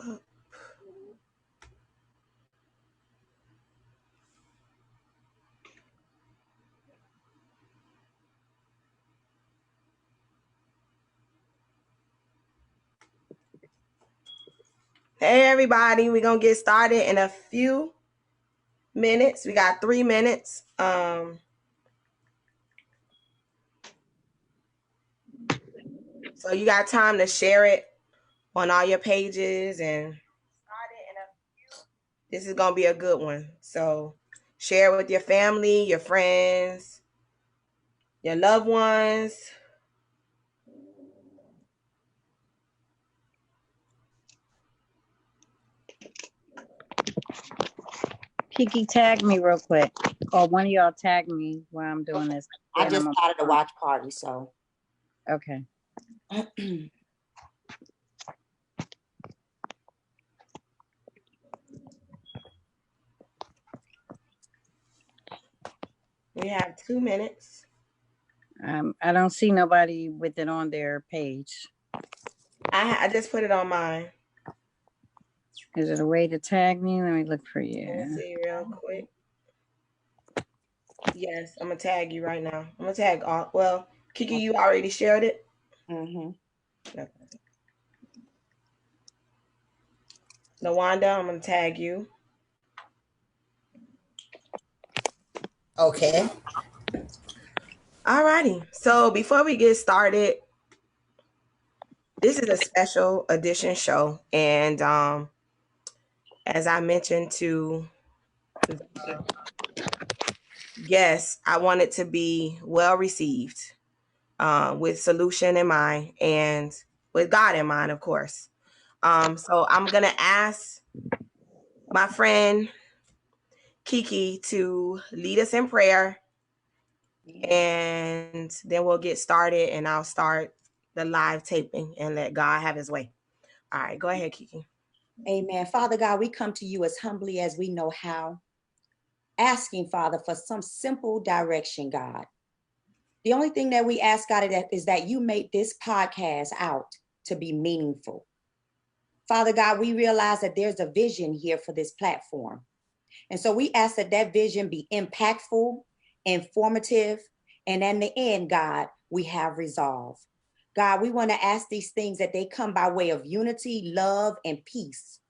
up. Hey everybody, we're gonna get started in a few minutes. We got 3 minutes. So you got time to share it on all your pages, and this is gonna be a good one. So share it with your family, your friends, your loved ones. Kiki, tag me real quick, or one of y'all tag me while I'm doing this. I just started a watch party, so. Okay. We have 2 minutes. I don't see nobody with it on their page. I just put it on mine. Is it a way to tag me? Let me look for you. Let me see real quick. Yes, I'm gonna tag you right now. I'm gonna tag all. Well, Kiki, you already shared it. Mm-hmm. Okay. Lawanda, I'm gonna tag you. Okay. Alrighty. So before we get started, this is a special edition show, and as I mentioned to guests, I want it to be well received, with solution in mind and with God in mind, of course. So I'm gonna ask my friend Kiki to lead us in prayer, and then we'll get started, and I'll start the live taping and let God have his way. All right, go ahead, Kiki. Amen. Father God, we come to you as humbly as we know how, asking, Father, for some simple direction, God. The only thing that we ask, God, is that you make this podcast out to be meaningful. Father God, we realize that there's a vision here for this platform. And so we ask that that vision be impactful, informative, and in the end, God, we have resolve. God, we want to ask these things that they come by way of unity, love, and peace.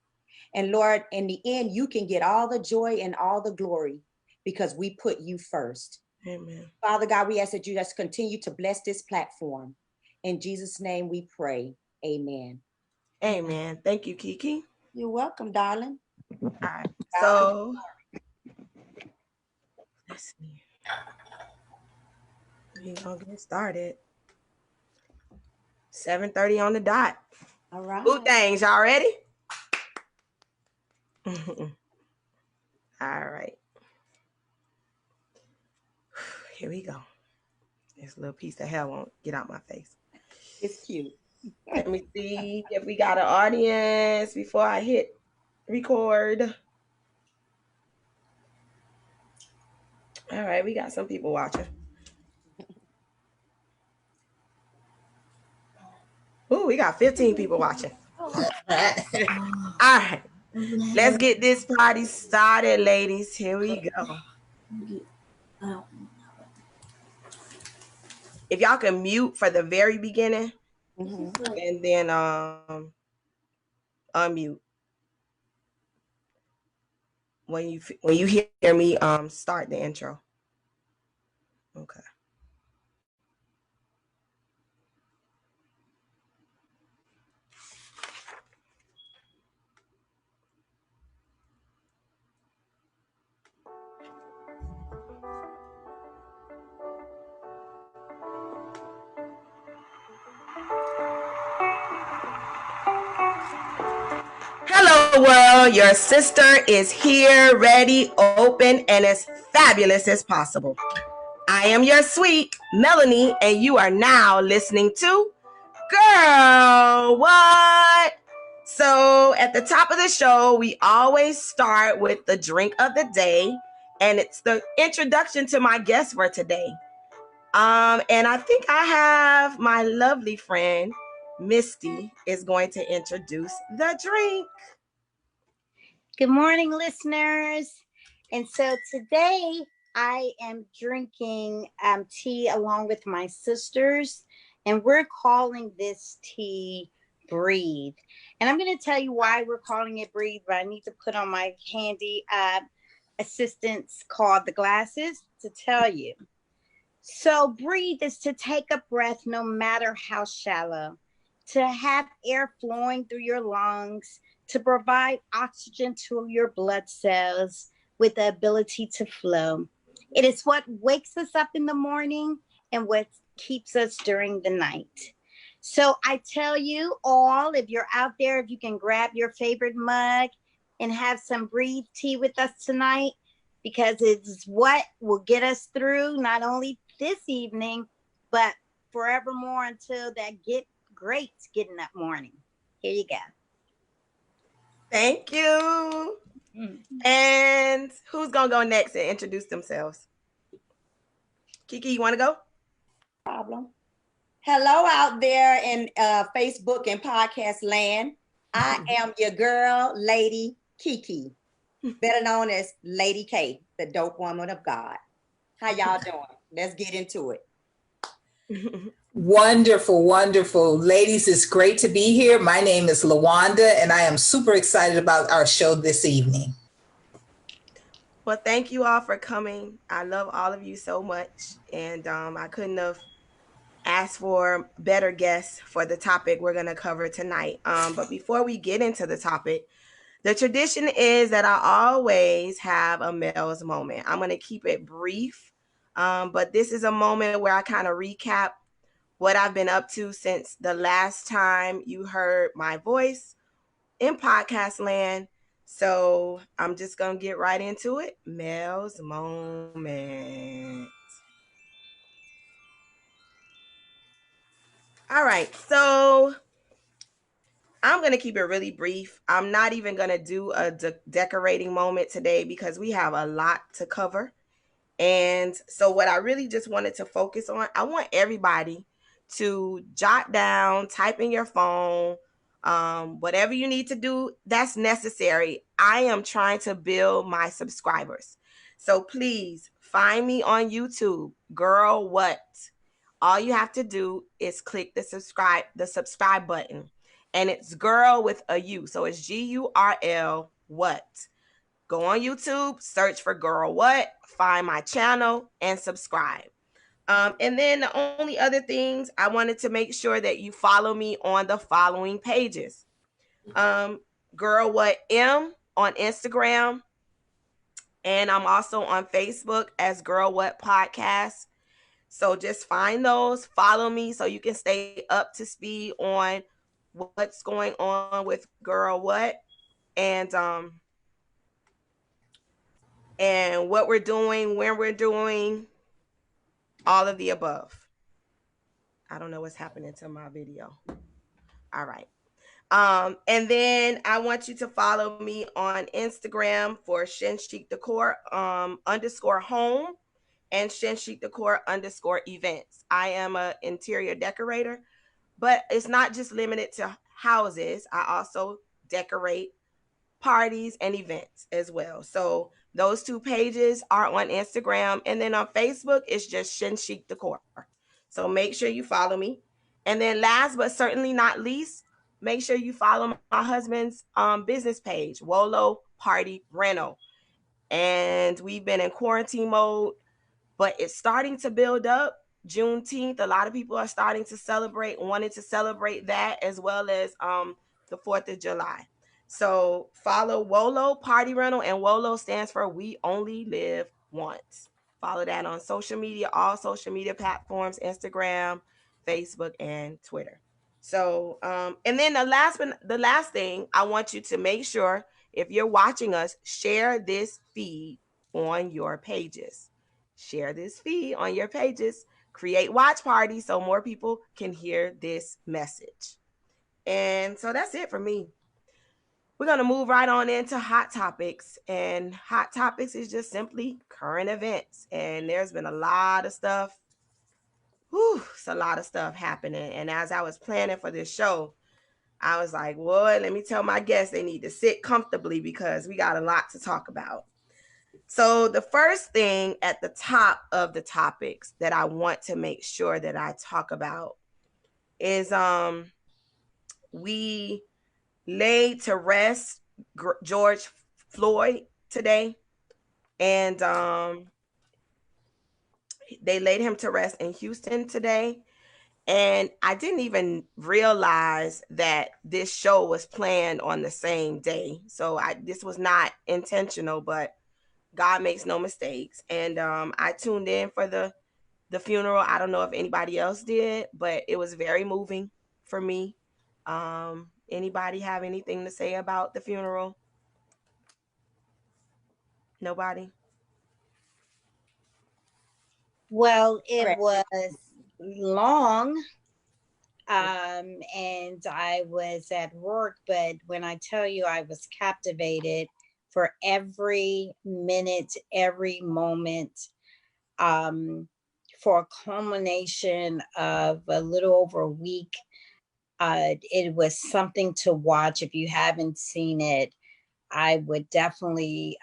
And Lord, in the end, you can get all the joy and all the glory because we put you first. Amen. Father God, we ask that you just continue to bless this platform. In Jesus' name we pray. Amen. Amen. Thank you, Kiki. You're welcome, darling. All right. So let's see. We're gonna get started. 7:30 on the dot. All right. Ooh, things, y'all ready? All right. Here we go. This little piece of hell won't get out my face. It's cute. Let me see if we got an audience before I hit record. All right, we got some people watching. Ooh, we got 15 people watching. All right, let's get this party started, ladies. Here we go. If y'all can mute for the very beginning, and then unmute when you hear me start the intro. Okay. Hello world, your sister is here, ready, open, and as fabulous as possible. I am your sweet Melanie, and you are now listening to Girl What? So at the top of the show, we always start with the drink of the day, and it's the introduction to my guest for today. And I think I have my lovely friend Misty is going to introduce the drink. Good morning, listeners. And so today I am drinking tea along with my sisters, and we're calling this tea Breathe. And I'm going to tell you why we're calling it Breathe, but I need to put on my handy assistants called the glasses to tell you. So, breathe is to take a breath no matter how shallow, to have air flowing through your lungs, to provide oxygen to your blood cells with the ability to flow. It is what wakes us up in the morning and what keeps us during the night. So I tell you all, if you're out there, if you can grab your favorite mug and have some Breathe tea with us tonight, because it's what will get us through not only this evening, but forevermore until that great getting up morning. Here you go. Thank you. And who's going to go next and introduce themselves? Kiki, you want to go? Problem. Hello out there in Facebook and podcast land. I am your girl, Lady Kiki, better known as Lady K, the dope woman of God. How y'all doing? Let's get into it. Wonderful, wonderful. Ladies, it's great to be here. My name is LaWanda, and I am super excited about our show this evening. Well, thank you all for coming. I love all of you so much. And I couldn't have asked for better guests for the topic we're going to cover tonight. But before we get into the topic, the tradition is that I always have a Mel's moment. I'm going to keep it brief, but this is a moment where I kind of recap what I've been up to since the last time you heard my voice in podcast land. So I'm just going to get right into it. Mel's moment. All right. So I'm going to keep it really brief. I'm not even going to do a decorating moment today because we have a lot to cover. And so what I really just wanted to focus on, I want everybody to jot down, type in your phone, whatever you need to do that's necessary. I am trying to build my subscribers. So please find me on YouTube, Girl What. All you have to do is click the subscribe button. And it's girl with a U. So it's GURL what. Go on YouTube, search for Girl What, find my channel, and subscribe. And then the only other things, I wanted to make sure that you follow me on the following pages. Girl What M on Instagram. And I'm also on Facebook as Girl What Podcast. So just find those, follow me so you can stay up to speed on what's going on with Girl What and what we're doing, when we're doing, all of the above. I don't know what's happening to my video. All right. And then I want you to follow me on Instagram for Shin Chic Decor _home and Shin Chic Decor _events. I am an interior decorator, but it's not just limited to houses. I also decorate parties and events as well. So those two pages are on Instagram, and then on Facebook it's just Shin Chic Decor. So make sure you follow me. And then last but certainly not least, make sure you follow my husband's business page, Wolo Party Rental. And we've been in quarantine mode, but it's starting to build up. Juneteenth, a lot of people are starting to wanted to celebrate that, as well as the 4th of July. So follow Wolo Party Rental, and Wolo stands for We Only Live Once. Follow that on social media, all social media platforms, Instagram, Facebook, and Twitter. So, and then the last thing, I want you to make sure, if you're watching us, share this feed on your pages. Share this feed on your pages. Create watch parties so more people can hear this message. And so that's it for me. We're going to move right on into Hot Topics. And Hot Topics is just simply current events. And there's been a lot of stuff whew, it's a lot of stuff happening. And as I was planning for this show, I was like, boy, let me tell my guests they need to sit comfortably because we got a lot to talk about. So the first thing at the top of the topics that I want to make sure that I talk about is we laid to rest George Floyd today, and they laid him to rest in Houston today. And I didn't even realize that this show was planned on the same day. So this was not intentional, but God makes no mistakes. And I tuned in for the funeral. I don't know if anybody else did, but it was very moving for me. Anybody have anything to say about the funeral? Nobody? Well, it Correct. was long, and I was at work, but when I tell you I was captivated for every minute, every moment, for a culmination of a little over a week. It was something to watch. If you haven't seen it, I would definitely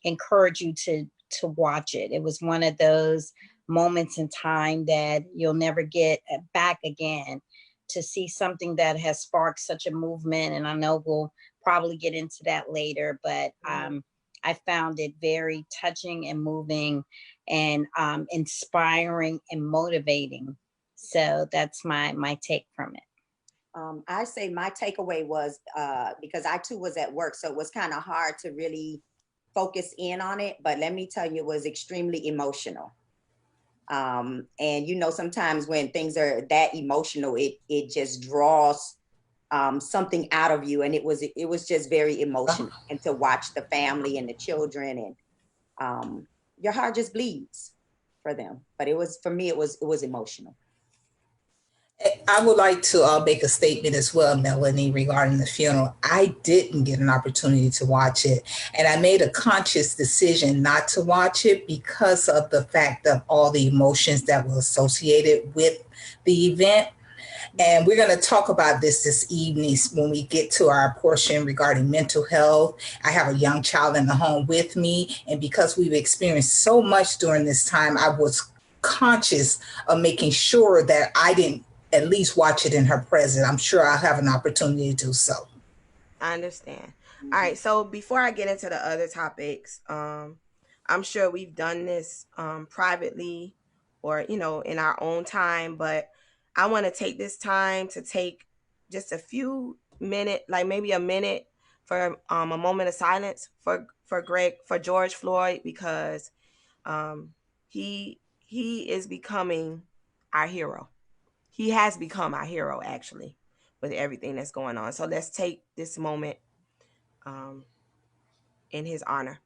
encourage you to watch it. It was one of those moments in time that you'll never get back again, to see something that has sparked such a movement. And I know we'll probably get into that later, but I found it very touching and moving and inspiring and motivating. So that's my take from it. I say my takeaway was because I too was at work, so it was kind of hard to really focus in on it. But let me tell you, it was extremely emotional. And you know, sometimes when things are that emotional, it just draws something out of you, and it was just very emotional. And to watch the family and the children, and your heart just bleeds for them. But it was, for me, it was emotional. I would like to make a statement as well, Melanie, regarding the funeral. I didn't get an opportunity to watch it, and I made a conscious decision not to watch it because of the fact of all the emotions that were associated with the event. And we're going to talk about this evening when we get to our portion regarding mental health. I have a young child in the home with me, and because we've experienced so much during this time, I was conscious of making sure that I didn't at least watch it in her presence. I'm sure I'll have an opportunity to do so. I understand. All right. So before I get into the other topics, I'm sure we've done this privately or, you know, in our own time, but I want to take this time to take just a few minutes, like maybe a minute, for a moment of silence for George Floyd, because he is becoming our hero. He has become our hero, actually, with everything that's going on. So let's take this moment in his honor.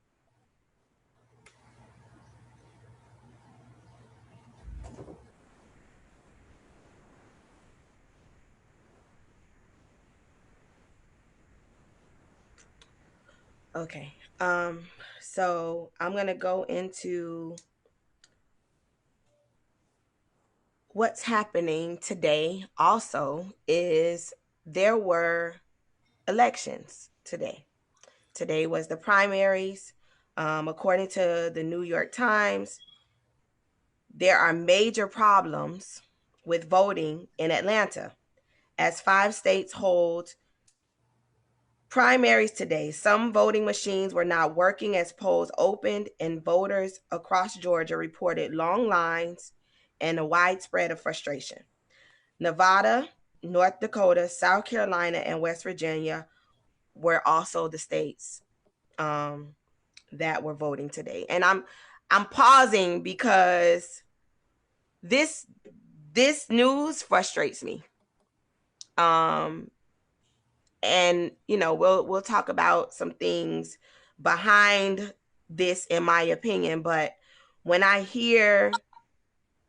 Okay. So I'm going to go into what's happening today. Also, is there were elections today. Today was the primaries. According to the New York Times, there are major problems with voting in Atlanta as 5 states hold primaries today. Some voting machines were not working as polls opened, and voters across Georgia reported long lines and a widespread of frustration. Nevada, North Dakota, South Carolina, and West Virginia were also the states that were voting today. And I'm pausing because this news frustrates me. And you know, we'll talk about some things behind this, in my opinion, but when I hear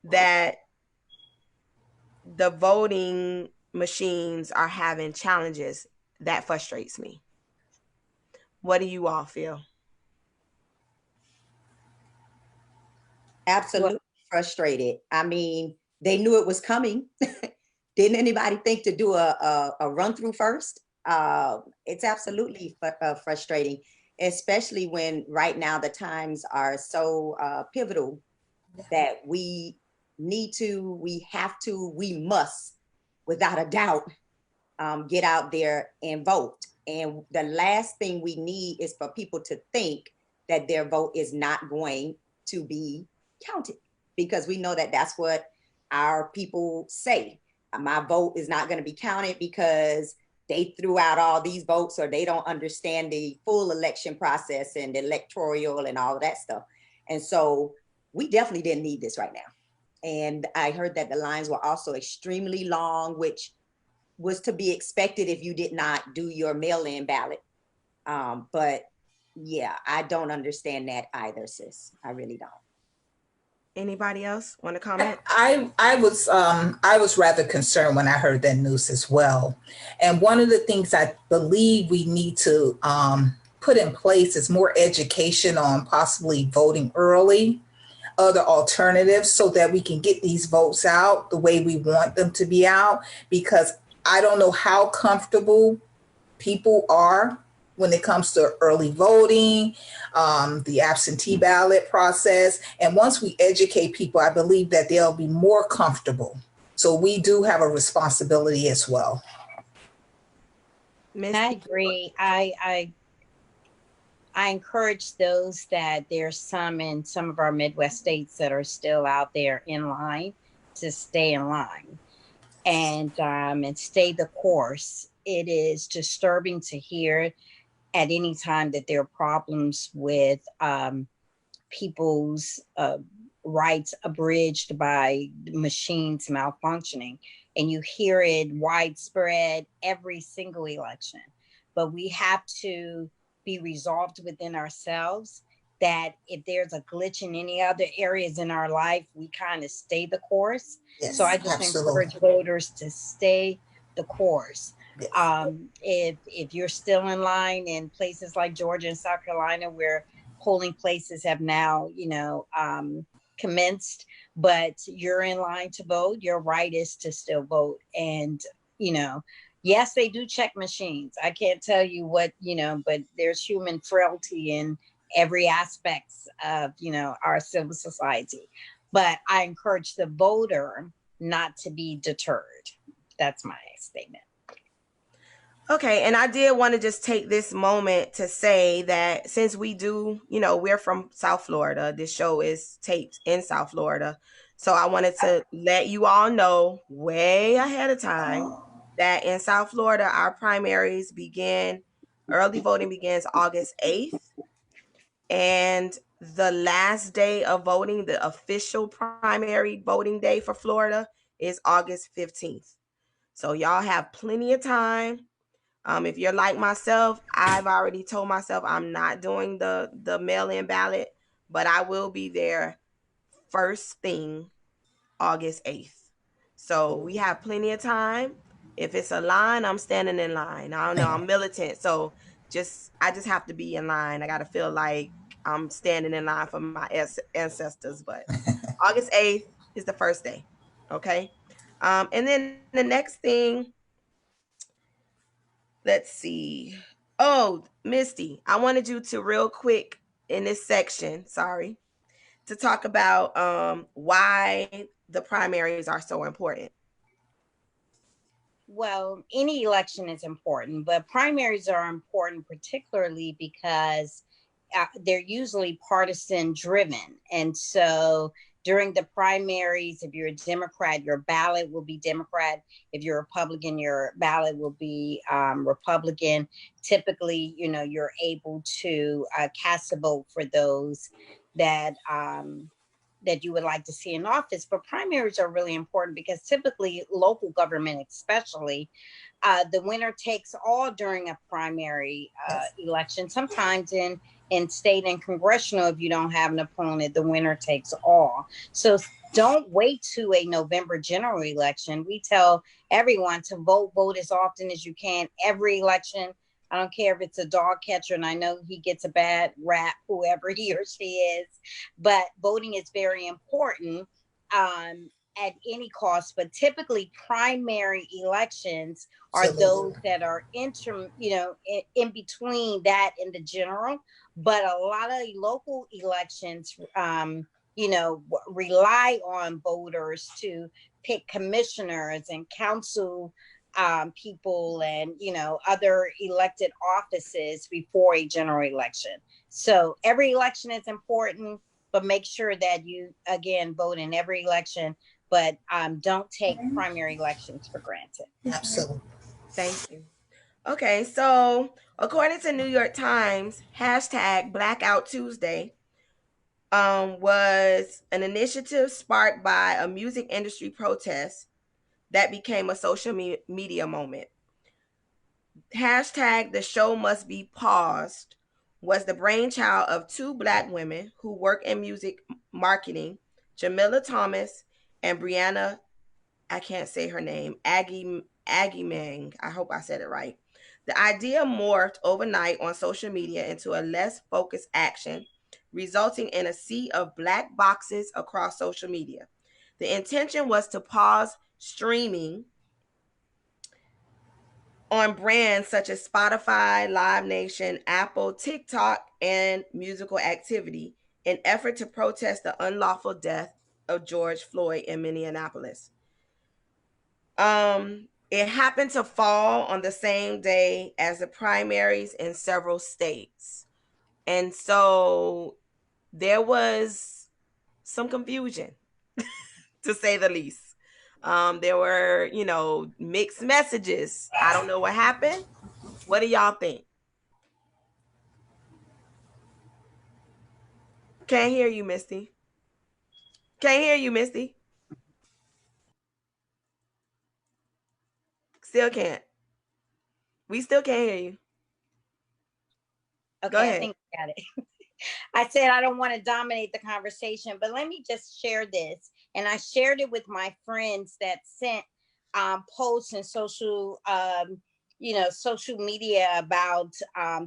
that the voting machines are having challenges, that frustrates me. What do you all feel? Absolutely frustrated. I mean, They knew it was coming. Didn't anybody think to do a run through first? It's absolutely frustrating, especially when right now the times are so pivotal that we need to, we have to, we must, without a doubt, get out there and vote. And the last thing we need is for people to think that their vote is not going to be counted, because we know that that's what our people say. My vote is not going to be counted because they threw out all these votes, or they don't understand the full election process and the electoral and all of that stuff. And so we definitely didn't need this right now. And I heard that the lines were also extremely long, which was to be expected if you did not do your mail-in ballot. But yeah, I don't understand that either, sis. I really don't. Anybody else want to comment? I was rather concerned when I heard that news as well. And one of the things I believe we need to put in place is more education on possibly voting early, other alternatives, so that we can get these votes out the way we want them to be out. Because I don't know how comfortable people are when it comes to early voting, the absentee ballot process. And once we educate people, I believe that they'll be more comfortable. So we do have a responsibility as well. I agree. I encourage those that there's some in some of our Midwest states that are still out there in line to stay in line and stay the course. It is disturbing to hear at any time that there are problems with people's rights abridged by machines malfunctioning. And you hear it widespread every single election. But we have to be resolved within ourselves that if there's a glitch in any other areas in our life, we kind of stay the course. Yes, so I just encourage voters to stay the course. Yes. If you're still in line in places like Georgia and South Carolina, where polling places have now, commenced, but you're in line to vote, your right is to still vote. And, yes, they do check machines. I can't tell you what, but there's human frailty in every aspect of, our civil society. But I encourage the voter not to be deterred. That's my statement. Okay, and I did want to just take this moment to say that since we do, we're from South Florida, this show is taped in South Florida. So I wanted to let you all know way ahead of time that in South Florida, our primaries early voting begins August 8th. And the last day of voting, the official primary voting day for Florida is August 15th. So y'all have plenty of time. If you're like myself, I've already told myself I'm not doing the mail-in ballot, but I will be there first thing August 8th. So we have plenty of time. If it's a line, I'm standing in line. I don't know, I'm militant, so I just have to be in line. I got to feel like I'm standing in line for my ancestors, but August 8th is the first day, okay? And then the next thing, let's see. Oh, Misty, I wanted you to real quick in this section, to talk about why the primaries are so important. Well, any election is important, but primaries are important particularly because they're usually partisan driven. And so during the primaries, if you're a Democrat, your ballot will be Democrat. If you're a Republican, your ballot will be Republican. Typically, you're able to cast a vote for those that you would like to see in office. But primaries are really important because typically local government, especially, the winner takes all during a primary election. Sometimes in state and congressional, if you don't have an opponent, the winner takes all. So don't wait to a November general election. We tell everyone to vote as often as you can. Every election, I don't care if it's a dog catcher, and I know he gets a bad rap, whoever he or she is, but voting is very important. at any cost, but typically primary elections are those that are in between that and the general. But a lot of local elections, rely on voters to pick commissioners and council people and, other elected offices before a general election. So every election is important, but make sure that you, again, vote in every election, but don't take primary elections for granted. Absolutely. Thank you. Okay, so according to New York Times, hashtag Blackout Tuesday was an initiative sparked by a music industry protest that became a social media moment. Hashtag The Show Must Be Paused was the brainchild of two Black women who work in music marketing, Jamila Thomas and Brianna, I can't say her name, Agimang. I hope I said it right. The idea morphed overnight on social media into a less focused action, resulting in a sea of black boxes across social media. The intention was to pause streaming on brands such as Spotify, Live Nation, Apple, TikTok, and musical activity in effort to protest the unlawful death of George Floyd in Minneapolis. It happened to fall on the same day as the primaries in several states. And so there was some confusion, to say the least. There were, mixed messages. I don't know what happened. What do y'all think? Can't hear you, Misty. Can't hear you, Misty. Still can't. We still can't hear you. Okay, Go ahead. I think I got it. I said I don't want to dominate the conversation, but let me just share this. And I shared it with my friends that sent posts and social media about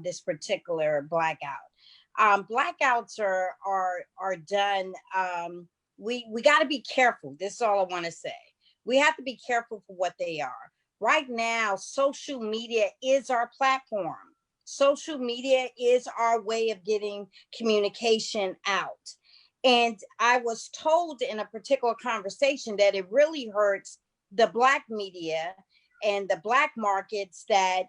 this particular blackout. Blackouts are done. We got to be careful. This is all I want to say. We have to be careful for what they are. Right now, social media is our platform. Social media is our way of getting communication out. And I was told in a particular conversation that it really hurts the Black media and the Black markets that,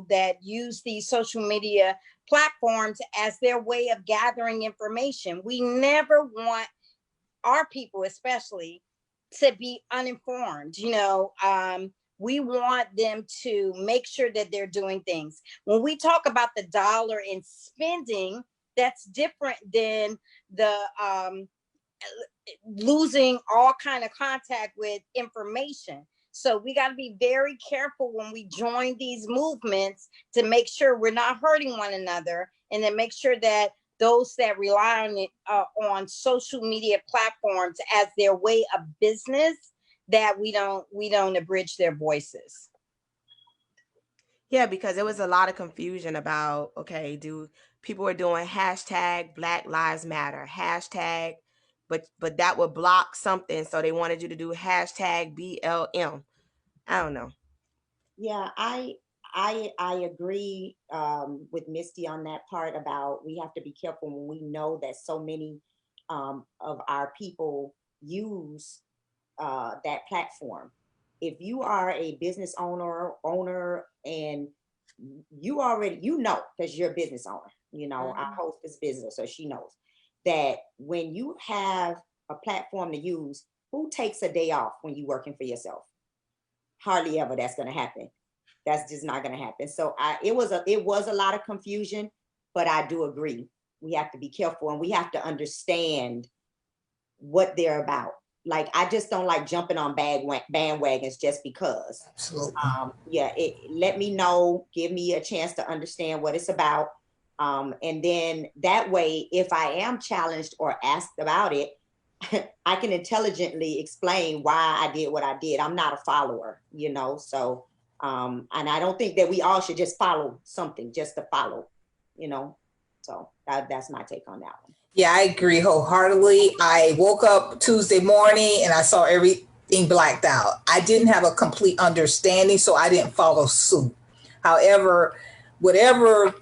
that use these social media platforms as their way of gathering information. We never want our people, especially, to be uninformed. We want them to make sure that they're doing things. When we talk about the dollar in spending, that's different than the losing all kind of contact with information. So we got to be very careful when we join these movements to make sure we're not hurting one another, and then make sure that those that rely on it on social media platforms as their way of business, that we don't abridge their voices. Yeah, because there was a lot of confusion about, okay, people were doing hashtag Black Lives Matter, hashtag, but that would block something, so they wanted you to do hashtag BLM. I don't know. Yeah, I agree with Misty on that part about we have to be careful when we know that so many of our people use that platform. If you are a business owner, and you already, because you're a business owner, our host is business, so she knows that when you have a platform to use, who takes a day off when you're working for yourself? Hardly ever that's going to happen. That's just not going to happen. So it was a lot of confusion, but I do agree. We have to be careful, and we have to understand what they're about. Like, I just don't like jumping on bandwagons just because. Absolutely. Let me know, give me a chance to understand what it's about. And then that way, if I am challenged or asked about it, I can intelligently explain why I did what I did. I'm not a follower, so, and I don't think that we all should just follow something just to follow, So that's my take on that one. Yeah, I agree wholeheartedly. I woke up Tuesday morning and I saw everything blacked out. I didn't have a complete understanding, so I didn't follow suit. However, whatever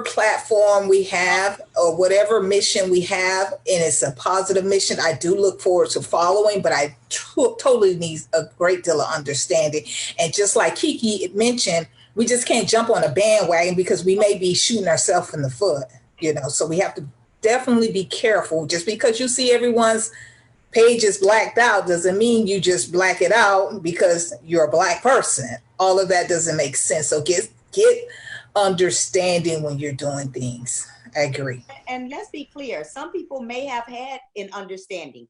platform we have or whatever mission we have, and it's a positive mission, I do look forward to following, but I totally need a great deal of understanding. And just like Kiki mentioned, we just can't jump on a bandwagon because we may be shooting ourselves in the foot, so we have to definitely be careful. Just because you see everyone's page is blacked out doesn't mean you just black it out because you're a Black person. All of that doesn't make sense. So get understanding when you're doing things. I agree. And let's be clear, some people may have had an understanding.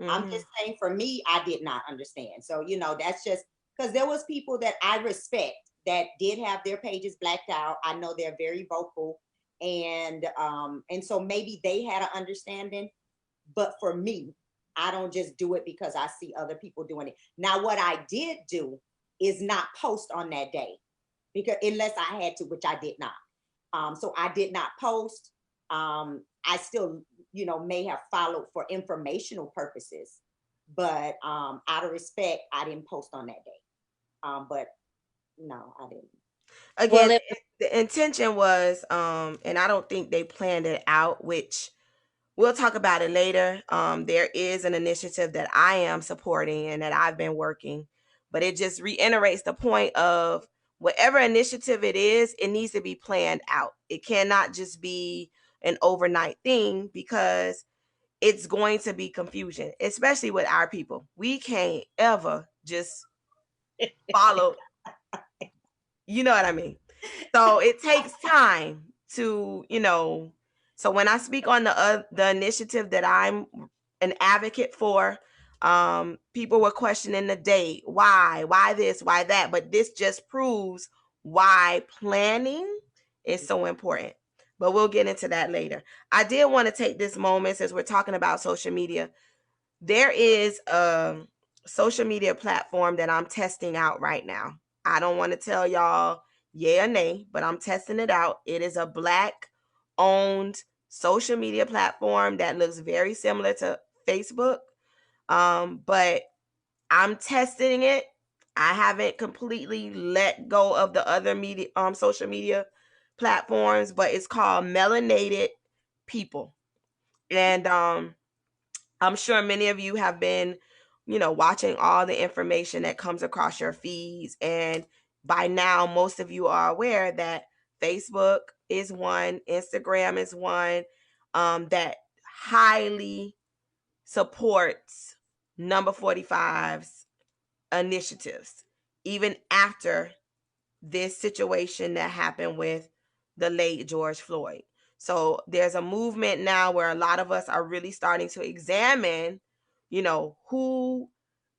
I'm just saying, for me, I did not understand. So, that's just because there was people that I respect that did have their pages blacked out. I know they're very vocal, and so maybe they had an understanding. But for me, I don't just do it because I see other people doing it. Now, what I did do is not post on that day, because unless I had to, which I did not. So I did not post. I still, may have followed for informational purposes, but out of respect, I didn't post on that day. But no, I didn't. Again, the intention was, and I don't think they planned it out, which we'll talk about it later. There is an initiative that I am supporting and that I've been working, but it just reiterates the point of whatever initiative it is, it needs to be planned out. It cannot just be an overnight thing because it's going to be confusion, especially with our people. We can't ever just follow. You know what I mean? So it takes time to, so when I speak on the initiative that I'm an advocate for, people were questioning the date. Why this, why that? But this just proves why planning is so important. But we'll get into that later. I did want to take this moment, since we're talking about social media. There is a social media platform that I'm testing out right now. I don't want to tell y'all yay or nay, but I'm testing it out. It is a Black owned social media platform that looks very similar to Facebook. But I'm testing it. I haven't completely let go of the other media, social media platforms, but it's called Melanated People. And I'm sure many of you have been, watching all the information that comes across your feeds. And by now, most of you are aware that Facebook is one, Instagram is one, that highly supports Number 45's initiatives, even after this situation that happened with the late George Floyd. So there's a movement now where a lot of us are really starting to examine, who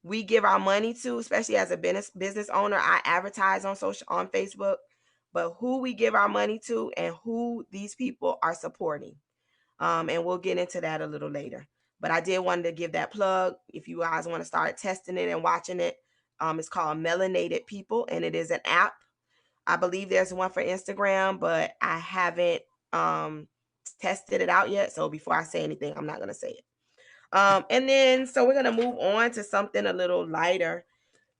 we give our money to, especially as a business owner. I advertise on Facebook, but who we give our money to and who these people are supporting. And we'll get into that a little later. But I did want to give that plug. If you guys want to start testing it and watching it, it's called Melanated People, and it is an app. I believe there's one for Instagram, but I haven't tested it out yet. So before I say anything, I'm not going to say it. And then, so we're going to move on to something a little lighter.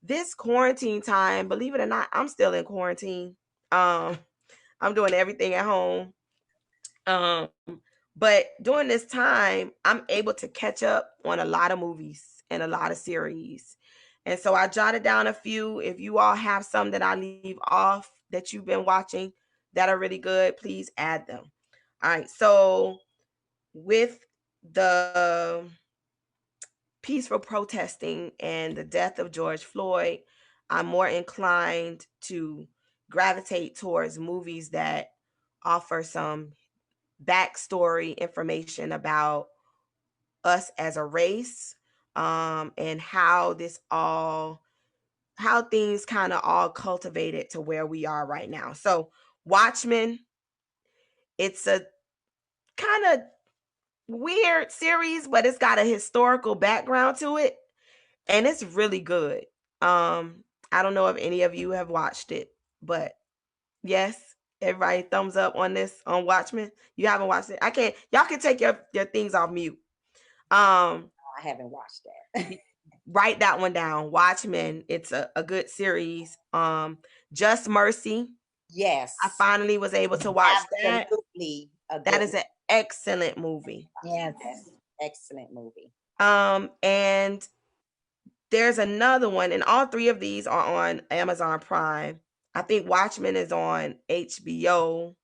This quarantine time, believe it or not, I'm still in quarantine. I'm doing everything at home. But during this time, I'm able to catch up on a lot of movies and a lot of series. And so I jotted down a few. If you all have some that I leave off that you've been watching that are really good, please add them. All right. So with the peaceful protesting and the death of George Floyd, I'm more inclined to gravitate towards movies that offer some backstory information about us as a race, and how things kind of all cultivated to where we are right now. So Watchmen, it's a kind of weird series, but it's got a historical background to it, and it's really good. I don't know if any of you have watched it, but yes, Everybody thumbs up on this, on Watchmen. You haven't watched it? I can't. Y'all can take your things off mute. I haven't watched that. Write that one down. Watchmen. It's a good series. Just Mercy. Yes. I finally was able to watch Absolutely that. That is an excellent movie. Yes. Excellent movie. And there's another one, and all three of these are on Amazon Prime. I think Watchmen is on HBO,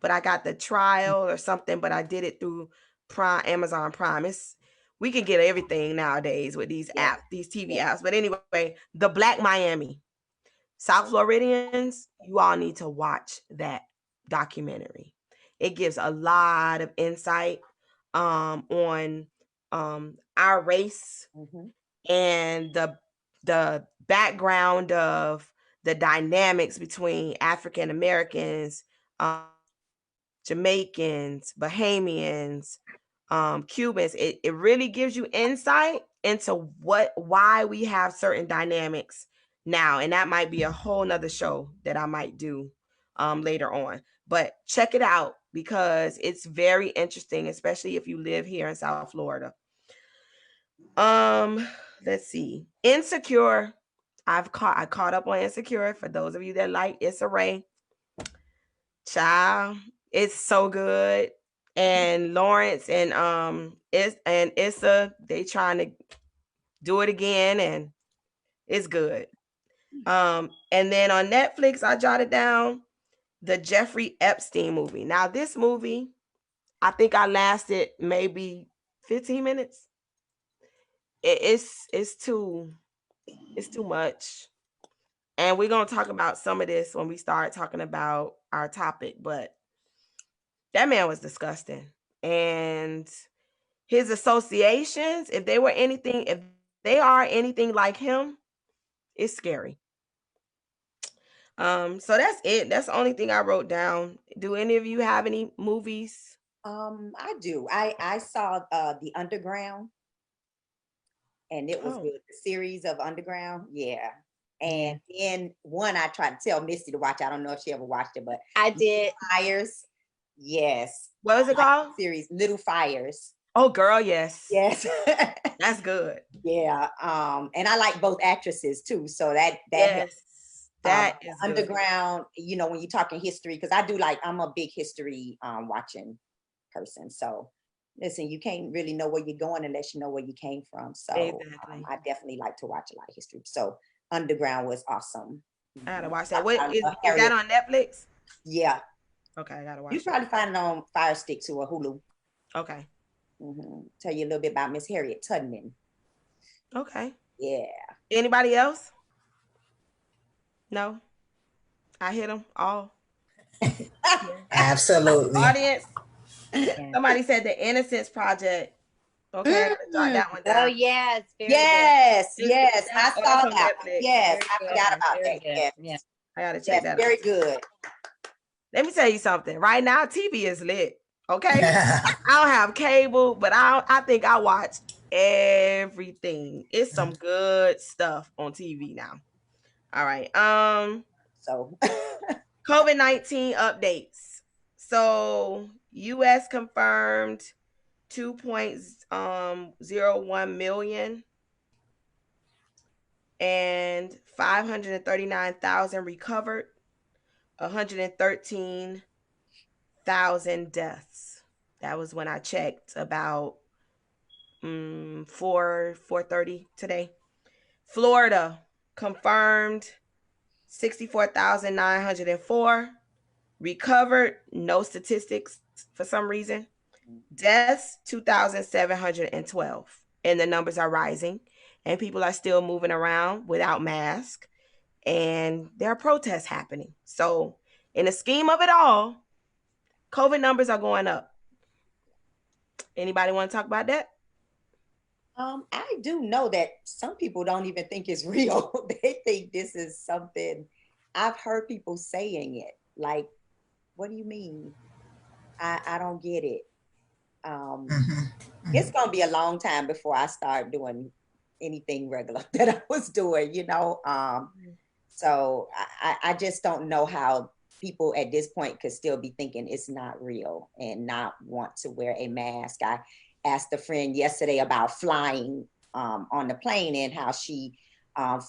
but I got the trial or something, but I did it through Amazon Prime. We can get everything nowadays with these apps, these TV apps. But anyway, The Black Miami. South Floridians, you all need to watch that documentary. It gives a lot of insight on our race and the background of the dynamics between African Americans, Jamaicans, Bahamians, Cubans. It really gives you insight into why we have certain dynamics now. And that might be a whole nother show that I might do later on. But check it out because it's very interesting, especially if you live here in South Florida. Let's see. Insecure. I caught up on Insecure. For those of you that like Issa Rae, child, it's so good. And Lawrence and Issa, they trying to do it again, and it's good. And then on Netflix, I jotted down the Jeffrey Epstein movie. Now, this movie, I think I lasted maybe 15 minutes. It's too much. And we're going to talk about some of this when we start talking about our topic, but that man was disgusting. And his associations, if they are anything like him, it's scary. So that's it. That's the only thing I wrote down. Do any of you have any movies? I do. I saw The Underground, and it was good. The series of Underground, yeah. And then one I tried to tell Misty to watch. I don't know if she ever watched it, but I did. Fires, yes. What was it called? Series Little Fires. Oh, girl, yes. Yes. That's good. Yeah. And I like both actresses too. So that yes. That is Underground, you know, when you're talking history, because I'm a big history watching person. So listen, you can't really know where you're going unless you know where you came from. So exactly. I definitely like to watch a lot of history. So Underground was awesome. I gotta watch that. Is that on Netflix? Yeah. Okay, I gotta watch. You probably find it on Fire Stick too, or Hulu. Okay. Tell you a little bit about Miss Harriet Tubman. Okay. Yeah. Anybody else? No. I hit them all. Absolutely. Audience. Somebody said the Innocence Project. Okay, I gotta jot that one down. Oh yes, yes. I saw that. Yes, I forgot about that. Yes. I gotta check that out. Very good. Let me tell you something. Right now, TV is lit. Okay, I don't have cable, but I think I watch everything. It's some good stuff on TV now. All right. So COVID-19 updates. So US confirmed 2.01 million and 539,000 recovered, 113,000 deaths. That was when I checked about 4:30 today. Florida confirmed 64,904. Recovered, no statistics for some reason. Deaths, 2,712. And the numbers are rising. And people are still moving around without masks. And there are protests happening. So in the scheme of it all, COVID numbers are going up. Anybody want to talk about that? I do know that some people don't even think it's real. They think this is something. I've heard people saying it. Like, what do you mean? I don't get it. It's gonna be a long time before I start doing anything regular that I was doing, you know. So I just don't know how people at this point could still be thinking it's not real and not want to wear a mask. I asked a friend yesterday about flying on the plane and how she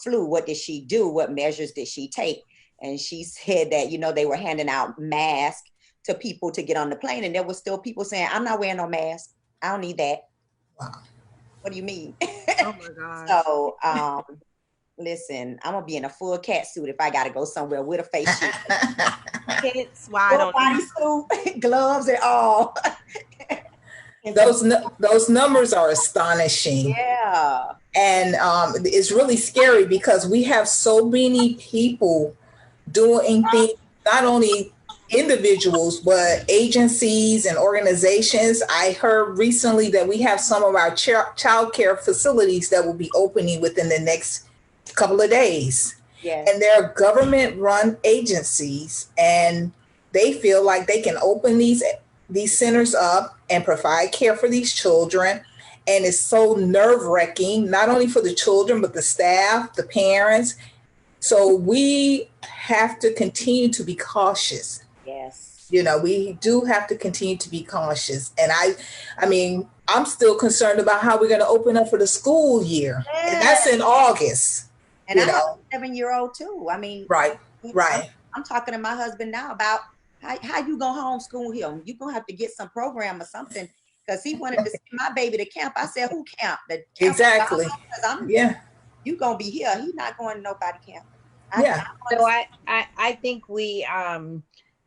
flew. What did she do? What measures did she take? And she said that, you know, they were handing out masks to people to get on the plane. And there was still people saying, I'm not wearing no mask. I don't need that. Wow. What do you mean? Oh my God. So, listen, I'm gonna be in a full cat suit if I gotta go somewhere with a face shield. Kids, why don't bodysuit, gloves and all. Those numbers are astonishing. Yeah. And it's really scary because we have so many people doing things, not only individuals, but agencies and organizations. I heard recently that we have some of our child care facilities that will be opening within the next couple of days. Yes. And they're government-run agencies, and they feel like they can open these centers up and provide care for these children. And it's so nerve-wracking, not only for the children, but the staff, the parents. So we have to continue to be cautious. Yes. You know, we do have to continue to be cautious. And I mean, I'm still concerned about how we're going to open up for the school year. Yes. And that's in August. And I have a 7-year-old too. I mean, right. I'm talking to my husband now about how you gonna homeschool him. You're gonna have to get some program or something, because he wanted to send my baby to camp. I said, who camp? The camp exactly. You gonna be here. He's not going to nobody camp. So I think we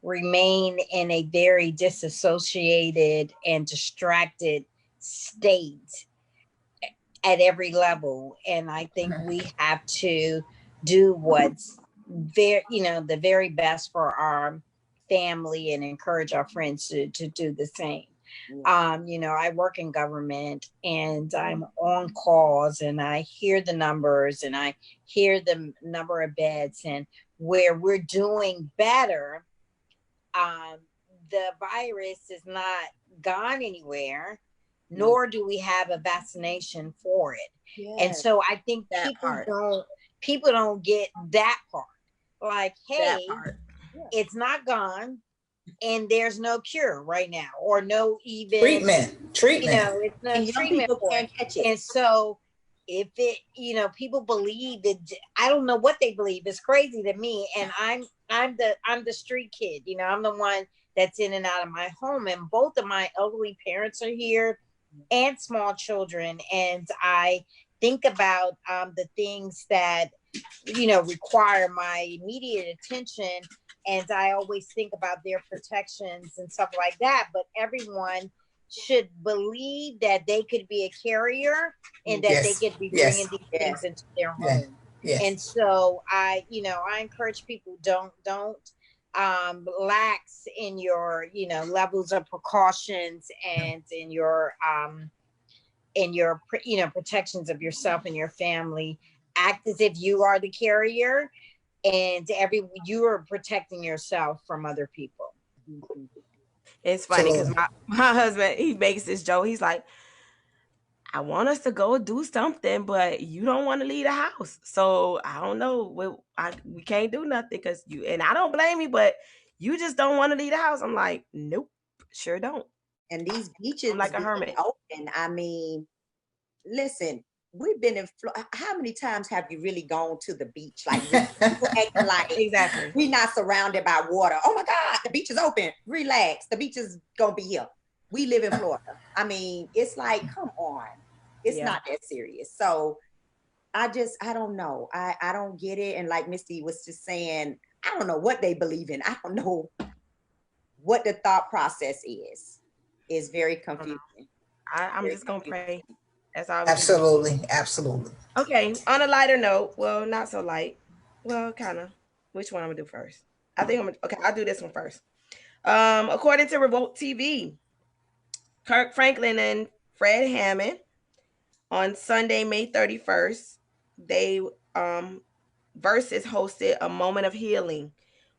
remain in a very disassociated and distracted state at every level. And I think we have to do what's the very best for our family and encourage our friends to do the same. I work in government and I'm on calls and I hear the numbers and I hear the number of beds, and where we're doing better, the virus is not gone anywhere, nor do we have a vaccination for it. Yes. And so I think people don't get that part. Like, hey, it's not gone. And there's no cure right now, or no even treatment. It's no treatment for it. And so if it, people believe that, I don't know what they believe. It's crazy to me. And I'm the street kid. I'm the one that's in and out of my home. And both of my elderly parents are here and small children. And I think about the things that, require my immediate attention. And I always think about their protections and stuff like that. But everyone should believe that they could be a carrier and that they could be bringing these things into their home. Yes. And so I encourage people, don't lax in your, levels of precautions and in your protections of yourself and your family. Act as if you are the carrier, and you are protecting yourself from other people. It's funny because my husband, he makes this joke. He's like, I want us to go do something, but you don't want to leave the house. So I don't know. We can't do nothing because you, and I don't blame you, but you just don't want to leave the house. I'm like, nope, sure don't. And these beaches, I'm like a hermit. Open. I mean, listen. We've been in Florida. How many times have you really gone to the beach? Like, exactly. We're not surrounded by water. Oh my God, the beach is open. Relax. The beach is gonna be here. We live in Florida. I mean, it's like, come on. It's not that serious. So I don't know. I don't get it. And like Misty was just saying, I don't know what they believe in. I don't know what the thought process is. It's very confusing. I'm just gonna pray. That's all. Absolutely. Okay. On a lighter note, well, not so light. Well, kind of. Which one I'm gonna do first? I'll do this one first. According to Revolt TV, Kirk Franklin and Fred Hammond on Sunday, May 31st, they Versus hosted a moment of healing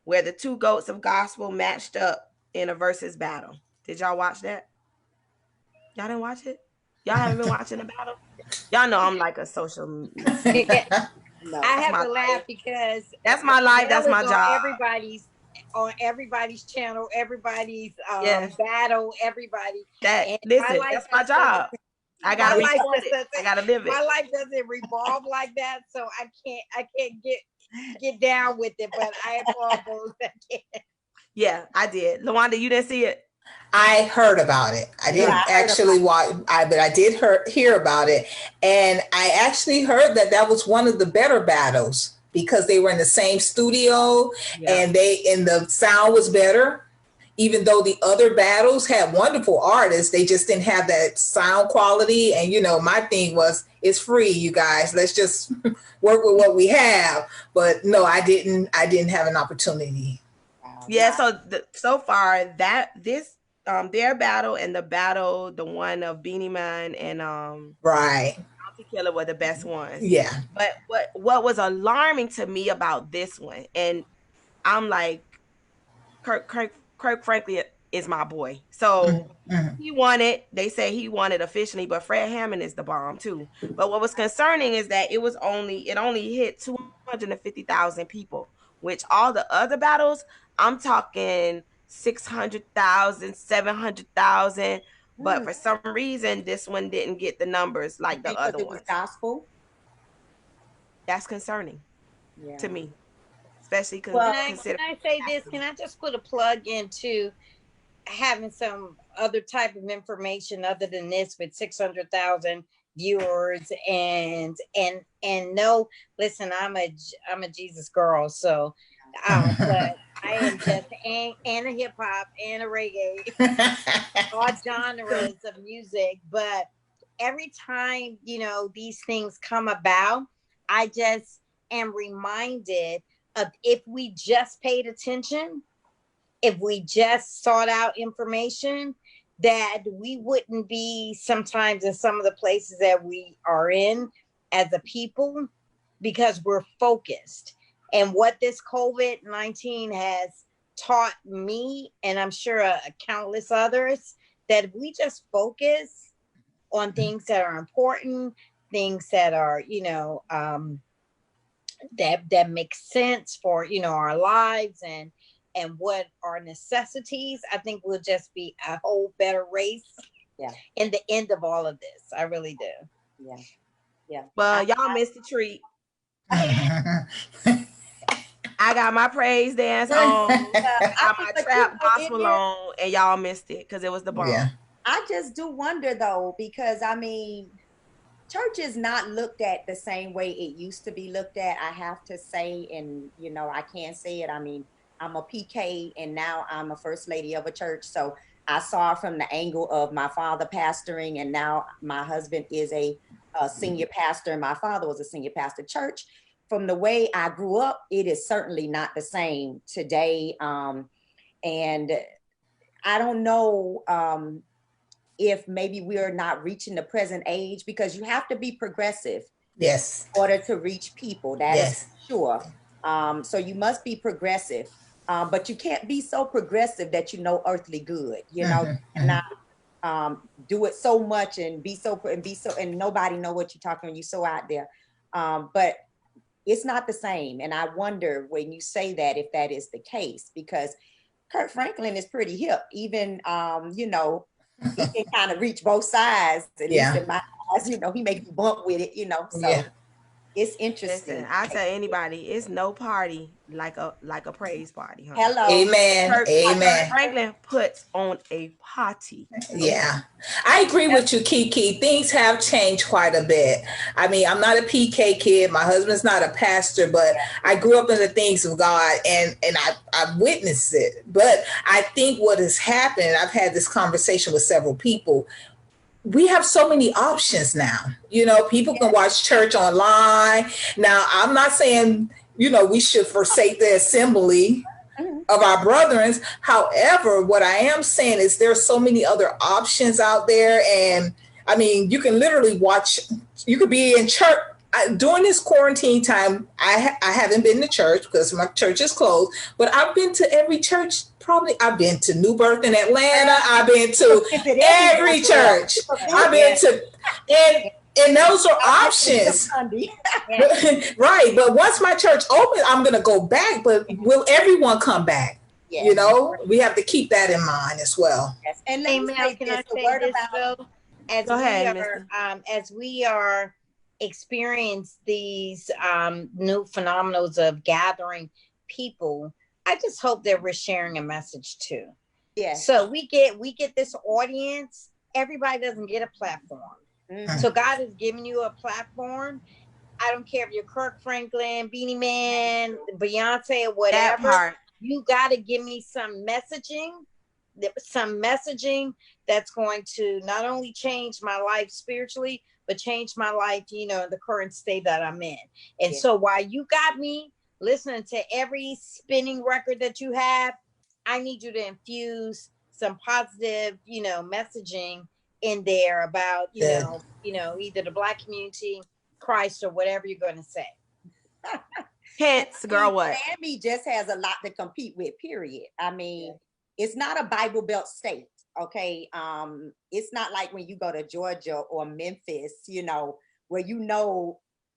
where the two goats of gospel matched up in a versus battle. Did y'all watch that? Y'all didn't watch it? Y'all haven't been watching the battle? Y'all know I'm like a social No, I have to laugh because that's my life. That's my job. Everybody's on everybody's channel, everybody's Yes. battle, everybody. That And listen, my life that's my doesn't- job. I gotta my life report just it. doesn't- I gotta live My it. life doesn't revolve like that, so I can't get down with it. But I applaud those that can. Yeah, I did. Lawanda, you didn't see it? I heard about it. I didn't Yeah, I heard actually watch, but I did hear about it. And I actually heard that was one of the better battles because they were in the same studio and the sound was better. Even though the other battles had wonderful artists, they just didn't have that sound quality. And, my thing was, it's free, you guys. Let's just work with what we have. But no, I didn't have an opportunity. Yeah, so far this their battle and the one of Beanie Man and Right. Bounty Killer were the best ones. Yeah. But what was alarming to me about this one, and I'm like, Kirk Franklin is my boy. So he won it. They say he won it officially, but Fred Hammond is the bomb too. But what was concerning is that it only hit 250,000 people, which all the other battles, I'm talking 600,000, 700,000. But for some reason, this one didn't get the numbers like the other it ones. was gospel. That's concerning to me, especially because Can I say this? Can I just put a plug into having some other type of information other than this with 600,000 viewers and no, listen, I'm a Jesus girl, so but I am just and a hip hop and a reggae, all genres of music. But every time these things come about, I just am reminded of, if we just paid attention, if we just sought out information, that we wouldn't be sometimes in some of the places that we are in as a people, because we're focused. And what this COVID-19 has taught me, and I'm sure countless others, that if we just focus on things that are important, things that are, that make sense for, our lives and what are necessities, I think we'll just be a whole better race. Yeah. In the end of all of this, I really do. Yeah. Yeah. Well, y'all missed the treat. I got my praise dance on, I got my trap gospel on, and y'all missed it because it was the bomb. Yeah. I just do wonder though, because church is not looked at the same way it used to be looked at, I have to say, and I can't say it. I'm a PK and now I'm a first lady of a church. So I saw it from the angle of my father pastoring, and now my husband is a senior pastor and my father was a senior pastor. Church, from the way I grew up, it is certainly not the same today. And I don't know if maybe we are not reaching the present age, because you have to be progressive. Yes. In order to reach people. That is sure. So you must be progressive. But you can't be so progressive that you know earthly good, not do it so much and be so and nobody know what you're talking when you're so out there. But it's not the same. And I wonder when you say that, if that is the case, because Kirk Franklin is pretty hip, even he can kind of reach both sides. At least in my eyes, he makes you bump with it, so it's interesting. Listen, I tell anybody, it's no party like a praise party. Huh? Hello. Amen. Amen. Franklin puts on a party. Yeah, I agree with you, Kiki. Things have changed quite a bit. I'm not a PK kid. My husband's not a pastor, but I grew up in the things of God, and I've witnessed it. But I think what has happened, I've had this conversation with several people, we have so many options now. People can watch church online. Now, I'm not saying, we should forsake the assembly of our brethren. However, what I am saying is there's so many other options out there. And you can literally watch, you could be in church. During this quarantine time, I haven't been to church because my church is closed, but I've been to every church. Probably I've been to New Birth in Atlanta. I've been to every church. I've been to, and those are options. Right. But once my church opens, I'm going to go back, but will everyone come back? Yes. You know, we have to keep that in mind as well. Yes. And let me say Can this, I the say word this about though? As Go we ahead, are, Mr. as we are experience these new phenomena of gathering people, I just hope that we're sharing a message too. yes. So we get this audience. Everybody doesn't get a platform. Mhm. So God has given you a platform. I don't care if you're Kirk Franklin, Beanie Man, Beyonce, or That whatever. part. You got to give me some messaging that's going to not only change my life spiritually, but change my life, the current state that I'm in. And Yeah. so while you got me listening to every spinning record that you have, I need you to infuse some positive, messaging in there about, either the Black community, Christ, or whatever you're going to say. Hence, girl, what? Miami just has a lot to compete with, period. I mean, it's not a Bible Belt state, okay? It's not like when you go to Georgia or Memphis, where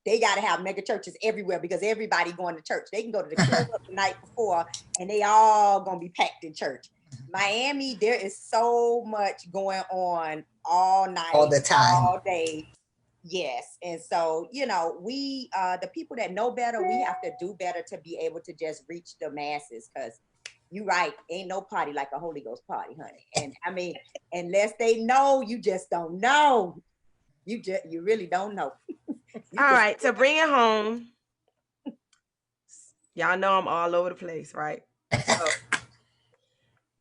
they got to have mega churches everywhere because everybody going to church. They can go to the club the night before and they all going to be packed in church. Miami, there is so much going on all night, All the time. all day. Yes. And so, we, the people that know better, we have to do better to be able to just reach the masses, because you're right, ain't no party like a Holy Ghost party, honey. And I mean, unless they know, you just don't know. You really don't know. All right, to bring it home, y'all know I'm all over the place, right? So,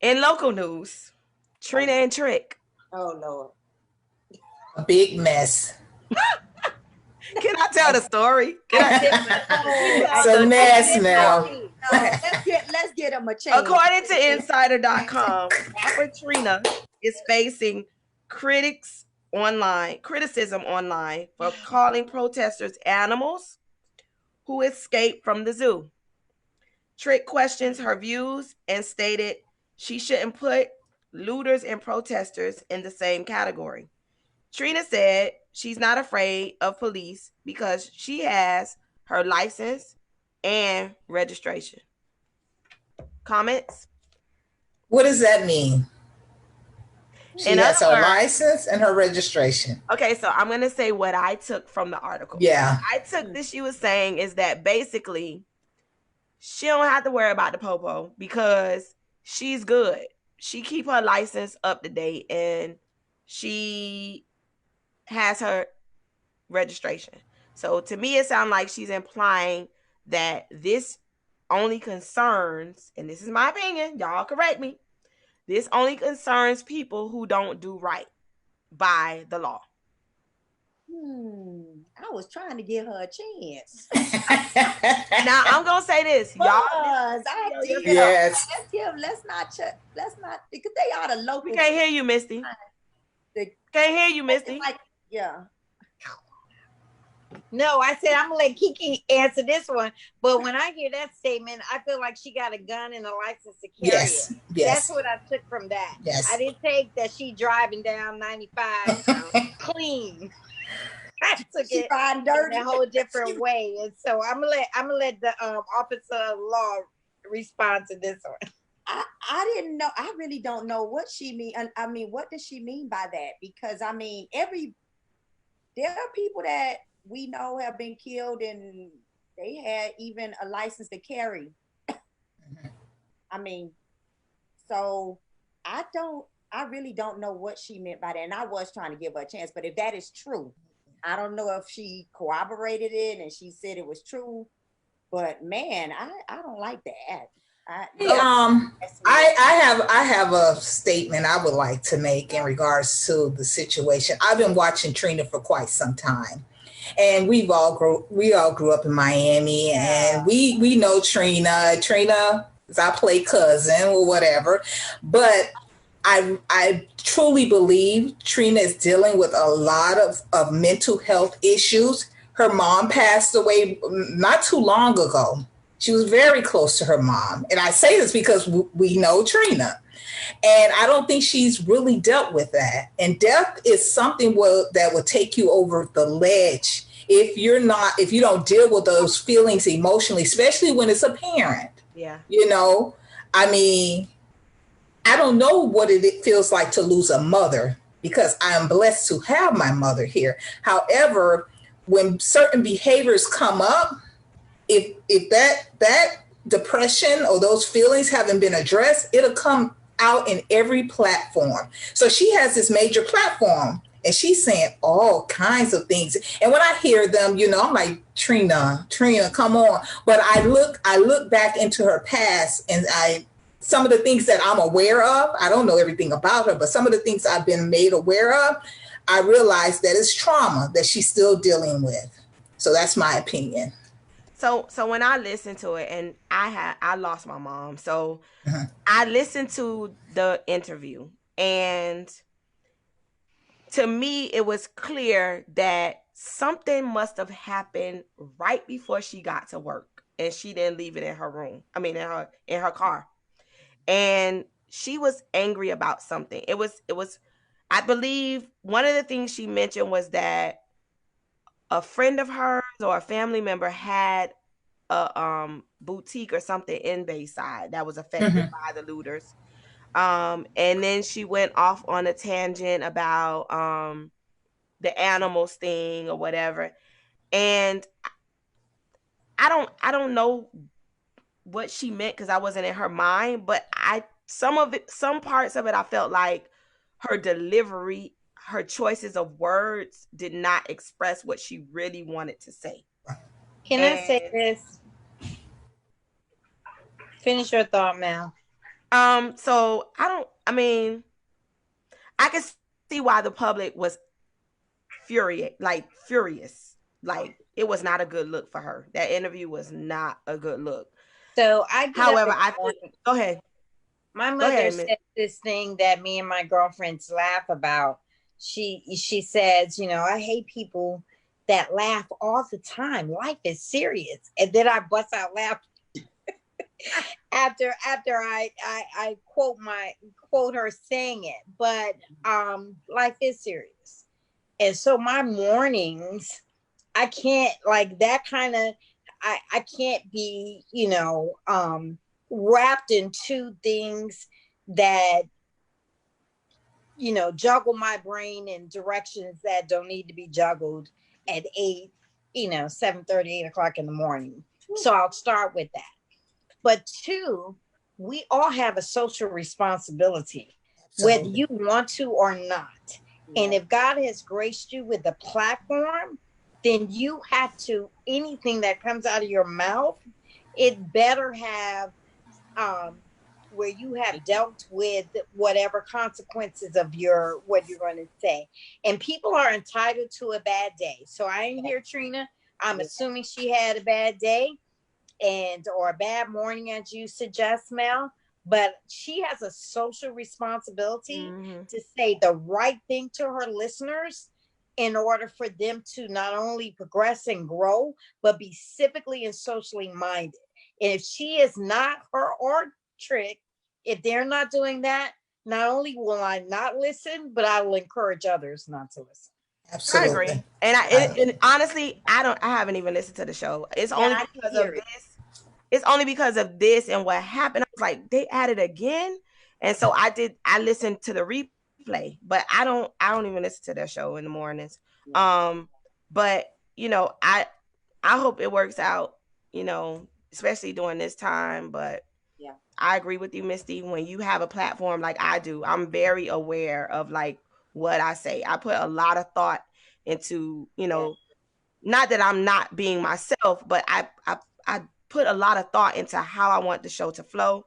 in local news, Trina and Trick. Oh, Lord. A big mess. Can I tell the story? It's a mess, Mel. No, let's get them a chance. According to Insider.com, rapper Trina is facing criticism online for calling protesters animals who escaped from the zoo. Trick questions her views and stated she shouldn't put looters and protesters in the same category. Trina said she's not afraid of police because she has her license and registration. Comments? What does that mean? She In has her other words- license and her registration. Okay, so I'm going to say what I took from the article. Yeah. I took this, she was saying is that basically she don't have to worry about the popo because she's good. She keep her license up to date and she has her registration. So to me, it sounds like she's implying that this only concerns, and this is my opinion, y'all correct me, this only concerns people who don't do right by the law. I was trying to give her a chance. Now I'm gonna say this, y'all. Yes. Let's not, because they are the local. We can't hear you, Misty. Can't hear you, Misty. Yeah. No, I said I'm gonna let Kiki answer this one. But when I hear that statement, I feel like she got a gun and a license to carry Yes. it. Yes. That's what I took from that. Yes. I didn't take that she driving down 95 clean. I took She it riding dirty. in a whole different way. And so I'm gonna let the officer of law respond to this one. I didn't know. I really don't know what she mean. I mean, what does she mean by that? Because I mean, there are people that we know have been killed and they had even a license to carry. I mean, so I really don't know what she meant by that. And I was trying to give her a chance, but if that is true, I don't know if she corroborated it and she said it was true, but man, I don't like that. I have a statement I would like to make in regards to the situation. I've been watching Trina for quite some time, and we all grew up in Miami, and we know Trina. Trina is our play cousin or whatever, but I truly believe Trina is dealing with a lot of mental health issues. Her mom passed away not too long ago. She was very close to her mom. And I say this because we know Trina. And I don't think she's really dealt with that. And death is something that will take you over the ledge if you don't deal with those feelings emotionally, especially when it's a parent. Yeah. I mean, I don't know what it feels like to lose a mother because I am blessed to have my mother here. However, when certain behaviors come up, if that depression or those feelings haven't been addressed, it'll come out in every platform. So she has this major platform and she's saying all kinds of things. And when I hear them, I'm like, Trina, come on. But I look back into her past and some of the things that I'm aware of, I don't know everything about her, but some of the things I've been made aware of, I realize that it's trauma that she's still dealing with. So that's my opinion. So when I listened to it, and I lost my mom, so I listened to the interview, and to me it was clear that something must have happened right before she got to work, and she didn't leave it in her room. I mean, in her car, and she was angry about something. It was. I believe one of the things she mentioned was that a friend of hers or a family member had a boutique or something in Bayside that was affected by the looters. And then she went off on a tangent about the animals thing or whatever. And I don't know what she meant because I wasn't in her mind, but some parts of it I felt like her delivery, her choices of words did not express what she really wanted to say. Can I say this? Finish your thought, Mel. So I can see why the public was furious. Like it was not a good look for her. That interview was not a good look. So however, go ahead. My mother said this thing that me and my girlfriends laugh about. She says, I hate people that laugh all the time. Life is serious. And then I bust out laughing after I quote her saying it. But life is serious. And so my mornings, I can't like that kind of I can't be, wrapped in two things that juggle my brain in directions that don't need to be juggled at 7:30, 8 o'clock in the morning. So I'll start with that. But two, we all have a social responsibility, whether you want to or not. And if God has graced you with a platform, then you have to, anything that comes out of your mouth, it better have where you have dealt with whatever consequences of what you're going to say. And people are entitled to a bad day. So I ain't hear Trina. I'm assuming she had a bad day or a bad morning, as you suggest, Mel. But she has a social responsibility to say the right thing to her listeners in order for them to not only progress and grow, but be civically and socially minded. And if she is not, her or Trick, if they're not doing that, not only will I not listen, but I will encourage others not to listen. Absolutely. I agree. And honestly, I haven't even listened to the show. It's only because of this. It's only because of this and what happened. I was like, they added again. And so I listened to the replay, but I don't even listen to their show in the mornings. But I hope it works out, especially during this time. But I agree with you, Misty. When you have a platform like I do, I'm very aware of like what I say. I put a lot of thought into, not that I'm not being myself, but I put a lot of thought into how I want the show to flow.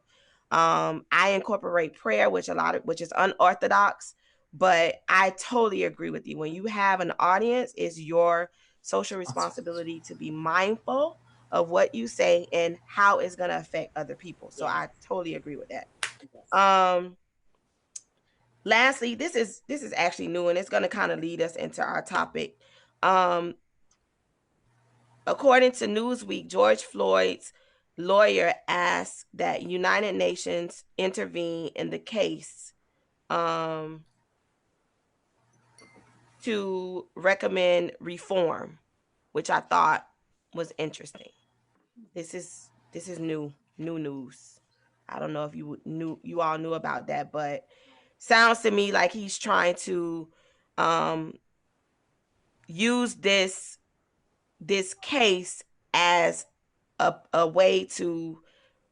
I incorporate prayer, which is unorthodox, but I totally agree with you. When you have an audience, it's your social responsibility to be mindful of what you say and how it's going to affect other people. So I totally agree with that. Lastly, this is actually new, and it's going to kind of lead us into our topic. According to Newsweek, George Floyd's lawyer asked that United Nations intervene in the case to recommend reform, which I thought was interesting. This is new news. I don't know if you all knew about that, but sounds to me like he's trying to use this case as a way to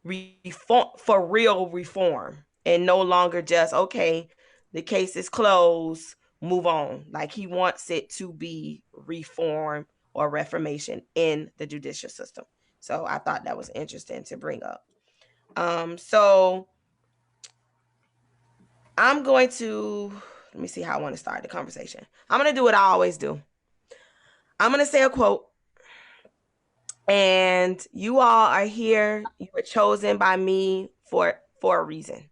reform, for real reform, and no longer just, okay, the case is closed, move on. Like, he wants it to be reform or reformation in the judicial system. So I thought that was interesting to bring up. So I'm going to, let me see how I want to start the conversation. I'm going to do what I always do. I'm going to say a quote, and you all are here. You were chosen by me for a reason,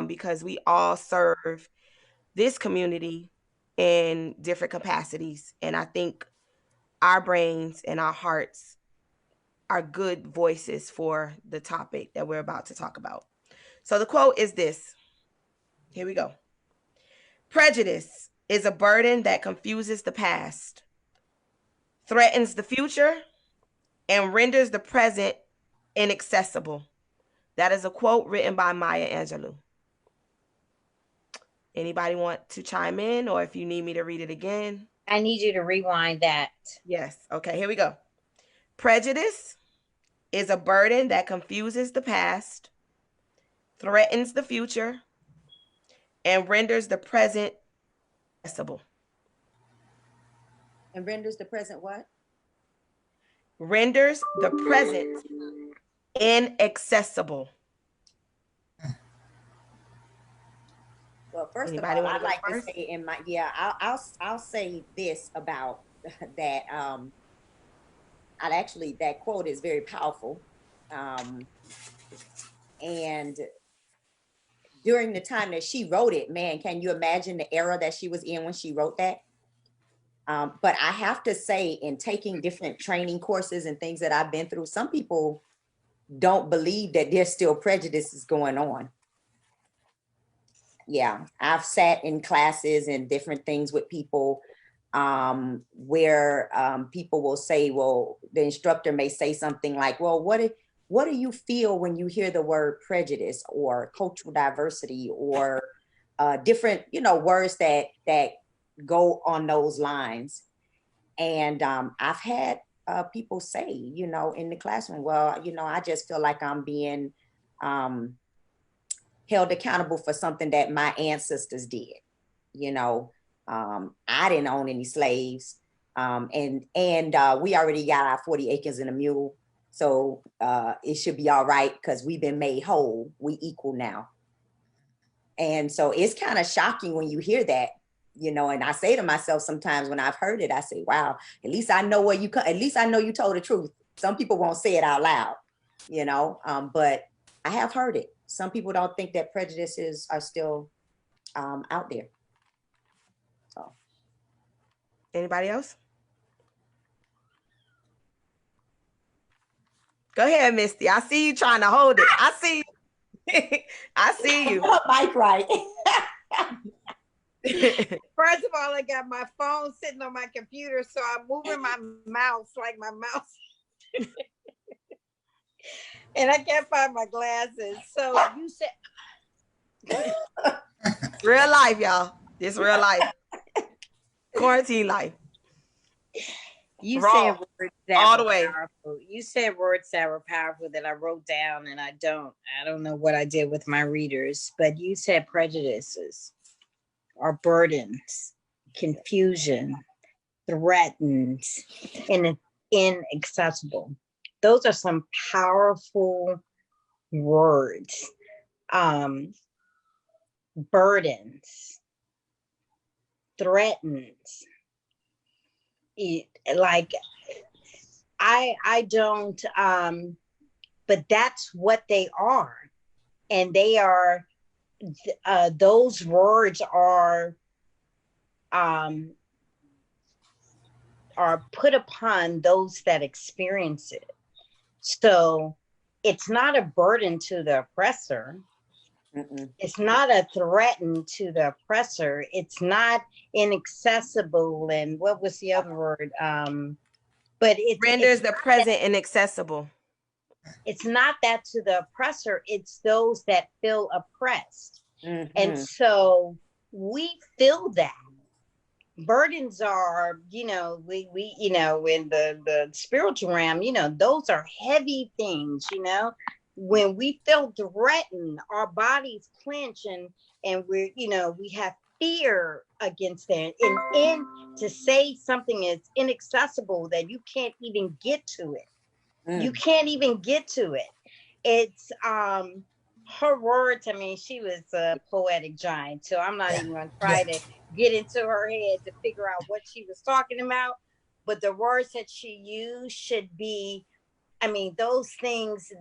because we all serve this community in different capacities. And I think our brains and our hearts are good voices for the topic that we're about to talk about. So the quote is this. Here we go. Prejudice is a burden that confuses the past, threatens the future, and renders the present inaccessible. That is a quote written by Maya Angelou. Anybody want to chime in, or if you need me to read it again? I need you to rewind that. Yes. Okay, here we go. Prejudice is a burden that confuses the past, threatens the future, and renders the present inaccessible. And renders the present what? Renders the present inaccessible. Well, first Anybody of all, wanna I'd go like first? to say I'll say this about that. That quote is very powerful. And during the time that she wrote it, man, can you imagine the era that she was in when she wrote that? But I have to say, in taking different training courses and things that I've been through, some people don't believe that there's still prejudices going on. Yeah, I've sat in classes and different things with people where people will say, well, the instructor may say something like, well, what do you feel when you hear the word prejudice or cultural diversity or different, words that go on those lines? And I've had people say, in the classroom, well, I just feel like I'm being held accountable for something that my ancestors did. I didn't own any slaves. And we already got our 40 acres and a mule. So it should be all right because we've been made whole. We equal now. And so it's kind of shocking when you hear that, and I say to myself sometimes when I've heard it, I say, wow, at least I know at least I know you told the truth. Some people won't say it out loud, but I have heard it. Some people don't think that prejudices are still out there. So, anybody else? Go ahead, Misty. I see you trying to hold it. I see you. I see you. Mike, right. First of all, I got my phone sitting on my computer, so I'm moving my mouse like my mouse. And I can't find my glasses. So you said real life, y'all. This real life. Quarantine life. You Raw. said words that all the were way. powerful. You said words that were powerful that I wrote down, and I don't know what I did with my readers, but you said prejudices are burdens, confusion, threatened, and inaccessible. Those are some powerful words. Burdens, threatens. I don't, but that's what they are. And they are, those words are put upon those that experience it. So it's not a burden to the oppressor. Mm-mm. It's not a threaten to the oppressor. It's not inaccessible. And what was the other word? But it renders the present inaccessible. It's not that to the oppressor, it's those that feel oppressed. And so we feel that. Burdens are, we in the spiritual realm, those are heavy things, when we feel threatened, our bodies clench, and we have fear against that, and to say something is inaccessible, that you can't even get to it. You can't even get to it. It's her words. I mean, she was a poetic giant, so I'm not even going to try to get into her head to figure out what she was talking about. But the words that she used should be, I mean, those things,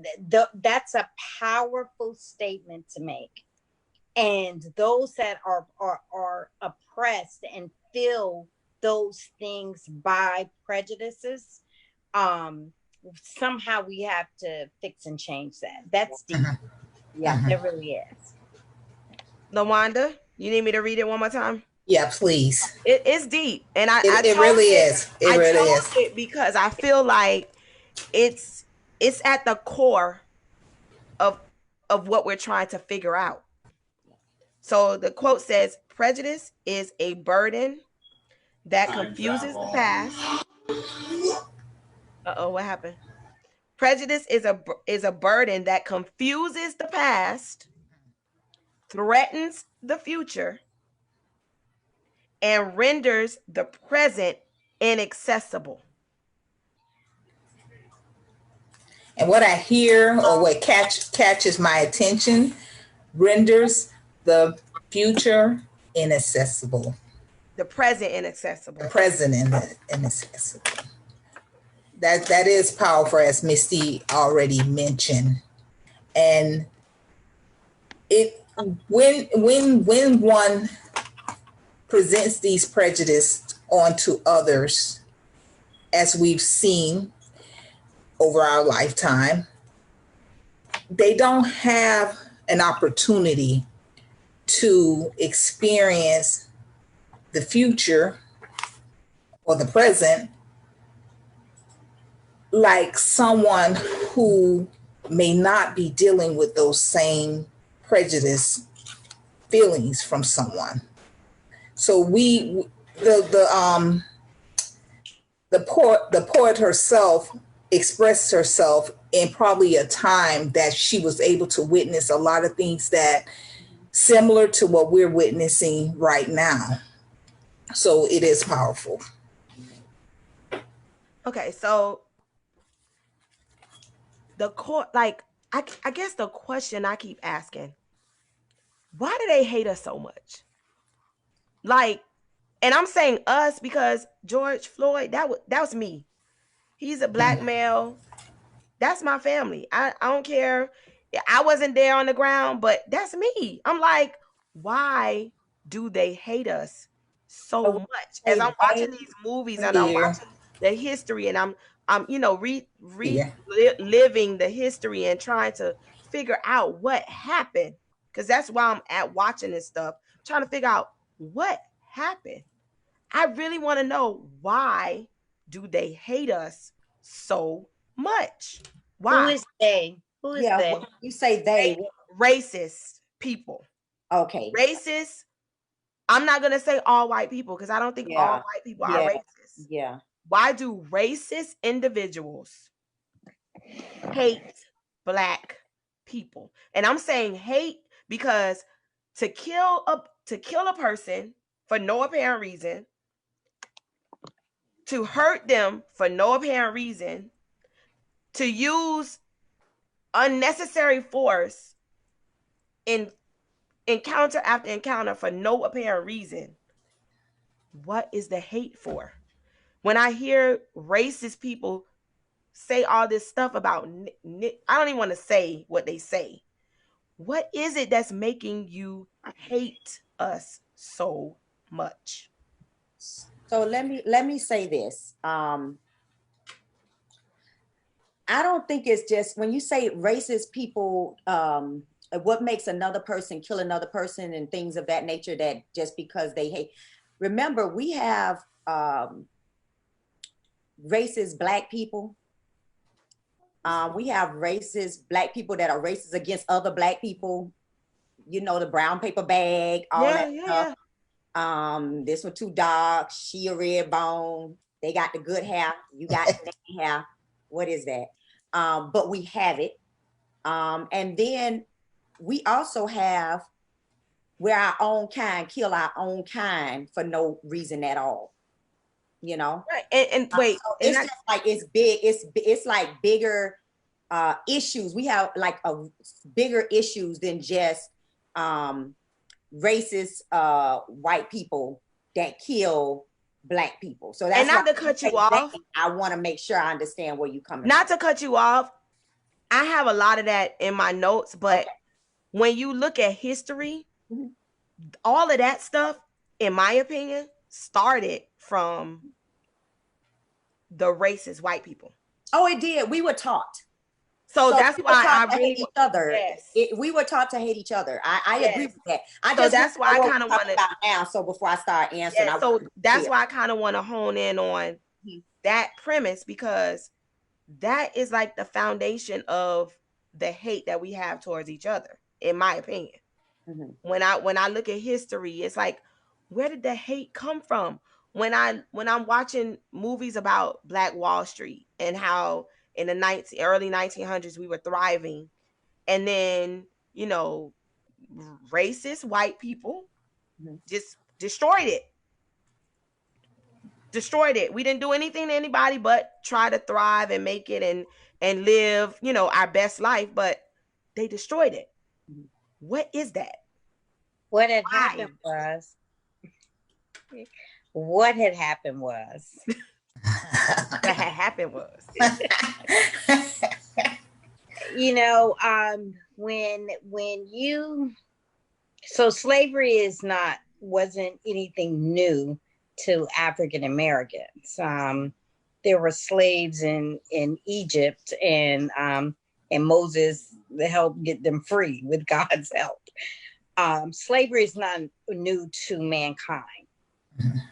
that's a powerful statement to make. And those that are oppressed and feel those things by prejudices, somehow we have to fix and change that. That's deep. Yeah, it really is. LaWanda, you need me to read it one more time? Yeah, please. It's deep, and it really is. It really is. It because I feel like it's at the core of what we're trying to figure out. So the quote says, "Prejudice is a burden that confuses the past." What happened? Prejudice is a burden that confuses the past, threatens the future, and renders the present inaccessible. And what I hear, or what catches my attention, renders the future inaccessible. The present inaccessible. The present inaccessible. That is powerful, as Misty already mentioned. And it when one presents these prejudices onto others, as we've seen over our lifetime, they don't have an opportunity to experience the future or the present like someone who may not be dealing with those same prejudice feelings from someone. So the poet herself expressed herself in probably a time that she was able to witness a lot of things that similar to what we're witnessing right now. So it is powerful. Okay, so the court, like, I guess the question I keep asking, why do they hate us so much? Like, and I'm saying us because George Floyd, that was me. He's a black male. That's my family. I don't care. I wasn't there on the ground, but that's me. I'm like, why do they hate us so much? As I'm watching these movies and I'm watching the history, and I'm reliving the history and trying to figure out what happened, because that's why I'm at watching this stuff, trying to figure out what happened. I really want to know, why do they hate us so much? Why? Who is they? Who is they? You say they. Racist people. Okay. Racist. I'm not going to say all white people, because I don't think all white people are racist. Yeah. Why do racist individuals hate black people? And I'm saying hate because to kill a person for no apparent reason, to hurt them for no apparent reason, to use unnecessary force in encounter after encounter for no apparent reason. What is the hate for? When I hear racist people say all this stuff about, I don't even want to say what they say. What is it that's making you hate us so much? So let me say this. I don't think it's just when you say racist people, what makes another person kill another person and things of that nature, that just because they hate. Remember, we have racist black people. We have racist Black people that are racist against other Black people. You know, the brown paper bag, all that stuff. This one too dark. She a red bone. They got the good hair. You got the hair. What is that? But we have it. And then we also have where our own kind kill our own kind for no reason at all. You know? Right. And wait, so it's just like it's big, it's like bigger issues. We have like a bigger issues than just racist white people that kill Black people. So that's, and not to cut you off, I want to make sure I understand where you coming not from. to cut you off, I have a lot of that in my notes, but when you look at history, all of that stuff, in my opinion, started from the racist white people. Oh, it did. We were taught. So that's we why I really hate each other. Yes. We were taught to hate each other. I Yes. agree with that. So that's why I kind of want to now. So before I start answering, so that's why I kind of want to hone in on that premise, because that is like the foundation of the hate that we have towards each other, in my opinion. When I look at history, it's like, where did the hate come from? When I'm watching movies about Black Wall Street and how in the early 1900s we were thriving, and then, you know, racist white people just destroyed it. We didn't do anything to anybody but try to thrive and make it and live, you know, our best life, but they destroyed it. What is that? What had happened was what had happened was you know, so slavery wasn't anything new to African Americans. There were slaves in Egypt, and Moses helped get them free with God's help. Slavery is not new to mankind.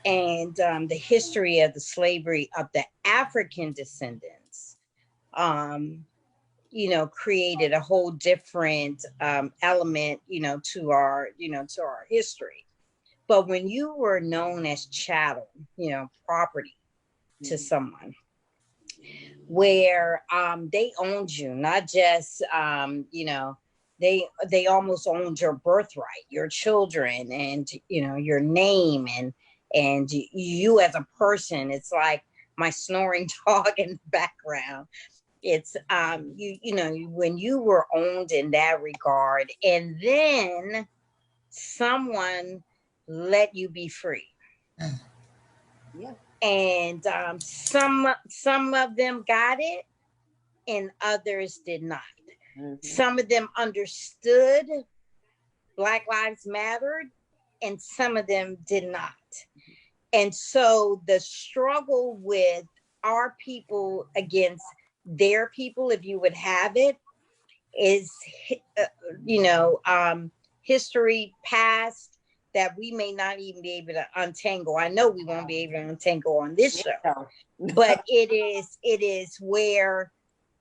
And the history of the slavery of the African descendants, you know, created a whole different element, you know, to our history. But when you were known as chattel, you know, property to someone, where they owned you, not just, you know, they almost owned your birthright, your children, and, you know, your name, and you as a person. It's like my snoring dog in the background. It's you know, when you were owned in that regard, and then someone let you be free. Yeah. And some of them got it and others did not. Some of them understood Black Lives Mattered and some of them did not. And so the struggle with our people against their people, if you would have it, is, you know, history past that we may not even be able to untangle. I know we won't be able to untangle on this show, but it is where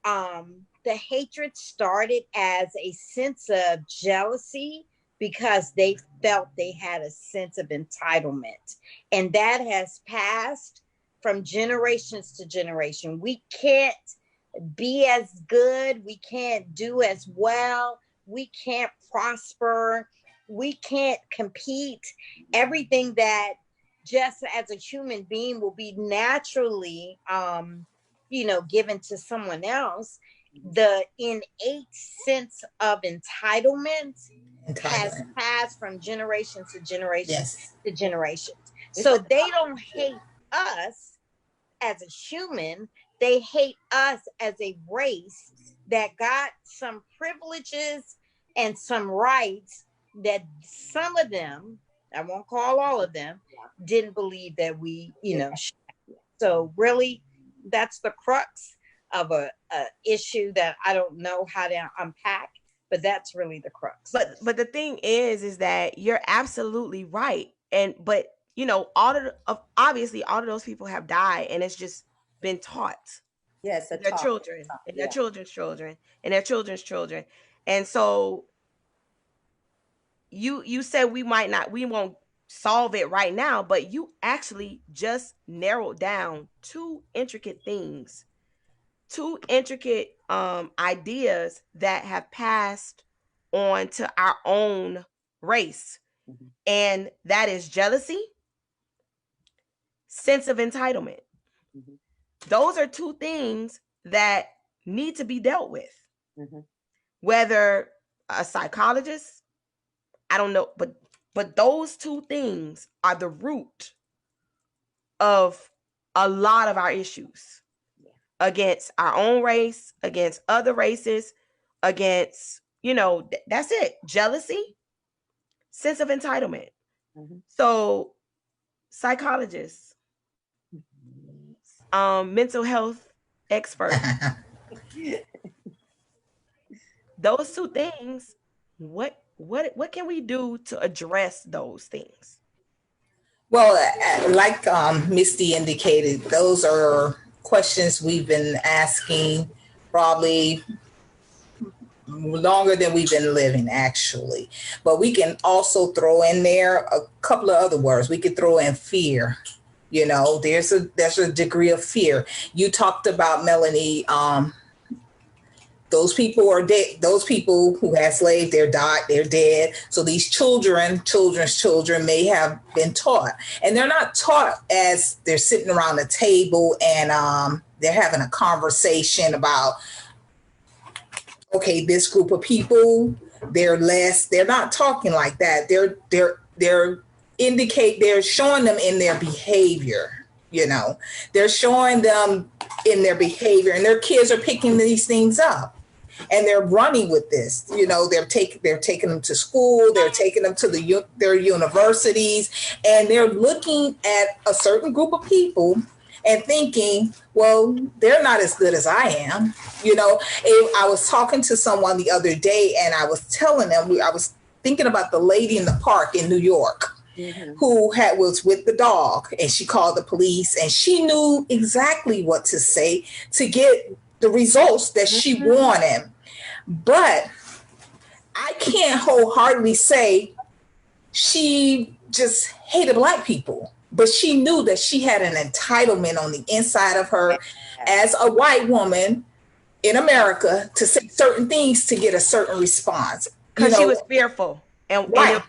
the hatred started as a sense of jealousy because they felt they had a sense of entitlement. And that has passed from generations to generation. We can't be as good. We can't do as well. We can't prosper. We can't compete. Everything that just as a human being will be naturally, you know, given to someone else, the innate sense of entitlement has passed from generations to generations to generations. So they don't hate us as a human. They hate us as a race that got some privileges and some rights that some of them, I won't call all of them, didn't believe that we, you know. So really, that's the crux of a issue that I don't know how to unpack, but that's really the crux. But the thing is that you're absolutely right. But you know, obviously all of those people have died and it's just been taught. Yes, their children, and their Yeah. children's children, and their children's children. And so you said we won't solve it right now, but you actually just narrowed down two intricate things, two intricate ideas that have passed on to our own race. Mhm. And that is jealousy, sense of entitlement. Mhm. Those are two things that need to be dealt with. Mhm. Whether a psychologist, I don't know, but those two things are the root of a lot of our issues against our own race, against other races, against, that's it. Jealousy, sense of entitlement. Mhm. So psychologists, mental health experts, those two things, what can we do to address those things? Well, like Misty indicated, those are questions we've been asking probably longer than we've been living, actually. But we can also throw in there a couple of other words. We could throw in fear. There's a degree of fear. You talked about, Melanie, those people are dead. Those people who had slaves, they're dead. So these children's children may have been taught, and they're not taught as they're sitting around the table and they're having a conversation about, okay, this group of people, they're not talking like that. They're showing them in their behavior. They're showing them in their behavior, and their kids are picking these things up. And they're running with this. They're taking them to school. They're taking them to their universities, and they're looking at a certain group of people and thinking, well, they're not as good as I am. I was talking to someone the other day, and I was telling them, I was thinking about the lady in the park in New York. Mm-hmm. Who was with the dog, and she called the police, and she knew exactly what to say to get the results that she wanted. But I can't wholeheartedly say she just hated Black people, but she knew that she had an entitlement on the inside of her as a white woman in America to say certain things to get a certain response. Because she was fearful. Right.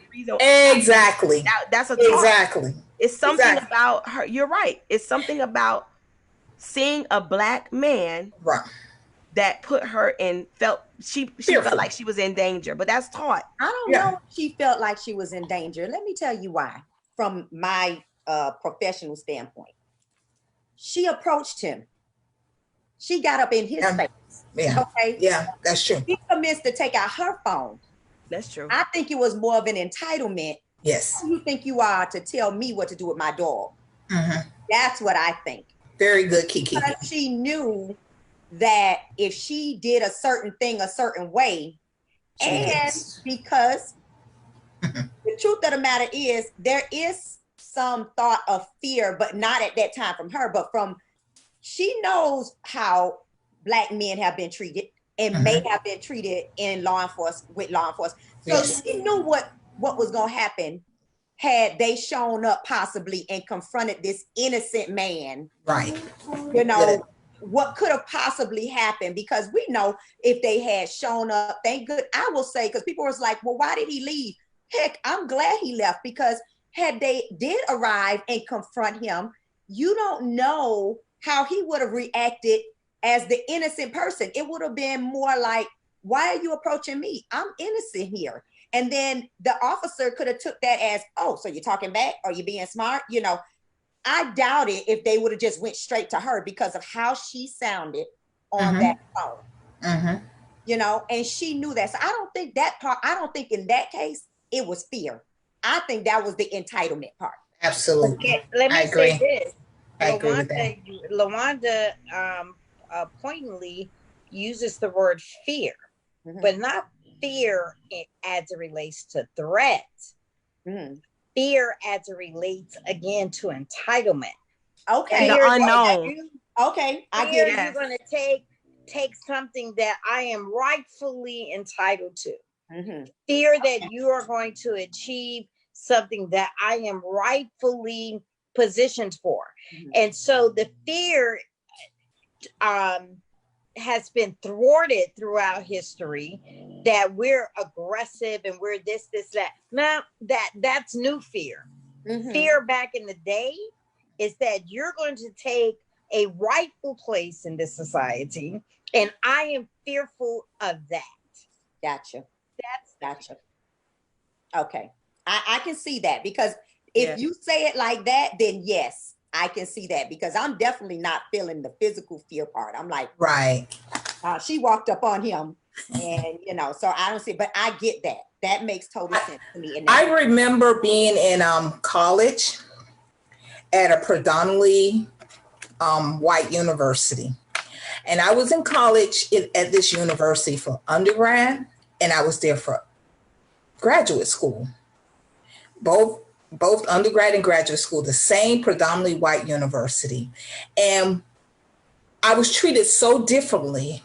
Exactly. That's exactly. It's something about her. You're right. It's something about seeing a Black man that put her in, she felt like she was in danger, but that's taught. I don't know if she felt like she was in danger. Let me tell you why. From my professional standpoint, she approached him. She got up in his face. Yeah. Okay. Yeah, that's true. He commenced to take out her phone. That's true. I think it was more of an entitlement. Yes. Who you think you are to tell me what to do with my dog? Mm-hmm. That's what I think. Very good, Kiki. Because she knew that if she did a certain thing a certain way, because the truth of the matter is there is some thought of fear, but not at that time from her, but she knows how Black men have been treated and may have been treated in law enforcement. So she knew what was going to happen had they shown up possibly and confronted this innocent man. Right. What could have possibly happened, because we know if they had shown up, thank good, I will say, because people was like, well, why did he leave? Heck, I'm glad he left, because had they did arrive and confront him, you don't know how he would have reacted as the innocent person. It would have been more like, why are you approaching me? I'm innocent here. And then the officer could have took that as, oh, so you're talking back? Are you being smart? I doubt it if they would have just went straight to her because of how she sounded on that phone. And she knew that. So I don't think in that case, it was fear. I think that was the entitlement part. Absolutely. Okay, let me say this. I agree with that. LaWanda pointedly uses the word fear, but not fear as it relates to threat. Fear as it relates again to entitlement. Okay. The unknown. Okay, I Fear get it. you're going to take something that I am rightfully entitled to. Fear that you are going to achieve something that I am rightfully positioned for. And so the fear has been thwarted throughout history, that we're aggressive and we're this, that. Now that's new fear. Fear back in the day is that you're going to take a rightful place in this society, and I am fearful of that. Gotcha. That's Gotcha. Okay. I can see that, because if you say it like that, then yes, I can see that, because I'm definitely not feeling the physical fear part. I'm like, Right. She walked up on him, and so I don't see, but I get that. That makes total sense to me. I remember being in college at a predominantly white university. And I was in college at this university for undergrad, and I was there for graduate school. Both undergrad and graduate school, the same predominantly white university. And I was treated so differently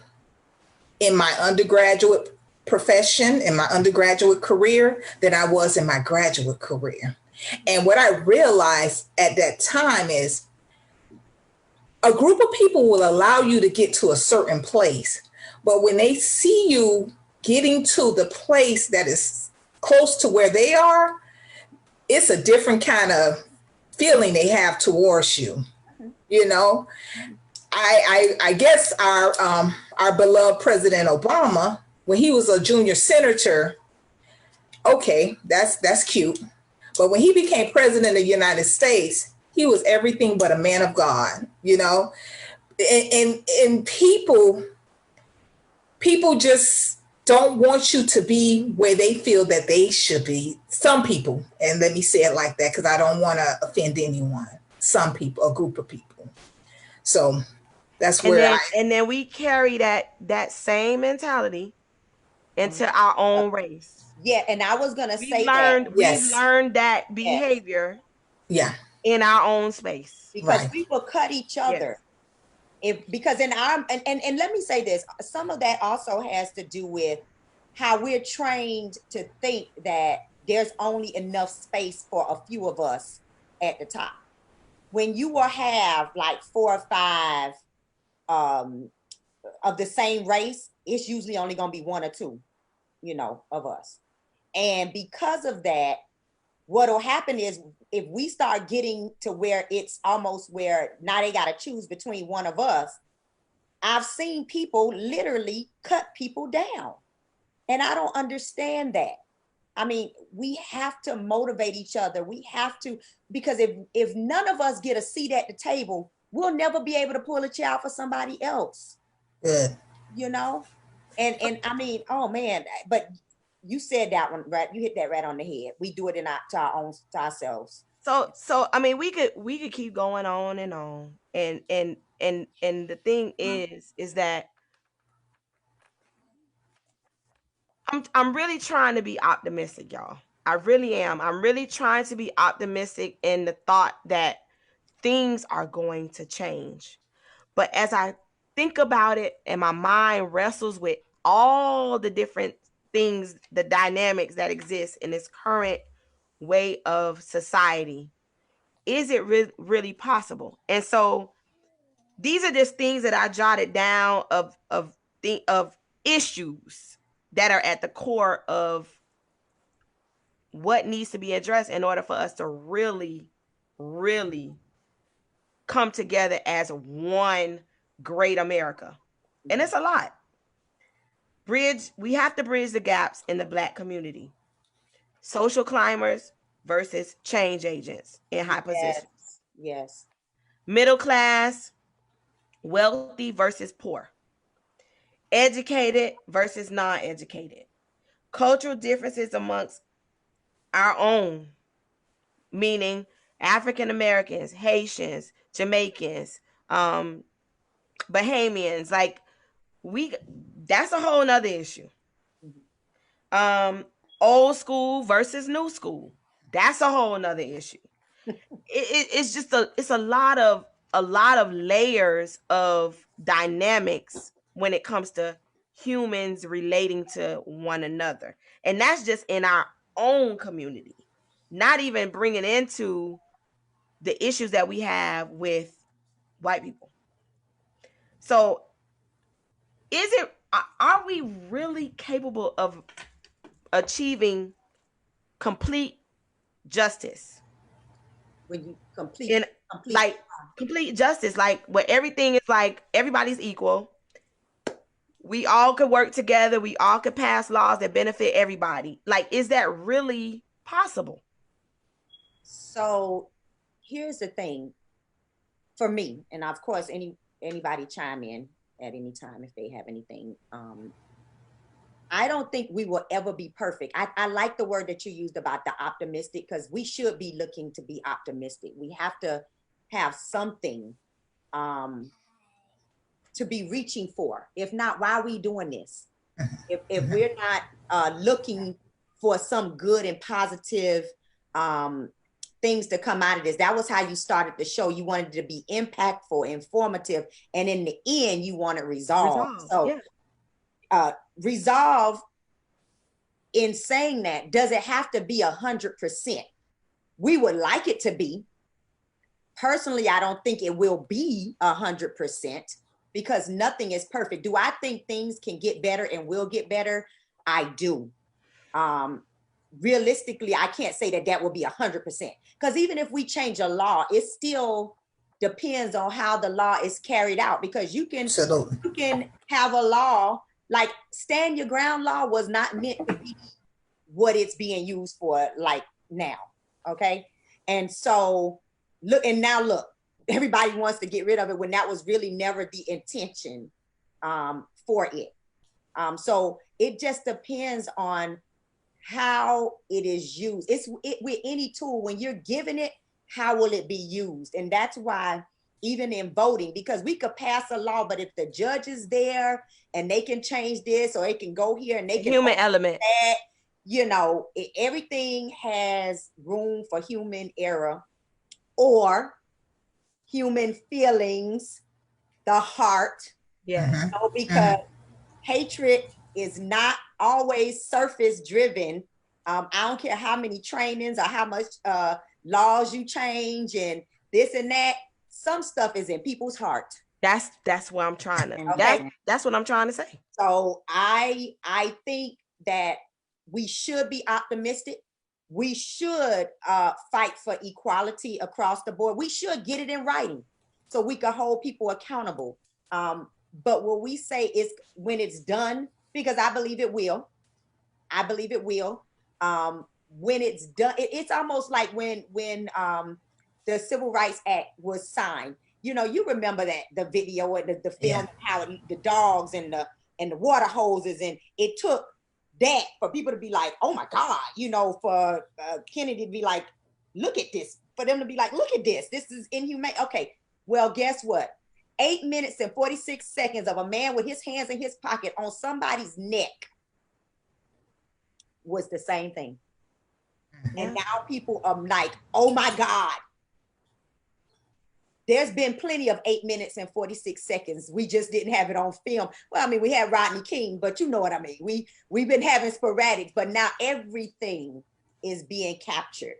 in my undergraduate profession, in my undergraduate career, than I was in my graduate career. And what I realized at that time is a group of people will allow you to get to a certain place, but when they see you getting to the place that is close to where they are, it's a different kind of feeling they have towards you. I guess our beloved President Obama, when he was a junior senator, okay, that's cute. But when he became president of the United States, he was everything but a man of God, and people just don't want you to be where they feel that they should be. Some people, and let me say it like that, because I don't want to offend anyone. Some people, a group of people. So that's where and then we carry that same mentality into our own race. Yeah, and I was gonna say we've learned that behavior. Yeah. In our own space. Because we will cut each other. Because in our and let me say this, some of that also has to do with how we're trained to think that there's only enough space for a few of us at the top. When you will have like 4 or 5 of the same race, it's usually only going to be 1 or 2, of us. And because of that, what'll happen is, if we start getting to where it's almost where now they got to choose between one of us, I've seen people literally cut people down. And I don't understand that. I mean, we have to motivate each other. We have to, because if none of us get a seat at the table, we'll never be able to pull a chair out for somebody else. Good. And I mean, oh man, but you said that one right. You hit that right on the head. We do it to ourselves. So I mean, we could keep going on and on, and the thing is that I'm really trying to be optimistic, y'all. I really am. I'm really trying to be optimistic in the thought that things are going to change. But as I think about it and my mind wrestles with all the different things, the dynamics that exist in this current way of society, is it really possible? And so these are just things that I jotted down of issues that are at the core of what needs to be addressed in order for us to really, really come together as one great America. And it's a lot. We have to bridge the gaps in the Black community. Social climbers versus change agents in high positions. Yes. Middle class, wealthy versus poor. Educated versus non-educated. Cultural differences amongst our own, meaning African Americans, Haitians, Jamaicans, Bahamians, like that's a whole nother issue. Old school versus new school. That's a whole nother issue. It's a lot of a lot of layers of dynamics when it comes to humans relating to one another. And that's just in our own community, not even bringing into the issues that we have with white people. So are we really capable of achieving complete justice? When you complete justice, like where everything is like everybody's equal. We all could work together. We all could pass laws that benefit everybody. Like, is that really possible? So here's the thing for me, and of course, anybody chime in at any time if they have anything. I don't think we will ever be perfect. I like the word that you used about the optimistic, because we should be looking to be optimistic. We have to have something to be reaching for. If not, why are we doing this? If we're not looking for some good and positive things to come out of this. That was how you started the show. You wanted it to be impactful, informative, and in the end, you want to resolve. So yeah. Resolve, in saying that, does it have to be 100%? We would like it to be. Personally, I don't think it will be 100% because nothing is perfect. Do I think things can get better and will get better? I do. Realistically, I can't say that will be 100%, because even if we change a law, it still depends on how the law is carried out, because you can have a law like stand your ground law was not meant to be what it's being used for like now. Okay. And so look, everybody wants to get rid of it when that was really never the intention for it. So it just depends on how it is used. It's with any tool, when you're given it, how will it be used? And that's why even in voting, because we could pass a law, but if the judge is there and they can change this or it can go here and they can human element, that, everything has room for human error or human feelings, the heart. Yeah. Because hatred is not always surface driven. I don't care how many trainings or how much laws you change and this and that. Some stuff is in people's heart. That's what I'm trying to. Okay. That's what I'm trying to say. So I think that we should be optimistic. We should fight for equality across the board. We should get it in writing so we can hold people accountable. But what we say is when it's done, because I believe it will. I believe it will. When it's done, it's almost like when the Civil Rights Act was signed. You remember that the video and the film, how the dogs and the water hoses, and it took that for people to be like, oh my God, for Kennedy to be like, look at this, for them to be like, look at this is inhumane. Okay, well, guess what? 8 minutes and 46 seconds of a man with his hands in his pocket on somebody's neck was the same thing. Yeah. And now people are like, oh my God. There's been plenty of 8 minutes and 46 seconds. We just didn't have it on film. Well, I mean, we had Rodney King, but you know what I mean. We've been having sporadic, but now everything is being captured,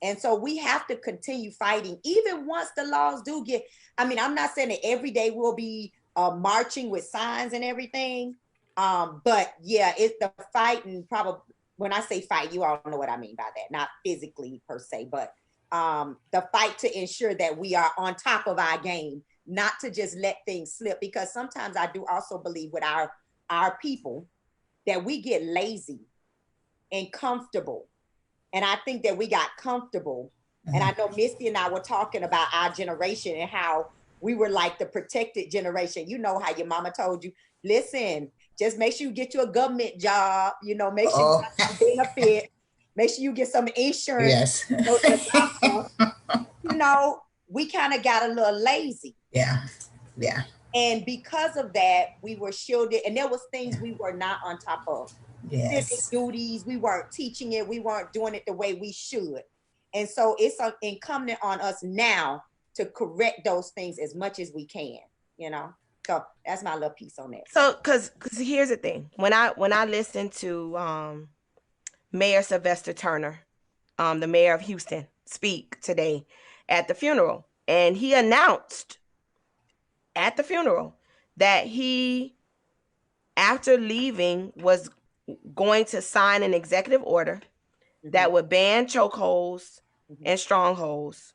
And so we have to continue fighting, even once the laws do get, I'm not saying that every day we'll be marching with signs and everything. But yeah, it's the fight, and probably when I say fight, you all know what I mean by that, not physically per se, but the fight to ensure that we are on top of our game, not to just let things slip, because sometimes I do also believe with our people that we get lazy and comfortable. And I think that we got comfortable. Mm-hmm. And I know Misty and I were talking about our generation and how we were like the protected generation. You know how your mama told you, listen, just make sure you get you a government job, make sure you get some benefit, make sure you get some insurance. Yes. We kind of got a little lazy. Yeah. Yeah. And because of that, we were shielded, and there was things we were not on top of. Yes. Civic duties, we weren't teaching it, we weren't doing it the way we should. And so it's incumbent on us now to correct those things as much as we can, you know. So that's my little piece on that. So, cause here's the thing. When I listened to Mayor Sylvester Turner, the mayor of Houston, speak today at the funeral, and he announced at the funeral that he, after leaving, was going to sign an executive order that would ban chokeholds and strongholds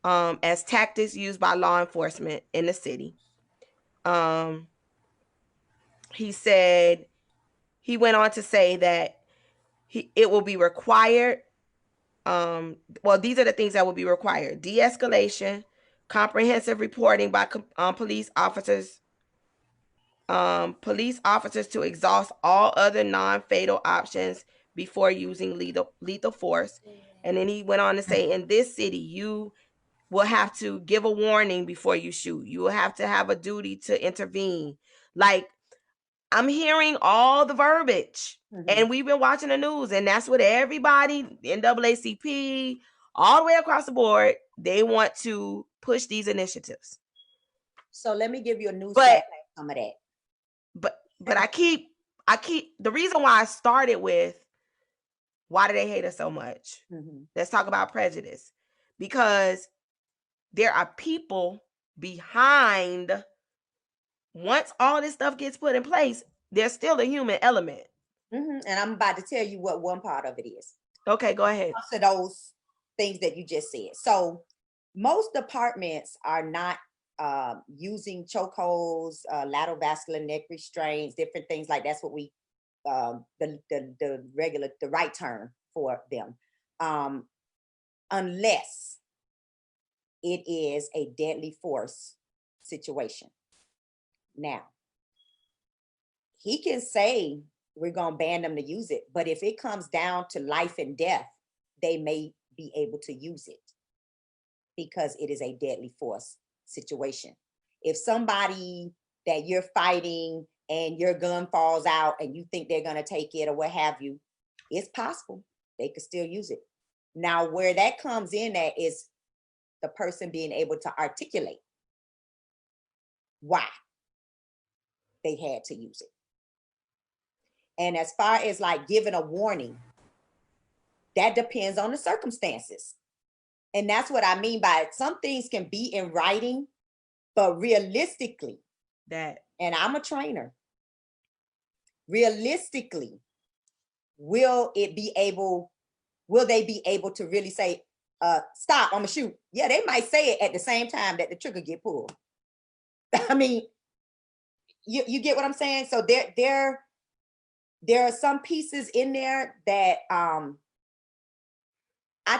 as tactics used by law enforcement in the city. He said, he went on to say that it will be required. Well, these are the things that will be required: de-escalation, comprehensive reporting by police officers to exhaust all other non-fatal options before using lethal force. And then he went on to say, in this city, you will have to give a warning before you shoot. You will have to have a duty to intervene. Like, I'm hearing all the verbiage, and we've been watching the news, and that's what everybody, NAACP, all the way across the board, they want to push these initiatives. So let me give you a news fact on some of that. But I keep the reason why I started with, why do they hate us so much? Let's talk about prejudice, because there are people behind. Once all this stuff gets put in place, there's still a human element. And I'm about to tell you what one part of it is. Okay, go ahead. To those things that you just said. So most departments are not using chokeholds, lateral vascular neck restraints, different things like that's what we the right term for them, unless it is a deadly force situation. Now, he can say we're going to ban them to use it, but if it comes down to life and death, they may be able to use it because it is a deadly force situation. If somebody that you're fighting and your gun falls out and you think they're going to take it or what have you, it's possible they could still use it. Now, where that comes in at is the person being able to articulate why they had to use it. And as far as like giving a warning, that depends on the circumstances. And that's what I mean by it. Some things can be in writing, but realistically, and I'm a trainer, realistically, will they be able to really say, stop, I'm gonna shoot? Yeah, they might say it at the same time that the trigger get pulled. I mean, you get what I'm saying? So there are some pieces in there that I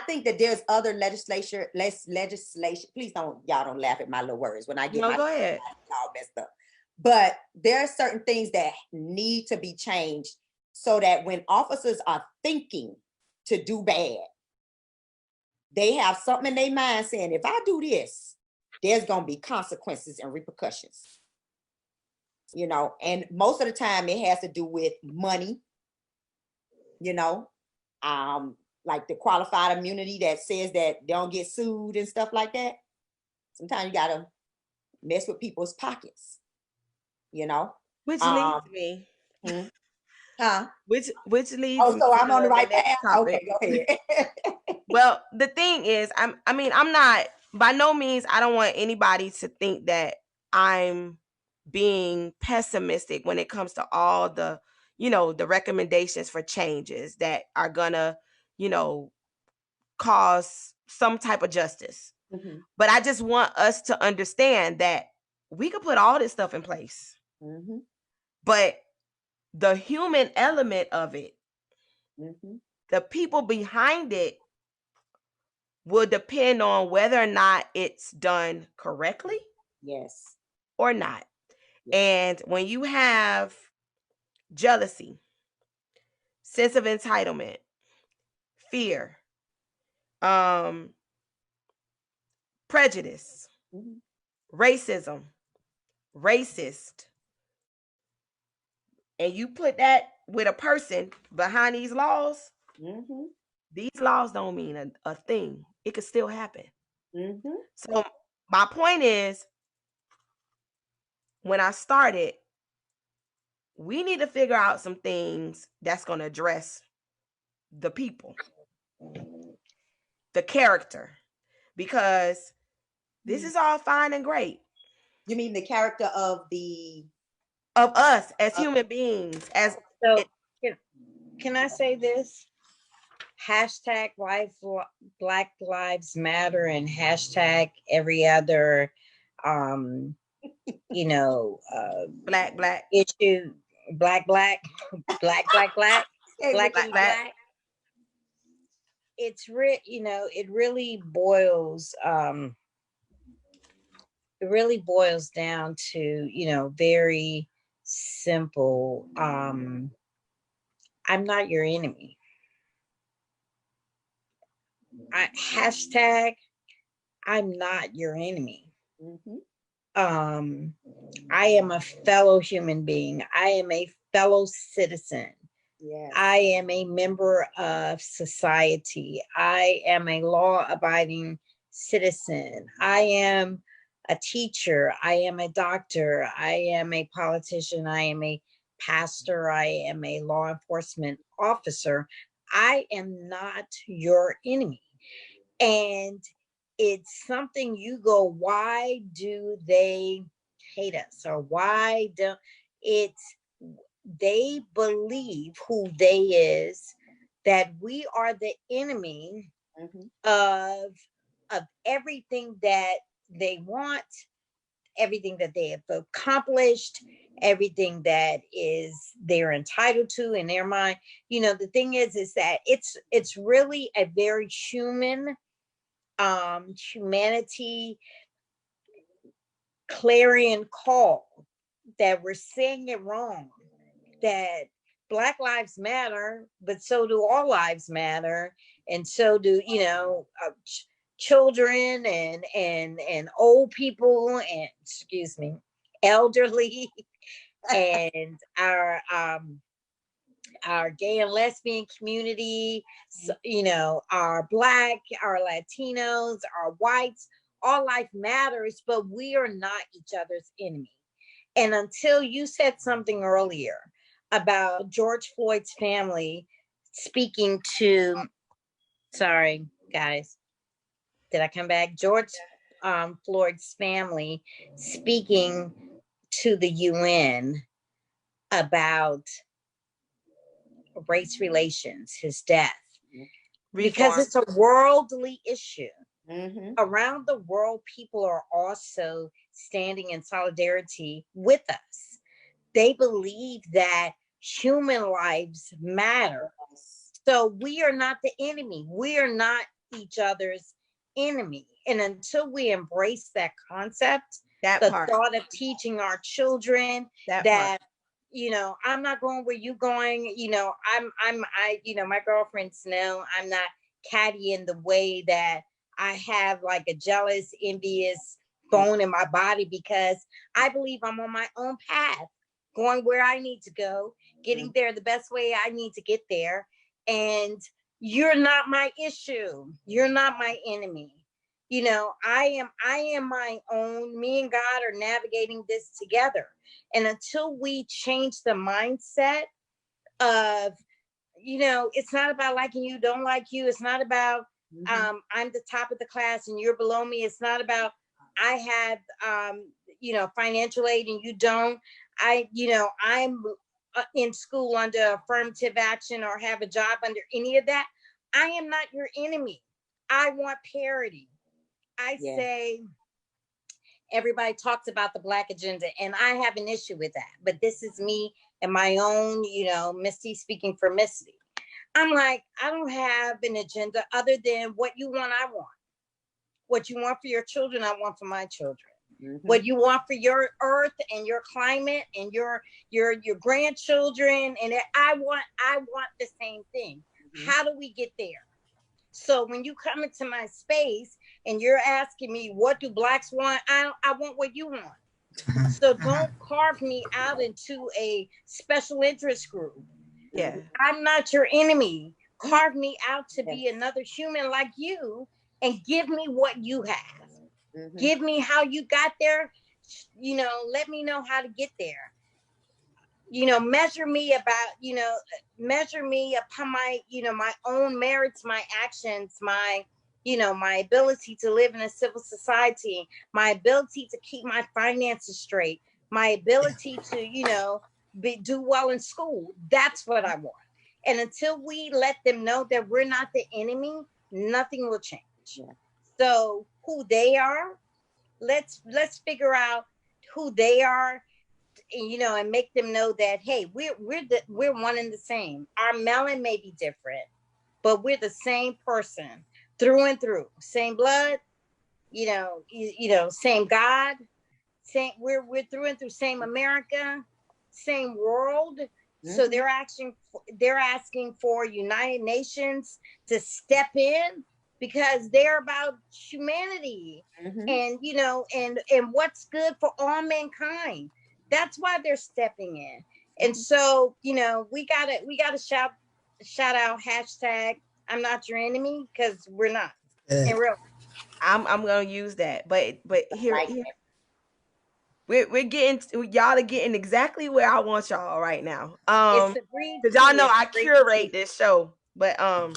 think that there's other legislation. Please y'all don't laugh at my little words when I get go ahead. All messed up. But there are certain things that need to be changed so that when officers are thinking to do bad, they have something in their mind saying, if I do this, there's gonna be consequences and repercussions. You know, and most of the time it has to do with money, you know, like the qualified immunity that says that they don't get sued and stuff like that. Sometimes you gotta mess with people's pockets, you know. Which leads me. Which leads me. Oh, so I'm on the right path. Okay, go ahead. Well, the thing is, I'm not, by no means, I don't want anybody to think that I'm being pessimistic when it comes to all the, you know, the recommendations for changes that are gonna, you know, cause some type of justice. But I just want us to understand that we could put all this stuff in place, but the human element of it, the people behind it, will depend on whether or not it's done correctly. Yes. Or not. And when you have jealousy, sense of entitlement, fear, prejudice, racism, racist, and you put that with a person behind these laws, these laws don't mean a thing. It could still happen. Mm-hmm. So my point is, when I started, we need to figure out some things that's going to address the people, the character, because this is all fine and great. You mean the character of us as human beings, as so can I say this? Hashtag Black Lives Matter and hashtag every other you know black issue, black it's you know, it really boils down to, you know, very simple. I'm not your enemy. Hashtag I'm not your enemy. Mm-hmm. I am a fellow human being. I am a fellow citizen. Yes. I am a member of society. I am a law-abiding citizen. I am a teacher. I am a doctor. I am a politician. I am a pastor. I am a law enforcement officer. I am not your enemy. And it's something you go, why do they hate us? Or why don't they believe who they is, that we are the enemy of everything that they want, everything that they have accomplished, everything that is they're entitled to in their mind. You know, the thing is that it's really a very human humanity clarion call that we're saying it wrong, that Black lives matter, but so do all lives matter, and so do, you know, children and old people, and excuse me, elderly, and our gay and lesbian community, you know, our Black, our Latinos, our whites, all life matters, but we are not each other's enemy. And until you said something earlier about George Floyd's family speaking to, sorry, guys, did I come back? George Floyd's family speaking to the UN about race relations, his death, because it's a worldly issue. Around the world, people are also standing in solidarity with us. They believe that human lives matter. So we are not the enemy. We are not each other's enemy. And until we embrace that concept, thought of teaching our children that you know, I'm not going where you're going. You know, you know, my girlfriends know I'm not catty in the way that I have like a jealous, envious bone in my body, because I believe I'm on my own path, going where I need to go, getting there the best way I need to get there. And you're not my issue. You're not my enemy. You know, I am my own. Me and God are navigating this together. And until we change the mindset of, you know, it's not about liking you, don't like you. It's not about I'm the top of the class and you're below me. It's not about I have you know, financial aid and you don't. You know, I'm in school under affirmative action or have a job under any of that. I am not your enemy. I want parity. I say, everybody talks about the Black agenda, and I have an issue with that. But this is me and my own, you know, Misty speaking for Misty. I'm like, I don't have an agenda other than what you want, I want. What you want for your children, I want for my children. What you want for your earth and your climate and your grandchildren, and I want the same thing. How do we get there? So when you come into my space and you're asking me, what do Blacks want? I want what you want. So don't carve me out into a special interest group. Yeah. I'm not your enemy. carve me out to be another human like you, and give me what you have. Give me how you got there. You know, let me know how to get there. You know, measure me upon my, you know, my own merits, my actions, my, you know, my ability to live in a civil society, my ability to keep my finances straight, my ability to, you know, do well in school. That's what I want. And until we let them know that we're not the enemy, nothing will change. Yeah. So who they are, let's figure out who they are, and, you know, and make them know that, hey, we're one and the same. Our melon may be different, but we're the same person through and through. Same blood, you know, same God, same, we're through and through, same America, same world. So they're asking for United Nations to step in, because they're about humanity and, you know, and what's good for all mankind. That's why they're stepping in. And so, you know, we gotta shout out hashtag I'm not your enemy, because we're not. In real. I'm gonna use that, but here we're getting, y'all are getting exactly where I want y'all right now. Because y'all know I curate this show, but Al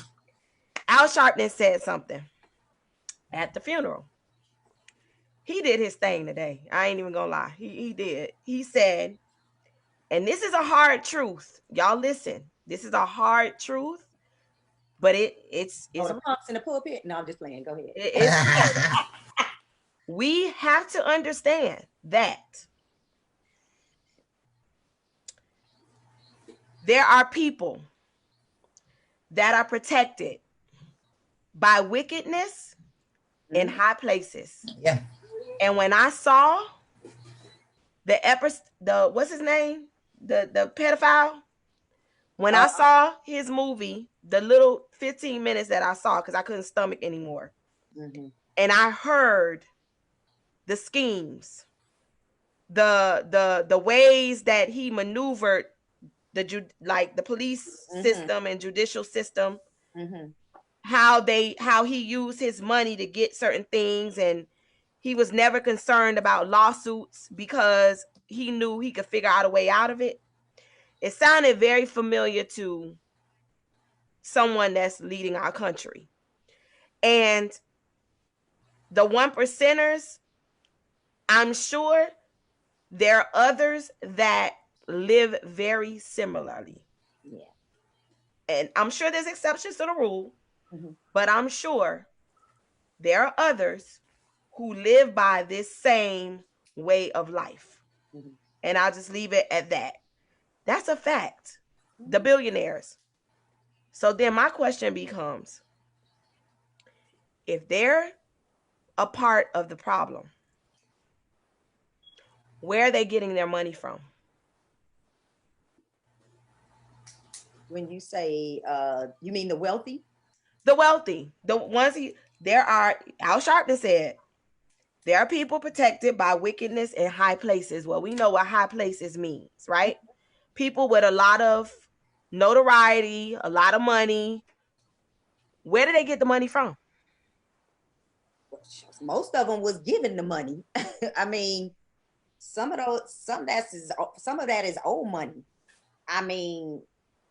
Sharpton said something at the funeral. He did his thing today. I ain't even gonna lie. He did. He said, and this is a hard truth. Y'all listen. This is a hard truth, but it's the punks in the pulpit. No, I'm just playing. Go ahead. We have to understand that there are people that are protected by wickedness in high places. Yeah. And when I saw the what's his name? The pedophile. When I saw his movie, the little 15 minutes that I saw, because I couldn't stomach anymore. And I heard the schemes, the ways that he maneuvered the police system and judicial system, how he used his money to get certain things, and he was never concerned about lawsuits because he knew he could figure out a way out of it. It sounded very familiar to someone that's leading our country. And the 1%ers, I'm sure there are others that live very similarly. Yeah. And I'm sure there's exceptions to the rule, but I'm sure there are others who live by this same way of life. And I'll just leave it at that. That's a fact. The billionaires. So then my question becomes, if they're a part of the problem, where are they getting their money from? When you say, you mean the wealthy? The wealthy, the ones Al Sharpton said, there are people protected by wickedness in high places. Well, we know what high places means, right? People with a lot of notoriety, a lot of money. Where do they get the money from? Most of them was given the money. I mean, some of that is old money. I mean,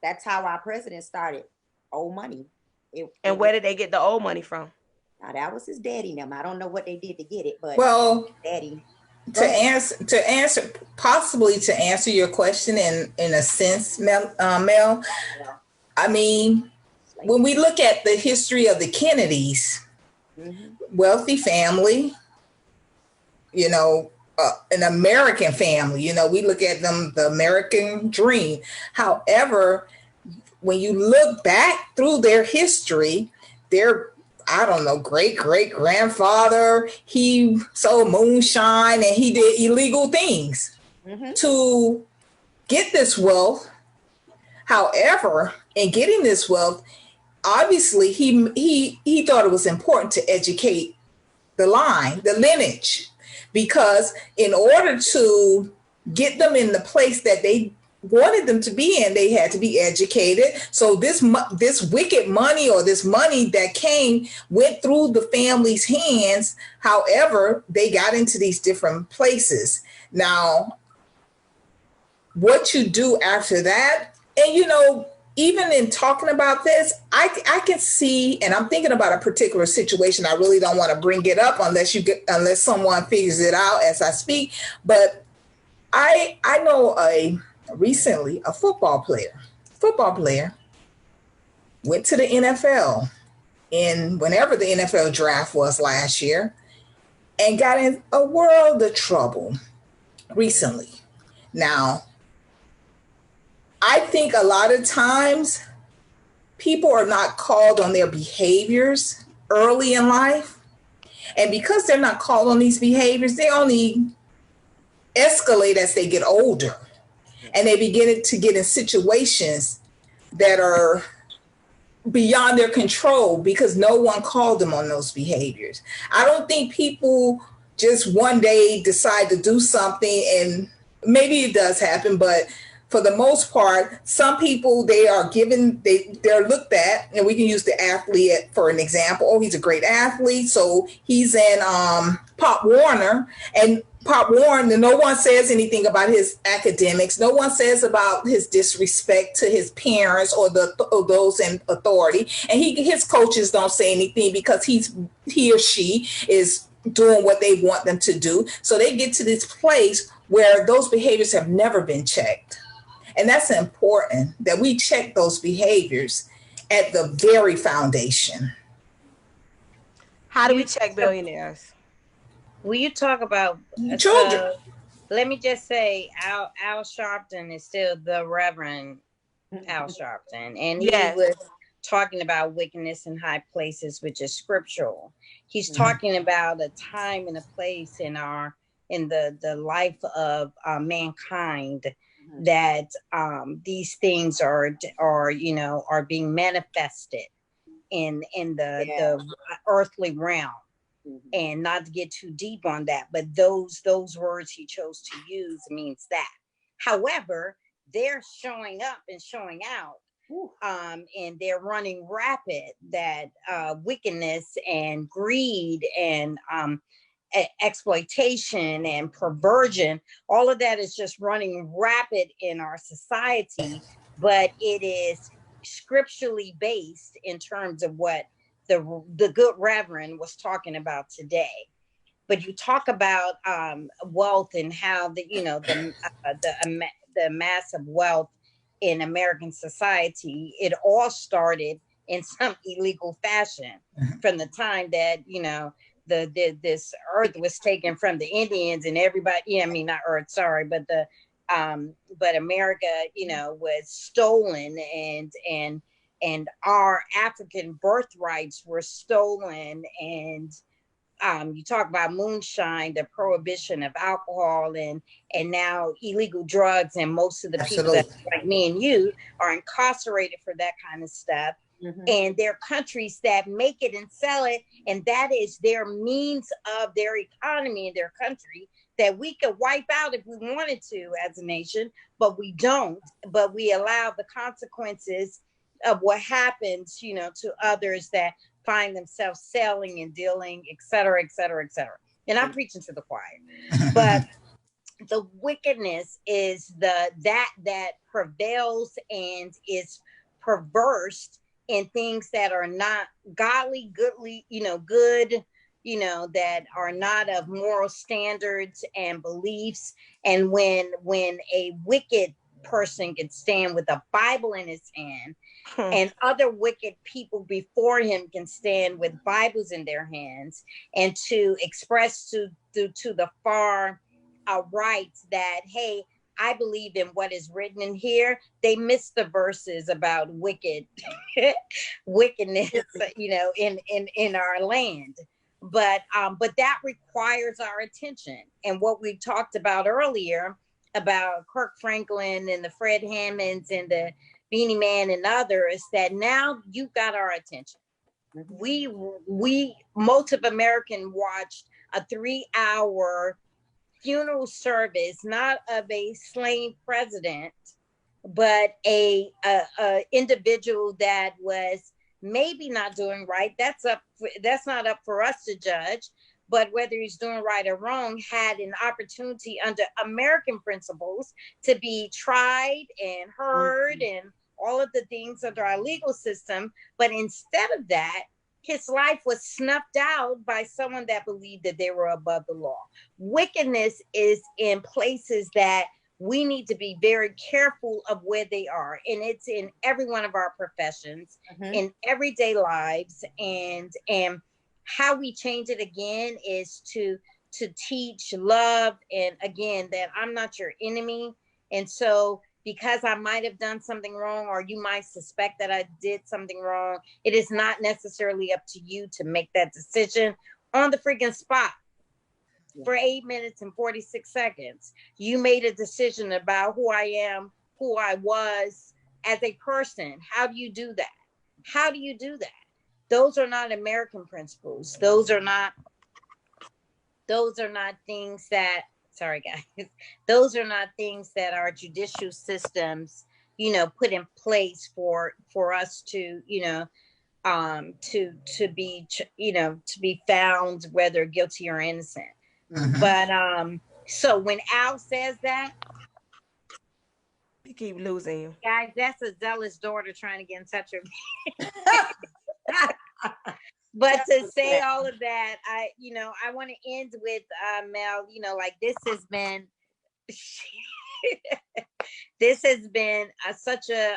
that's how our president started. Old money. And where did they get the old money from? Now that was his daddy. Now I don't know what they did to get it, but daddy. To answer your question in a sense, Mel. I mean, when we look at the history of the Kennedys, wealthy family, you know, an American family, you know, we look at them, the American dream. However, when you look back through their history, their, I don't know, great-great-grandfather, he sold moonshine and he did illegal things to get this wealth. However, in getting this wealth, obviously he thought it was important to educate the lineage, because in order to get them in the place that they wanted them to be in. They had to be educated. So this wicked money, or this money that came, went through the family's hands. However, they got into these different places. Now, what you do after that, and even in talking about this, I can see, and I'm thinking about a particular situation. I really don't want to bring it up unless someone figures it out as I speak. But I know recently a football player went to the NFL in whenever the NFL draft was last year, and got in a world of trouble recently. Now, I think a lot of times people are not called on their behaviors early in life. And because they're not called on these behaviors, they only escalate as they get older. And they begin to get in situations that are beyond their control because no one called them on those behaviors. I don't think people just one day decide to do something, and maybe it does happen, but for the most part, some people, they're looked at, and we can use the athlete for an example. Oh, he's a great athlete, so he's in Pop Warner, and Pop Warner, no one says anything about his academics. No one says about his disrespect to his parents or those in authority. And his coaches don't say anything because he or she is doing what they want them to do. So they get to this place where those behaviors have never been checked. And that's important that we check those behaviors at the very foundation. How do we check billionaires? Will you talk about children? Let me just say, Al Sharpton is still the Reverend Al Sharpton, and he was talking about wickedness in high places, which is scriptural. He's talking about a time and a place in the life of mankind that these things are being manifested in the earthly realm. And not to get too deep on that, but those words he chose to use means that. However, they're showing up and showing out, and they're running rapid. That wickedness and greed and exploitation and perversion, all of that is just running rapid in our society. But it is scripturally based in terms of what the good Reverend was talking about today. But you talk about wealth and how the massive wealth in American society, it all started in some illegal fashion from the time that this earth was taken from the Indians and everybody. Not earth, sorry, but but America, was stolen, and our African birthrights were stolen. And you talk about moonshine, the prohibition of alcohol, and now illegal drugs, and most of the people that, like me and you, are incarcerated for that kind of stuff. And there are countries that make it and sell it, and that is their means of their economy in their country, that we could wipe out if we wanted to as a nation, but we don't. But we allow the consequences of what happens, to others that find themselves selling and dealing, et cetera, et cetera, et cetera. And I'm preaching to the choir. But the wickedness is that prevails and is perverse in things that are not godly, goodly, good, that are not of moral standards and beliefs. And when a wicked person can stand with a Bible in his hand, and other wicked people before him can stand with Bibles in their hands, and to express to the far right that, hey, I believe in what is written in here, they miss the verses about wickedness, in our land. But that requires our attention. And what we talked about earlier about Kirk Franklin and the Fred Hammonds and the Beanie Man and others, that now you've got our attention. We most of American watched a 3-hour funeral service, not of a slain president, but a individual that was maybe not doing right, that's not up for us to judge. But whether he's doing right or wrong, had an opportunity under American principles to be tried and heard and all of the things under our legal system. But instead of that, his life was snuffed out by someone that believed that they were above the law. Wickedness is in places that we need to be very careful of where they are. And it's in every one of our professions, in everyday lives. And how we change it again is to teach love. And again, that I'm not your enemy. And so because I might have done something wrong, or you might suspect that I did something wrong, it is not necessarily up to you to make that decision on the freaking spot. For 8 minutes and 46 seconds. You made a decision about who I am, who I was as a person. How do you do that? How do you do that? Those are not American principles. Those are not things that, sorry guys, those are not things that our judicial systems, put in place for us to, to be found whether guilty or innocent. But so when Al says that, you keep losing you. Guys, that's a zealous daughter trying to get in touch with me. But to say all of that, I want to end with Mel, like this has been such a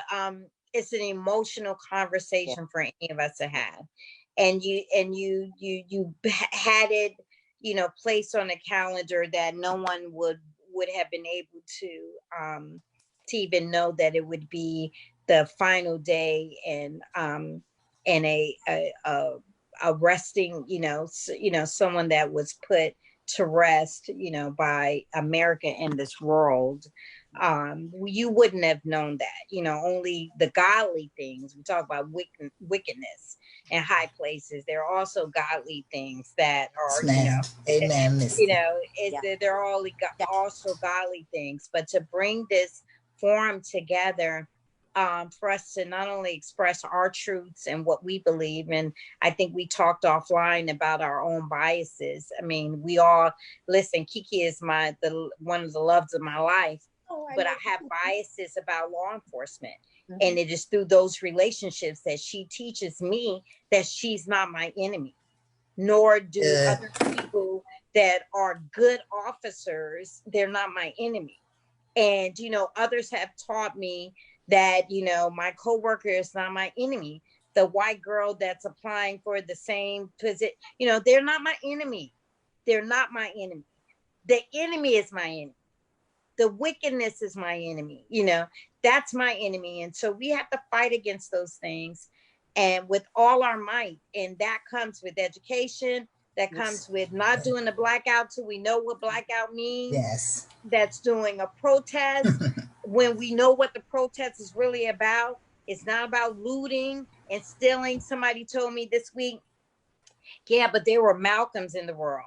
it's an emotional conversation for any of us to have. And you had it, placed on a calendar that no one would have been able to even know that it would be the final day, and a resting, someone that was put to rest, by America in this world. You wouldn't have known that, only the godly things. We talk about wickedness and high places. There are also godly things that are, Amen. They're all also godly things. But to bring this forum together, for us to not only express our truths and what we believe, and I think we talked offline about our own biases. I mean, we all listen. Kiki is one of the loves of my life, but I have biases about law enforcement. And it is through those relationships that she teaches me that she's not my enemy, nor do other people that are good officers. They're not my enemy. And, others have taught me that, my coworker is not my enemy. The white girl that's applying for the same position, they're not my enemy. They're not my enemy. The enemy is my enemy. The wickedness is my enemy. That's my enemy. And so we have to fight against those things, and with all our might. And that comes with education. That comes with not doing the blackout till we know what blackout means. Yes. That's doing a protest when we know what the protest is really about. It's not about looting and stealing. Somebody told me this week, yeah, but there were Malcolms in the world.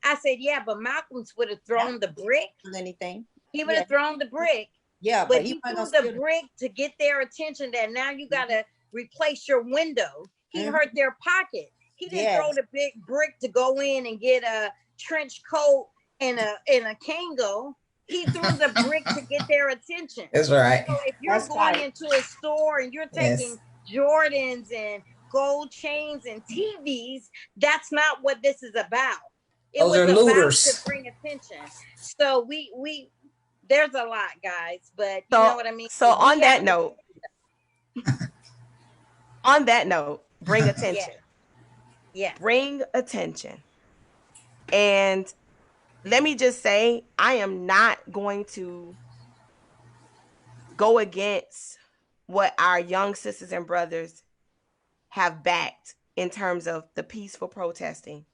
I said, yeah, but Malcolms would have thrown the brick. Anything. He would have thrown the brick. Yeah, but he threw the brick to get their attention that now you got to replace your window. He hurt their pocket. He didn't throw the big brick to go in and get a trench coat and a Kango. He threw the brick to get their attention. That's right. So if you're going into a store and you're taking Jordans and gold chains and TVs, that's not what this is about. Those are looters. To bring attention. So we there's a lot, guys, but you know what I mean? So on that note, bring attention. Yeah. Bring attention. And let me just say, I am not going to go against what our young sisters and brothers have backed in terms of the peaceful protesting.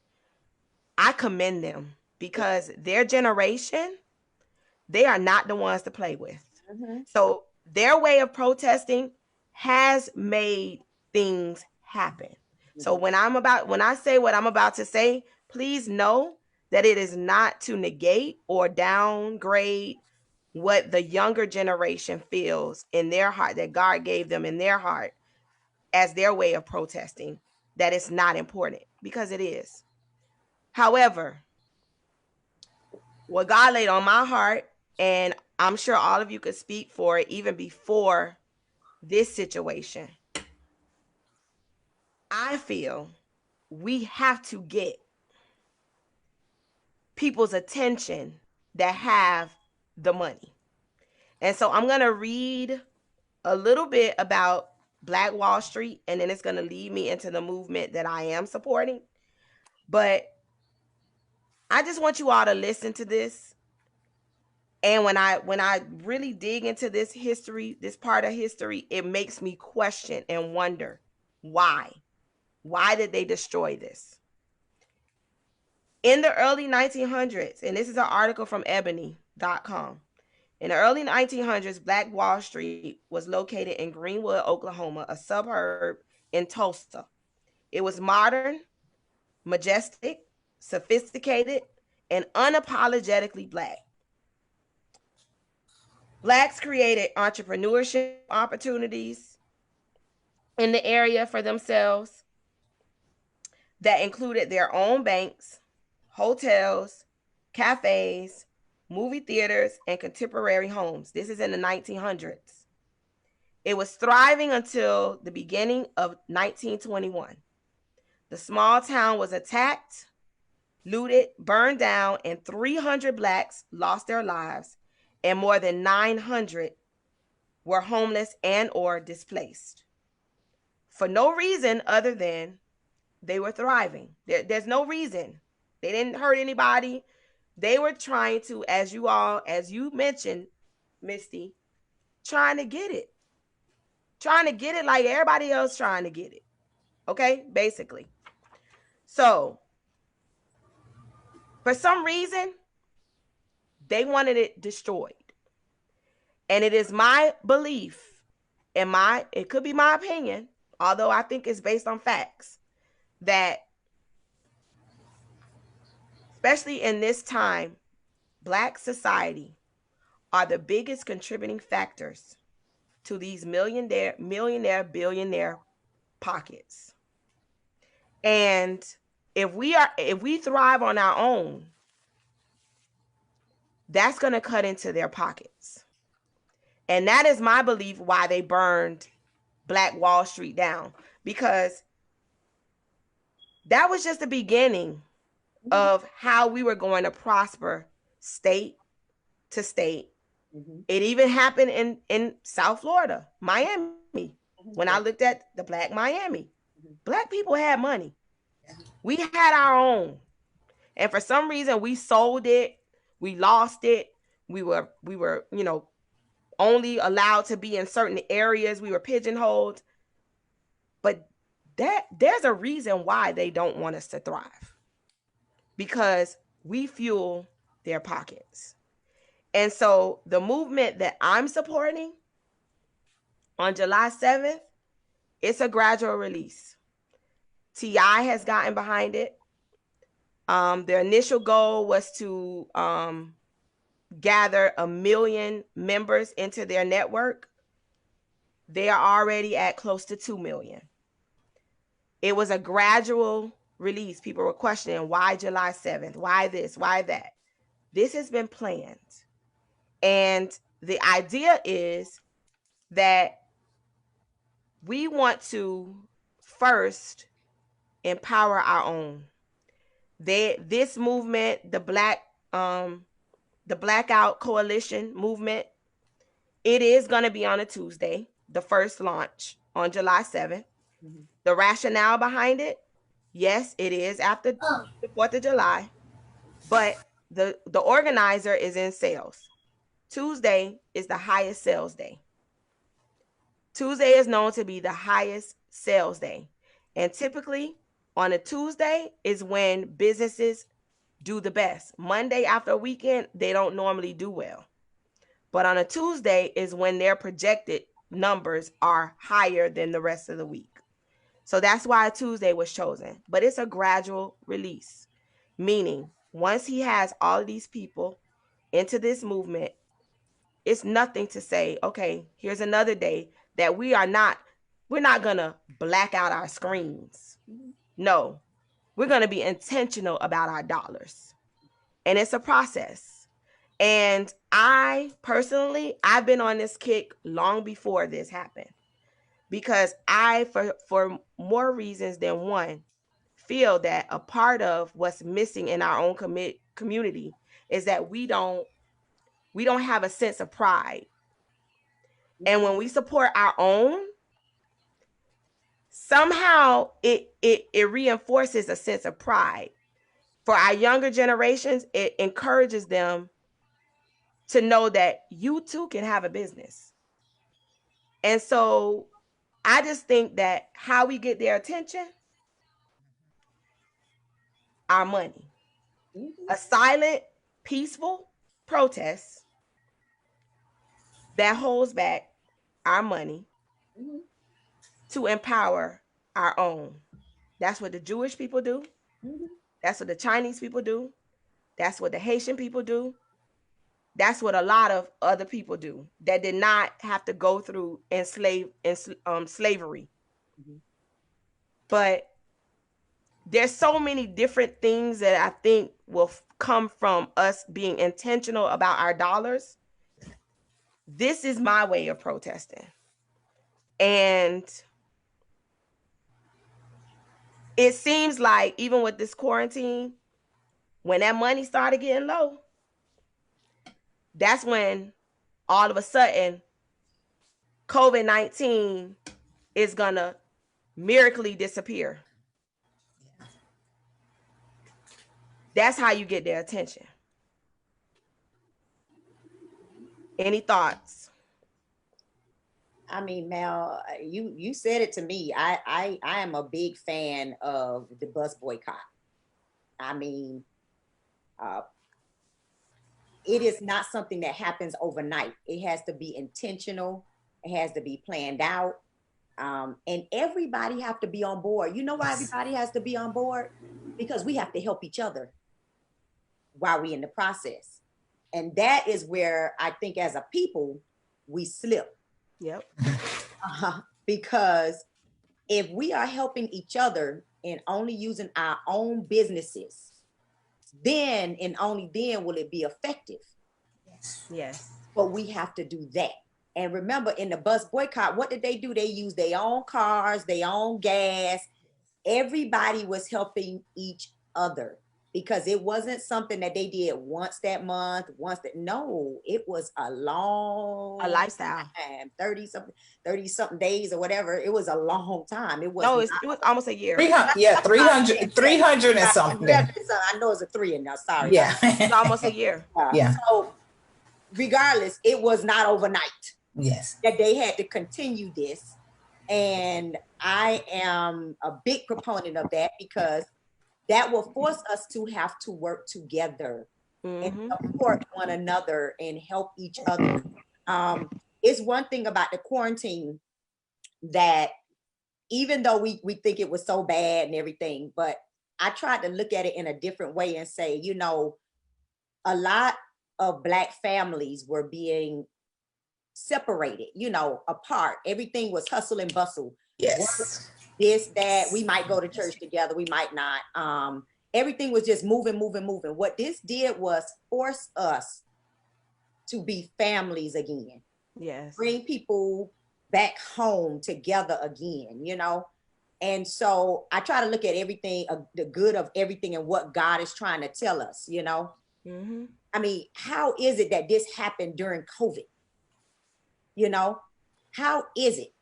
I commend them because their generation, they are not the ones to play with. So their way of protesting has made things happen. So when I say what I'm about to say, please know that it is not to negate or downgrade what the younger generation feels in their heart, that God gave them in their heart as their way of protesting, that it's not important, because it is. However, what God laid on my heart, and I'm sure all of you could speak for it even before this situation, I feel we have to get people's attention that have the money. And so I'm going to read a little bit about Black Wall Street, and then it's going to lead me into the movement that I am supporting. But I just want you all to listen to this. And when I really dig into this history, this part of history, it makes me question and wonder why. Why did they destroy this? In the early 1900s, and this is an article from ebony.com. In the early 1900s, Black Wall Street was located in Greenwood, Oklahoma, a suburb in Tulsa. It was modern, majestic, sophisticated, and unapologetically Black. Blacks created entrepreneurship opportunities in the area for themselves that included their own banks, hotels, cafes, movie theaters, and contemporary homes. This is in the 1900s. It was thriving until the beginning of 1921. The small town was attacked, looted, burned down, and 300 Blacks lost their lives, and more than 900 were homeless and or displaced. For no reason other than they were thriving. There's no reason. They didn't hurt anybody. They were trying to, as you mentioned, Misty, trying to get it. Trying to get it like everybody else trying to get it. Okay, basically. So, for some reason, they wanted it destroyed. And it is my belief, it could be my opinion, although I think it's based on facts, that especially in this time, Black society are the biggest contributing factors to these millionaire, billionaire pockets. And if we thrive on our own, that's going to cut into their pockets. And that is my belief why they burned Black Wall Street down, because that was just the beginning of how we were going to prosper state to state. It even happened in South Florida, Miami. When I looked at the Black Miami, Black people had money. We had our own. And for some reason we sold it, we lost it. We were, only allowed to be in certain areas. We were pigeonholed. But there's a reason why they don't want us to thrive. Because we fuel their pockets. And so the movement that I'm supporting on July 7th, it's a gradual release. T.I. has gotten behind it. Their initial goal was to gather 1 million members into their network. They are already at close to 2 million. It was a gradual release. People were questioning, why July 7th? Why this? Why that? This has been planned. And the idea is that we want to first empower our own. This movement, the Blackout Coalition movement, it is going to be on a Tuesday, the first launch on July 7th. The rationale behind it, yes, it is after the 4th of July, but the organizer is in sales. Tuesday is the highest sales day. Tuesday is known to be the highest sales day. And typically on a Tuesday is when businesses do the best. Monday after a weekend, they don't normally do well. But on a Tuesday is when their projected numbers are higher than the rest of the week. So that's why Tuesday was chosen. But it's a gradual release, meaning once he has all of these people into this movement, it's nothing to say, okay, here's another day that we're not gonna black out our screens. No, we're gonna be intentional about our dollars. And it's a process. And I personally, I've been on this kick long before this happened, because I, for more reasons than one, feel that a part of what's missing in our own community is that we don't have a sense of pride. And when we support our own, somehow it reinforces a sense of pride. For our younger generations, it encourages them to know that you too can have a business. And so I just think that how we get their attention, our money. A silent, peaceful protest that holds back our money to empower our own. That's what the Jewish people do. That's what the Chinese people do. That's what the Haitian people do. That's what a lot of other people do that did not have to go through slavery. But there's so many different things that I think will come from us being intentional about our dollars. This is my way of protesting. And it seems like even with this quarantine, when that money started getting low, that's when all of a sudden COVID-19 is gonna miraculously disappear. That's how you get their attention. Any thoughts? I mean, Mel, you said it to me. I am a big fan of the bus boycott. I mean, it is not something that happens overnight. It has to be intentional. It has to be planned out. And everybody have to be on board. You know why everybody has to be on board? Because we have to help each other while we're in the process. And that is where I think as a people, we slip. Yep. Because if we are helping each other and only using our own businesses, then and only then will it be effective. Yes. But we have to do that. And remember, in the bus boycott, what did they do? They used their own cars, their own gas. Everybody was helping each other, because it wasn't something that they did once that month, no, it was a lifestyle. Time, 30 something days or whatever. It was a long time. It was it was almost a year. 300 and something. I know it's a 3 in there, sorry. Yeah. It's almost a year. Yeah. So regardless, it was not overnight. Yes. That they had to continue this. And I am a big proponent of that, because that will force us to have to work together and support one another and help each other. It's one thing about the quarantine that even though we think it was so bad and everything, but I tried to look at it in a different way and say, you know, a lot of Black families were being separated, you know, apart. Everything was hustle and bustle. Yes. Work, this, that, we might go to church together, we might not. Everything was just moving. What this did was force us to be families again. Yes. Bring people back home together again, you know? And so I try to look at everything, the good of everything and what God is trying to tell us, you know? I mean, how is it that this happened during COVID? You know, how is it?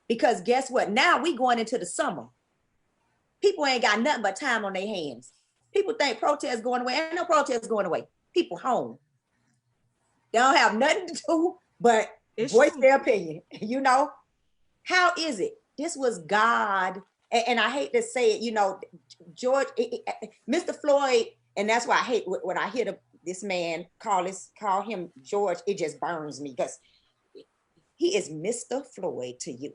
Because guess what? Now we going into the summer. People ain't got nothing but time on their hands. People think protests going away. Ain't no protests going away. People home. They don't have nothing to do but voice their opinion. You know, how is it? This was God. And I hate to say it, you know, George, Mr. Floyd, and that's why I hate when I hear this man call him George, it just burns me, because he is Mr. Floyd to you.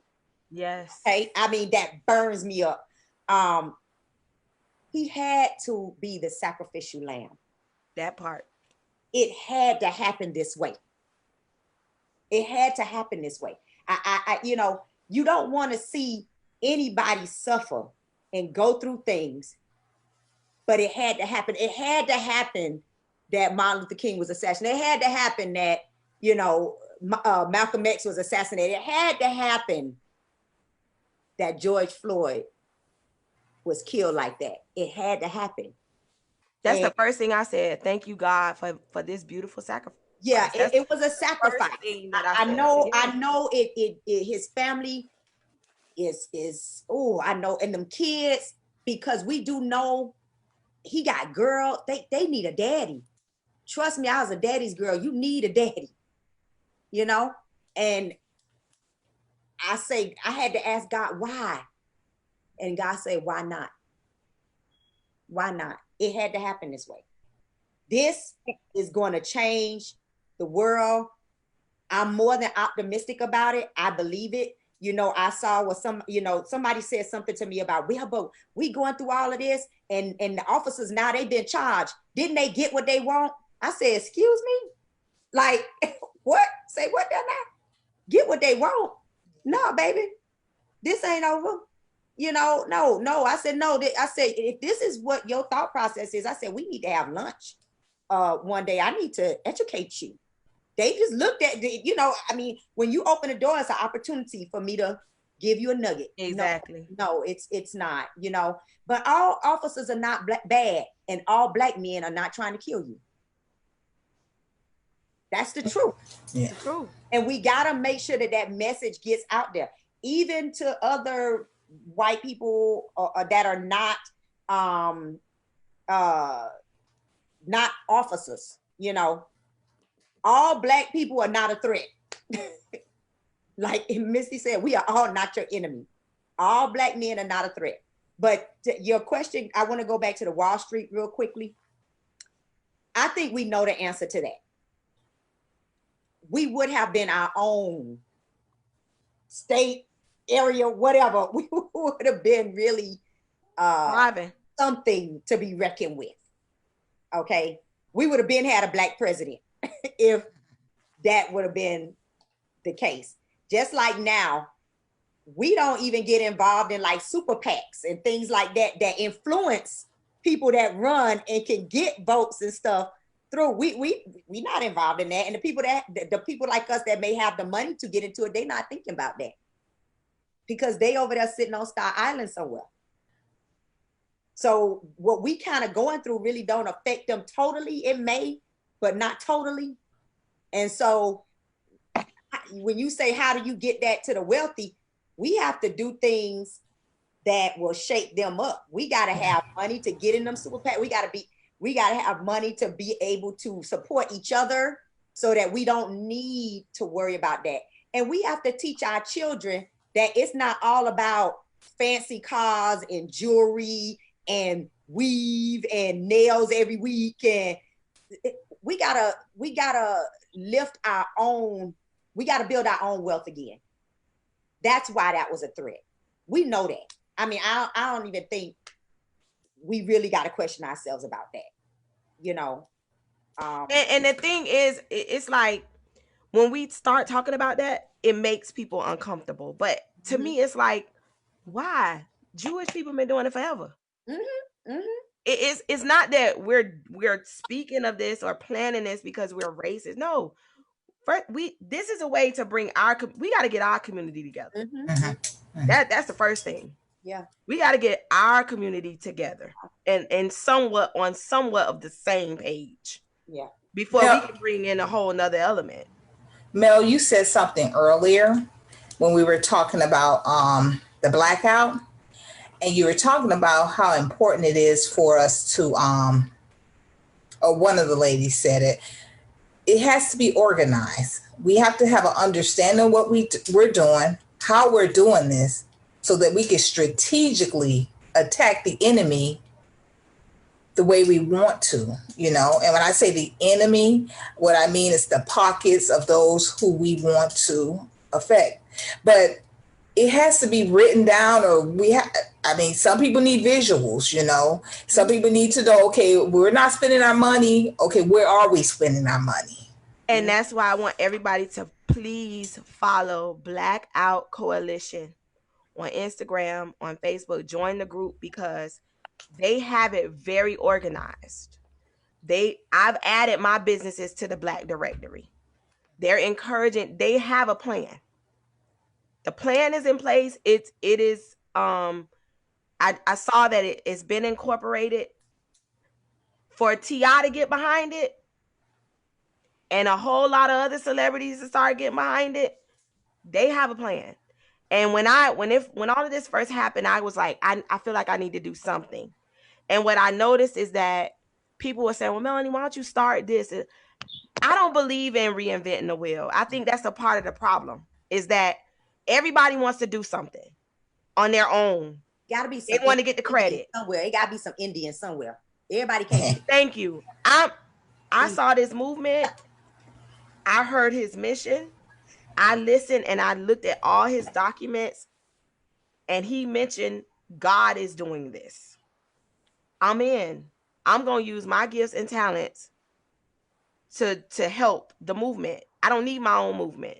Yes. Okay. I mean, that burns me up. He had to be the sacrificial lamb. That part. It had to happen this way. It had to happen this way. You know, you don't want to see anybody suffer and go through things, but it had to happen. It had to happen that Martin Luther King was assassinated. It had to happen that, you know, Malcolm X was assassinated. It had to happen that George Floyd was killed like that. It had to happen. That's the first thing I said. Thank you, God, for this beautiful sacrifice. Yeah, it was a sacrifice. I know it his family is oh, I know, and them kids, because we do know he got girl, they need a daddy. Trust me, I was a daddy's girl. You need a daddy, you know? And I say, I had to ask God why. And God said, why not? Why not? It had to happen this way. This is going to change the world. I'm more than optimistic about it. I believe it. You know, I saw what somebody said something to me about, but we going through all of this, and the officers now, they've been charged. Didn't they get what they want? I said, excuse me? Like, what? Say what now? Get what they want? No, baby, this ain't over. You know, no. I said, no. I said, if this is what your thought process is, I said, we need to have lunch one day. I need to educate you. They just looked at, you know, I mean, when you open the door, it's an opportunity for me to give you a nugget. Exactly. No, it's not, you know, but all officers are not bad, and all Black men are not trying to kill you. That's the truth. Yeah. The truth. And we got to make sure that message gets out there, even to other white people that are not officers, you know. All Black people are not a threat. Like Misty said, we are all not your enemy. All Black men are not a threat. But to your question, I want to go back to the Wall Street real quickly. I think we know the answer to that. We would have been our own state, area, whatever. We would have been really something to be reckoned with. Okay? We would have been had a Black president if that would have been the case. Just like now, we don't even get involved in like super PACs and things like that influence people that run and can get votes and stuff through. We not involved in that. And the people like us that may have the money to get into it, they not thinking about that, because they over there sitting on Star Island somewhere. So what we kind of going through really don't affect them totally. It may, but not totally. And so when you say, how do you get that to the wealthy? We have to do things that will shake them up. We got to have money to get in them super PAC. We got to have money to be able to support each other so that we don't need to worry about that. And we have to teach our children that it's not all about fancy cars and jewelry and weave and nails every week. And we gotta lift our own, we gotta build our own wealth again. That's why that was a threat. We know that. I mean, I don't even think we really got to question ourselves about that, you know. And the thing is, it's like when we start talking about that, it makes people uncomfortable. But to me, it's like, why? Jewish people been doing it forever. It's not that we're speaking of this or planning this because we're racist. No, this is a way to bring we got to get our community together. That's the first thing. Yeah, we got to get our community together and somewhat of the same page. Yeah, before we can bring in a whole nother element. Mel, you said something earlier when we were talking about the blackout, and you were talking about how important it is for us to or one of the ladies said it has to be organized. We have to have an understanding of what we're doing, how we're doing this, so that we can strategically attack the enemy the way we want to, you know. And when I say the enemy, what I mean is the pockets of those who we want to affect. But it has to be written down, or some people need visuals, you know. Some people need to know, okay, we're not spending our money. Okay, where are we spending our money? And that's why I want everybody to please follow Blackout Coalition on Instagram, on Facebook. Join the group because they have it very organized. I've added my businesses to the Black directory. They're encouraging, they have a plan. The plan is in place. It is I saw that it's been incorporated for T.I. to get behind it and a whole lot of other celebrities to start getting behind it. They have a plan. And when all of this first happened, I was like, I feel like I need to do something. And what I noticed is that people were saying, well, Melanie, why don't you start this? I don't believe in reinventing the wheel. I think that's a part of the problem is that everybody wants to do something on their own. Gotta be they want to get the credit somewhere. It gotta be some Indian somewhere. Everybody can't. Thank you. I saw this movement. I heard his mission. I listened and I looked at all his documents, and he mentioned God is doing this. I'm in. I'm gonna use my gifts and talents to help the movement. I don't need my own movement.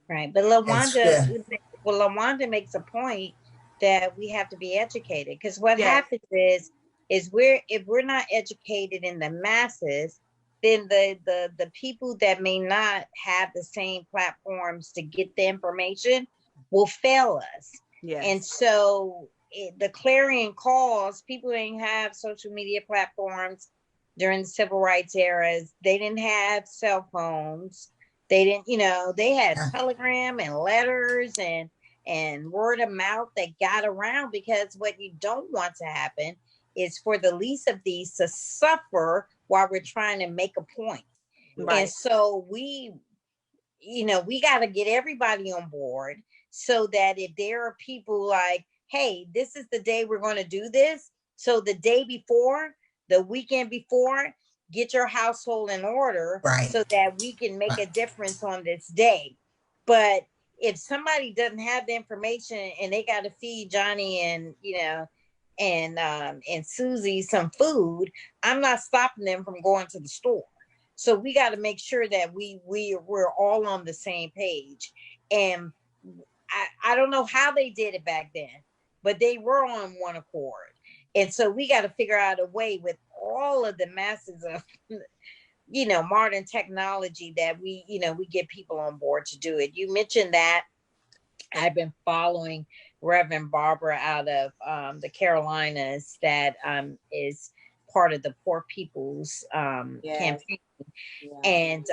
Right. But LaWanda makes a point that we have to be educated, because what happens is if we're not educated in the masses, then the people that may not have the same platforms to get the information will fail us. Yes. And so the clarion calls, people didn't have social media platforms during the civil rights eras. They didn't have cell phones. They didn't, they had telegram and letters and word of mouth that got around, because what you don't want to happen is for the least of these to suffer while we're trying to make a point. Right. And so we got to get everybody on board so that if there are people like, hey, this is the day we're going to do this. So the day before, the weekend before, get your household in order, right, so that we can make a difference on this day. But if somebody doesn't have the information and they got to feed Johnny and Susie some food, I'm not stopping them from going to the store. So we got to make sure that we're all on the same page. And I don't know how they did it back then, but they were on one accord. And so we got to figure out a way with all of the masses of, modern technology that we get people on board to do it. You mentioned that. I've been following Reverend Barbara out of the Carolinas that is part of the Poor People's campaign. Yeah. And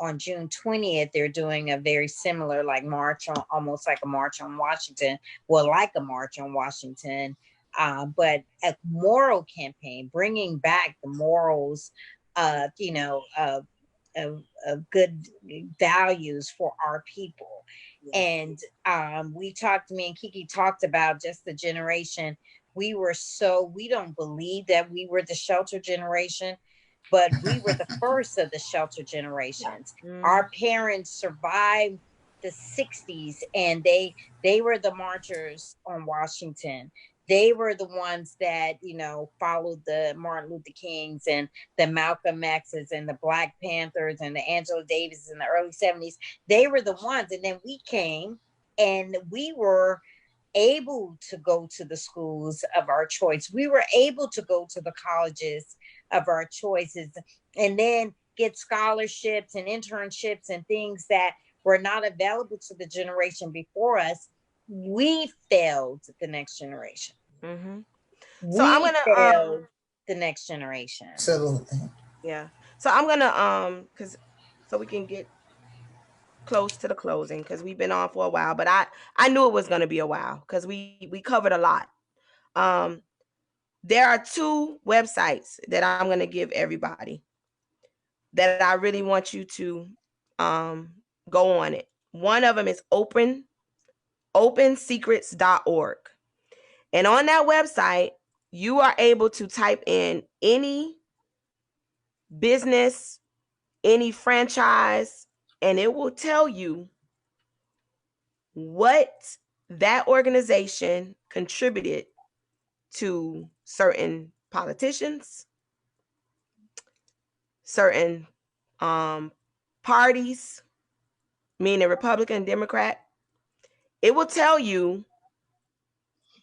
on June 20th, they're doing a very similar march on, almost like a march on Washington. Well, like a march on Washington. But a moral campaign, bringing back the morals, of good values for our people. Yes. And me and Kiki talked about just the generation. We don't believe that we were the shelter generation, but we were the first of the shelter generations. Mm. Our parents survived the 60s, and they were the marchers on Washington. They were the ones that, followed the Martin Luther Kings and the Malcolm X's and the Black Panthers and the Angela Davis in the early 70s. They were the ones. And then we came and we were able to go to the schools of our choice. We were able to go to the colleges of our choices and then get scholarships and internships and things that were not available to the generation before us. We failed the next generation. Mm-hmm. So I'm gonna failed the next generation. Absolutely. Yeah. So I'm gonna so we can get close to the closing, because we've been on for a while, but I knew it was gonna be a while because we covered a lot. There are 2 websites that I'm gonna give everybody that I really want you to go on it. One of them is opensecrets.org. And on that website, you are able to type in any business, any franchise, and it will tell you what that organization contributed to certain politicians, certain parties, meaning Republican and Democrat, it will tell you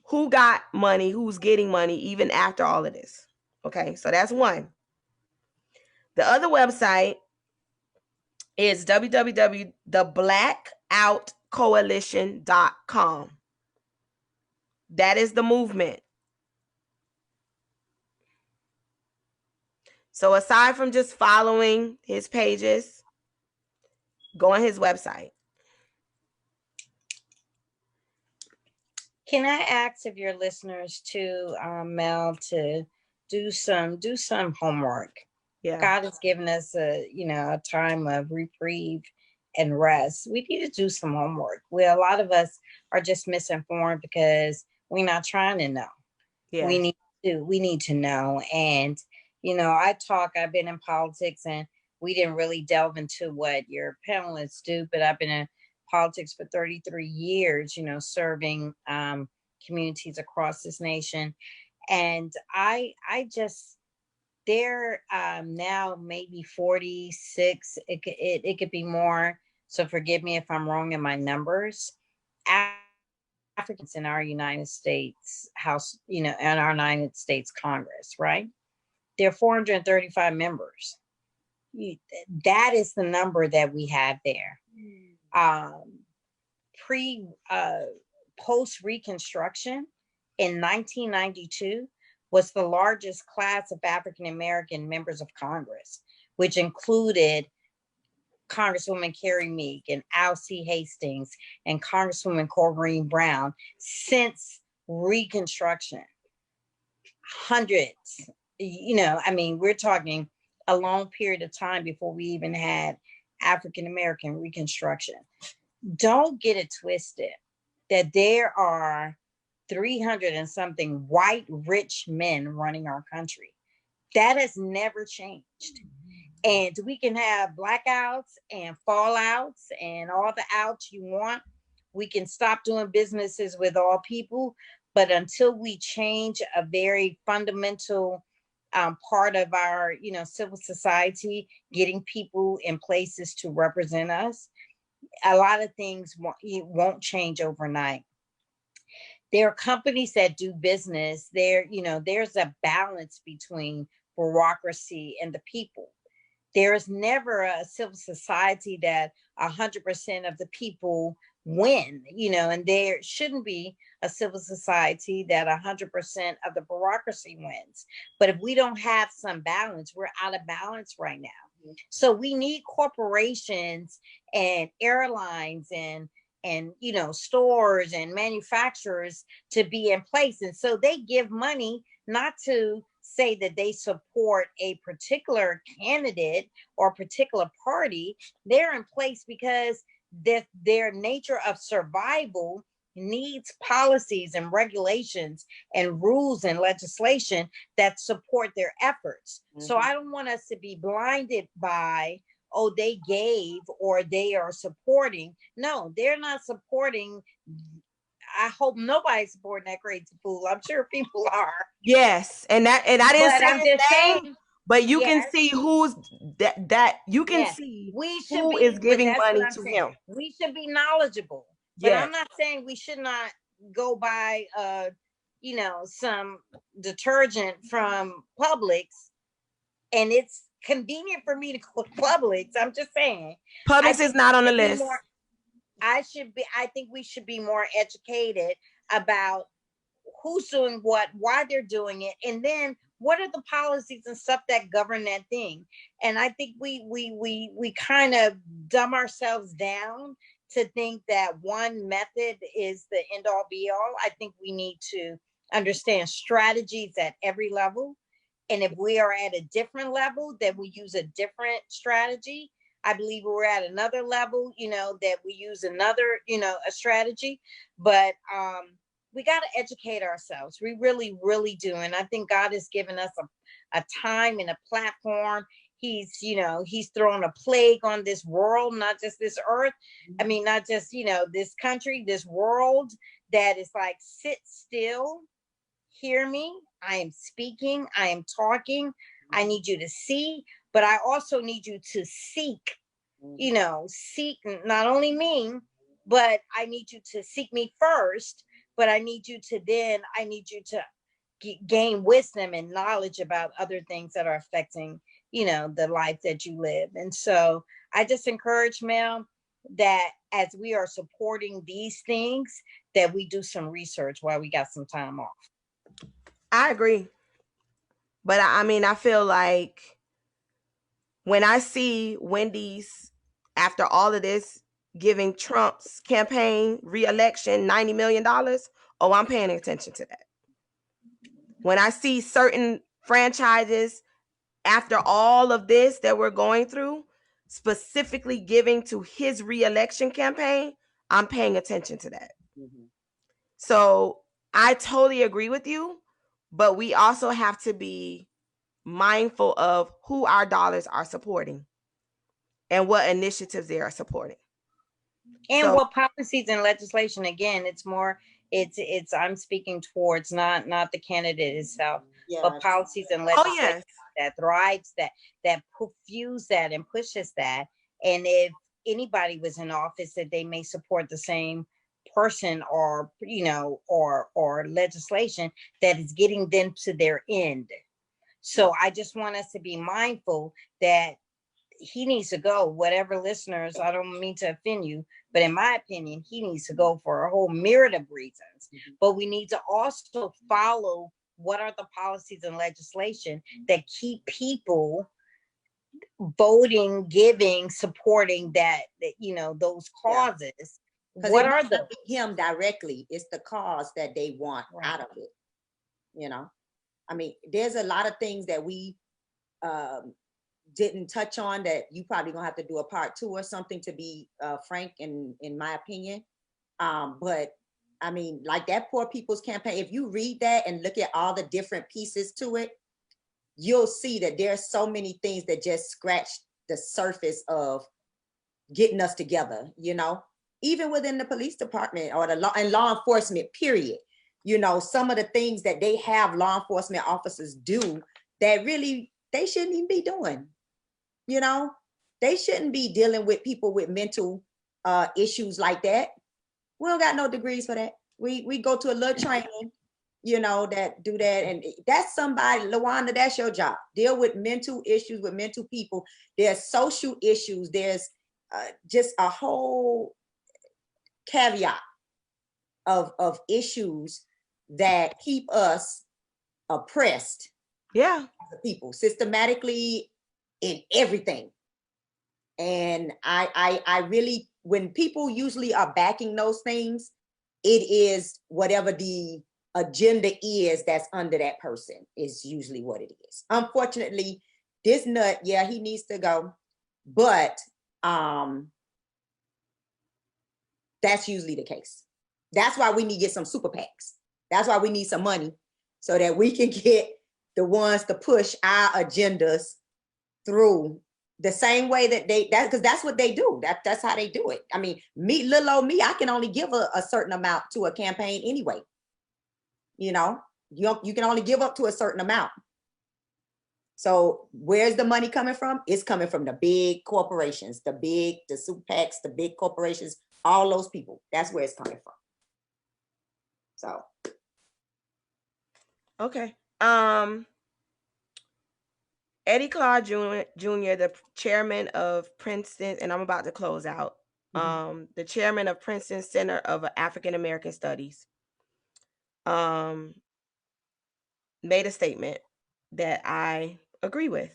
who got money, who's getting money, even after all of this. Okay, so that's one. The other website is www.theblackoutcoalition.com. That is the movement. So aside from just following his pages, go on his website. Can I ask of your listeners to Mel, to do some homework? Yeah. God has given us a time of reprieve and rest. We need to do some homework. Well, a lot of us are just misinformed because we're not trying to know. Yeah. We need to know. And I've been in politics, and we didn't really delve into what your panelists do, but I've been in politics for 33 years, serving communities across this nation. And I just, they're now maybe 46, it could be more, so forgive me if I'm wrong in my numbers, Africans in our United States House, in our United States Congress, right? There are 435 members. That is the number that we have there. Post Reconstruction in 1992 was the largest class of African American members of Congress, which included Congresswoman Carrie Meek and Alcee Hastings and Congresswoman Corrine Brown. Since Reconstruction, hundreds, we're talking a long period of time before we even had African American Reconstruction. Don't get it twisted that there are 300 and something white rich men running our country. That has never changed. And we can have blackouts and fallouts and all the outs you want. We can stop doing businesses with all people, but until we change a very fundamental part of our, civil society, getting people in places to represent us, a lot of things won't change overnight. There are companies that do business. There's a balance between bureaucracy and the people. There is never a civil society that 100% of the people win, and there shouldn't be a civil society that 100% of the bureaucracy wins. But if we don't have some balance, we're out of balance right now. So we need corporations and airlines and stores and manufacturers to be in place. And so they give money not to say that they support a particular candidate or particular party. They're in place because their nature of survival needs policies and regulations and rules and legislation that support their efforts. Mm-hmm. So I don't want us to be blinded by, oh, they gave or they are supporting. No, they're not supporting. I hope nobody's supporting that crazy fool. I'm sure people are. Yes, and I didn't say his name, but you can see who's that you can see who is giving money to him. We should be knowledgeable. But I'm not saying we should not go buy some detergent from Publix, and it's convenient for me to go to Publix. I'm just saying. Publix is not on the list. I think we should be more educated about who's doing what, why they're doing it, and then what are the policies and stuff that govern that thing. And I think we kind of dumb ourselves down to think that one method is the end all be all. I think we need to understand strategies at every level. And if we are at a different level, then we use a different strategy. I believe we're at another level, that we use another, a strategy. But we got to educate ourselves. We really, really do. And I think God has given us a time and a platform. He's thrown a plague on this world, not just this earth. I mean, not just, this country, this world, that is like, sit still, hear me. I am speaking, I am talking. I need you to see, but I also need you to seek you know, seek not only me, but I need you to seek me first, but I need you to gain wisdom and knowledge about other things that are affecting, you know, the life that you live. And so I just encourage, Mel, that as we are supporting these things, that we do some research while we got some time off. I agree. But I mean, I feel like when I see Wendy's, after all of this, giving Trump's campaign re-election $90 million, oh, I'm paying attention to that. When I see certain franchises, after all of this that we're going through, specifically giving to his re-election campaign, I'm paying attention to that. Mm-hmm. So I totally agree with you, but we also have to be mindful of who our dollars are supporting and what initiatives they are supporting. And what policies and legislation. Again, it's I'm speaking towards not the candidate itself, but policies and legislation that thrives that fuse that and pushes that. And if anybody was in office, that they may support the same person or, you know, or legislation that is getting them to their end. So I just want us to be mindful that he needs to go. Whatever, listeners, I don't mean to offend you, but in my opinion, he needs to go for a whole myriad of reasons. Mm-hmm. But we need to also follow what are the policies and legislation that keep people voting, giving, supporting that you know, those causes. Yeah. What are the him directly? It's the cause that they want out of it. You know, I mean, there's a lot of things that we didn't touch on that you probably gonna have to do a part 2 or something, to be frank, in my opinion. But I mean, like that Poor People's Campaign, if you read that and look at all the different pieces to it, you'll see that there's so many things that just scratch the surface of getting us together, you know, even within the police department or the law enforcement, period. You know, some of the things that they have law enforcement officers do that really they shouldn't even be doing. You know, they shouldn't be dealing with people with mental issues like that. We don't got no degrees for that. We go to a little training, you know, that do that. And that's somebody, LaWanda, that's your job. Deal with mental issues with mental people. There's social issues. There's just a whole caveat of issues that keep us oppressed. Yeah. People systematically in everything. And I really, when people usually are backing those things, it is whatever the agenda is that's under that person is usually what it is. Unfortunately, this nut, yeah, he needs to go, but that's usually the case. That's why we need to get some super PACs. That's why we need some money so that we can get the ones to push our agendas through the same way that because that's what they do. That's how they do it. I mean, little old me, I can only give a certain amount to a campaign anyway. You know, you can only give up to a certain amount. So where's the money coming from? It's coming from the big corporations, the super PACs, the big corporations, all those people. That's where it's coming from. So. Okay. Eddie Clark Jr., the chairman of Princeton, and I'm about to close out, the chairman of Princeton Center of African American Studies, made a statement that I agree with.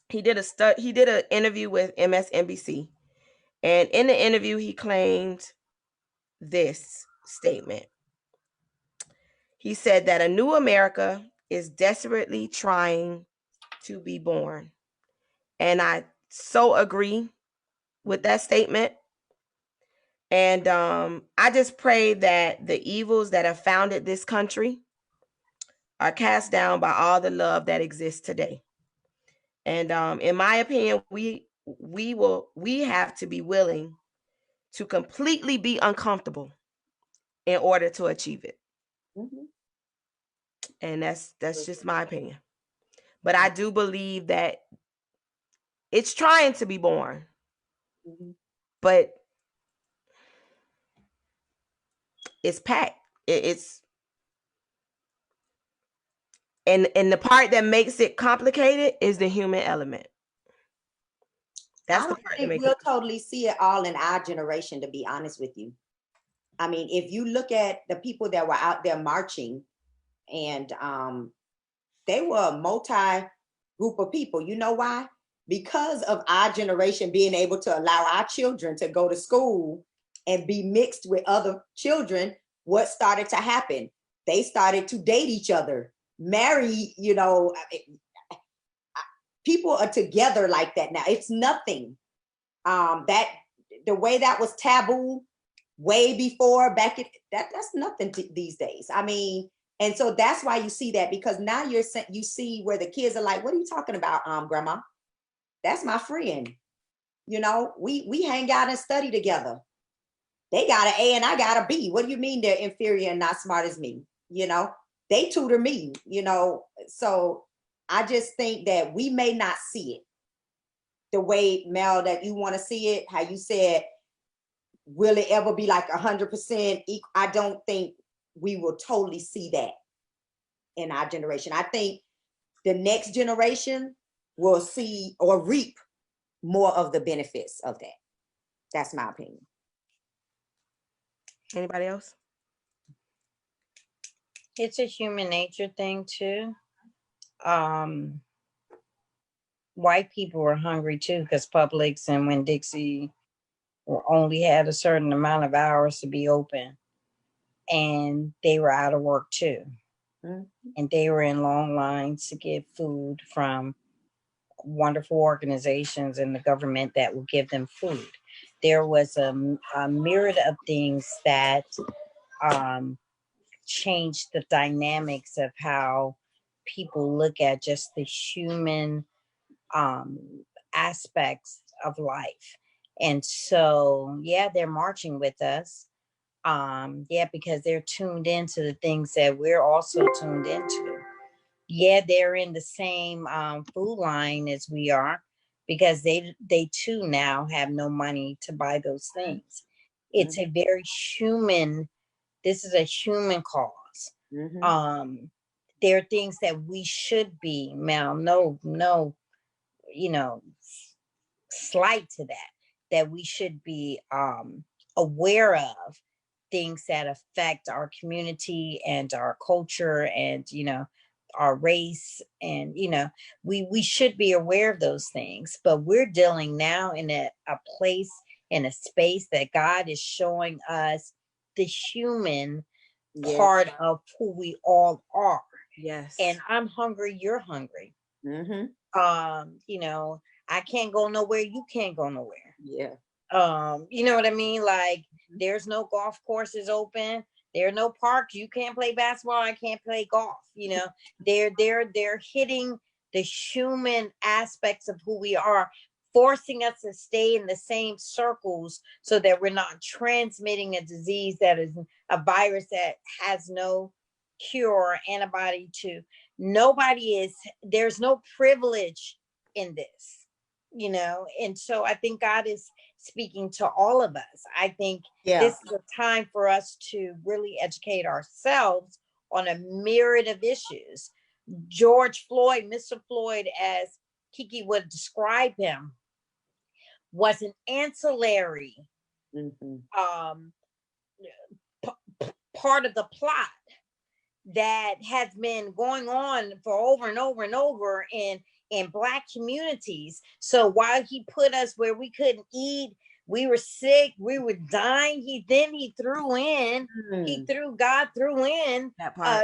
He did an interview with MSNBC, and in the interview, he claimed this statement. He said that a new America is desperately trying to be born. And I so agree with that statement. And I just pray that the evils that have founded this country are cast down by all the love that exists today. And in my opinion, we have to be willing to completely be uncomfortable in order to achieve it. Mm-hmm. And that's just my opinion. But I do believe that It's trying to be born, but it's packed. It's and the part that makes it complicated is the human element. That's I the don't part that think makes we'll it. totally see it all in our generation, to be honest with you. I mean, if you look at the people that were out there marching, and they were a multi group of people. You know why? Because of our generation being able to allow our children to go to school and be mixed with other children, what started to happen? They started to date each other, marry, you know, people are together like that now. It's nothing. That the way that was taboo way before back in that's nothing these days. I mean, and so that's why you see that, because now you see where the kids are like, what are you talking about, grandma? That's my friend. You know, we hang out and study together. They got an A and I got a B. What do you mean they're inferior and not smart as me? You know, they tutor me, you know. So I just think that we may not see it the way, Mel, that you want to see it, how you said, will it ever be like 100% equal? I don't think we will totally see that in our generation. I think the next generation will see or reap more of the benefits of that. That's my opinion. Anybody else? It's a human nature thing too. White people were hungry too, because Publix and Winn-Dixie only had a certain amount of hours to be open, and they were out of work too. And they were in long lines to get food from wonderful organizations and the government that will give them food. There was a myriad of things that changed the dynamics of how people look at just the human aspects of life. And so, yeah, they're marching with us. Yeah, because they're tuned into the things that we're also tuned into. Yeah, they're in the same food line as we are, because they too now have no money to buy those things. It's a very human, this is a human cause. There are things that we should be, Mel, no, you know, slight to that we should be aware of, things that affect our community and our culture and, you know, our race. And, you know, we should be aware of those things, but we're dealing now in a place, in a space that God is showing us the human part of who we all are. Yes. And I'm hungry, you're hungry. You know, I can't go nowhere, you can't go nowhere. Yeah. You know what I mean? Like, there's no golf courses open, there are no parks, you can't play basketball, I can't play golf. You know, they're hitting the human aspects of who we are, forcing us to stay in the same circles so that we're not transmitting a disease that is a virus that has no cure or antibody to. There's no privilege in this, you know. And so I think God is speaking to all of us. I think this is a time for us to really educate ourselves on a myriad of issues. George Floyd, Mr. Floyd, as Kiki would describe him, was an ancillary part of the plot that has been going on for over and over and over in Black communities. So while he put us where we couldn't eat, we were sick, we were dying, he threw God threw in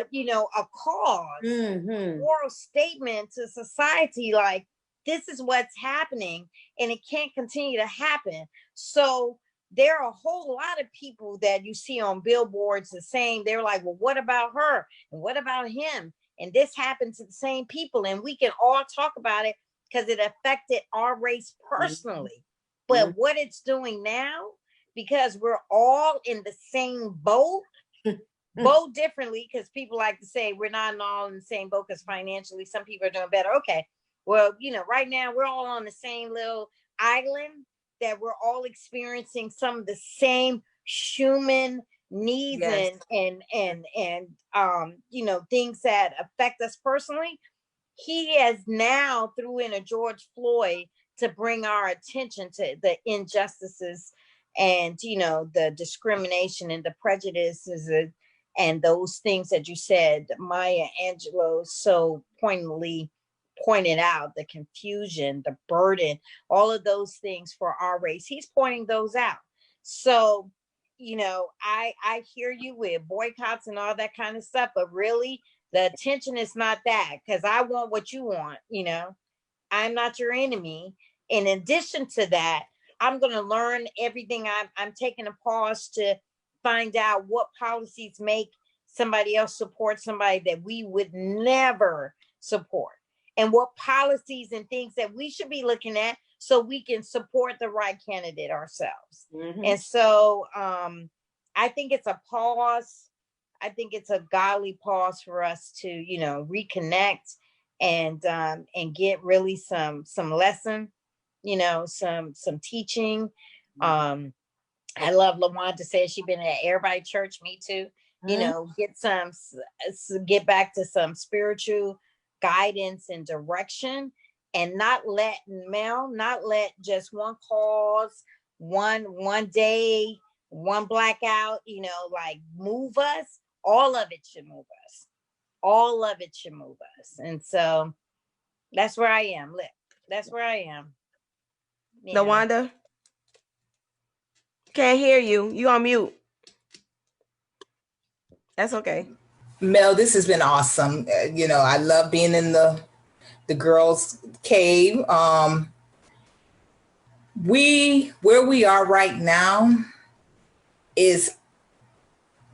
you know, a cause, moral statement to society, like, this is what's happening and it can't continue to happen. So there are a whole lot of people that you see on billboards the same. They're like, well, what about her? And what about him? And this happened to the same people. And we can all talk about it because it affected our race personally. But what it's doing now, because we're all in the same boat, boat differently, because people like to say we're not all in the same boat because financially some people are doing better. Okay, Well, right now we're all on the same little island, that we're all experiencing some of the same human needs, Yes. and things that affect us personally. He has now threw in a George Floyd to bring our attention to the injustices, and the discrimination and the prejudices, and those things that you said, Maya Angelou, so poignantly pointed out, the confusion, the burden, all of those things for our race. He's pointing those out. So, I hear you with boycotts and all that kind of stuff, but really the attention is not that, because I want what you want. I'm not your enemy. In addition to that, I'm going to learn everything. I'm taking a pause to find out what policies make somebody else support somebody that we would never support, and what policies and things that we should be looking at so we can support the right candidate ourselves. Mhm. And so I think it's a pause. I think it's a godly pause for us to, reconnect and get really some lesson, some teaching. I love LaWanda says she's been at everybody church. Me too. Get back to some spiritual guidance and direction, and not let just one cause, one day, one blackout, move us. All of it should move us. All of it should move us. And so that's where I am. That's where I am. LaWanda, can't hear you. You on mute. That's okay. Mel, this has been awesome. I love being in the girls' cave. Where we are right now is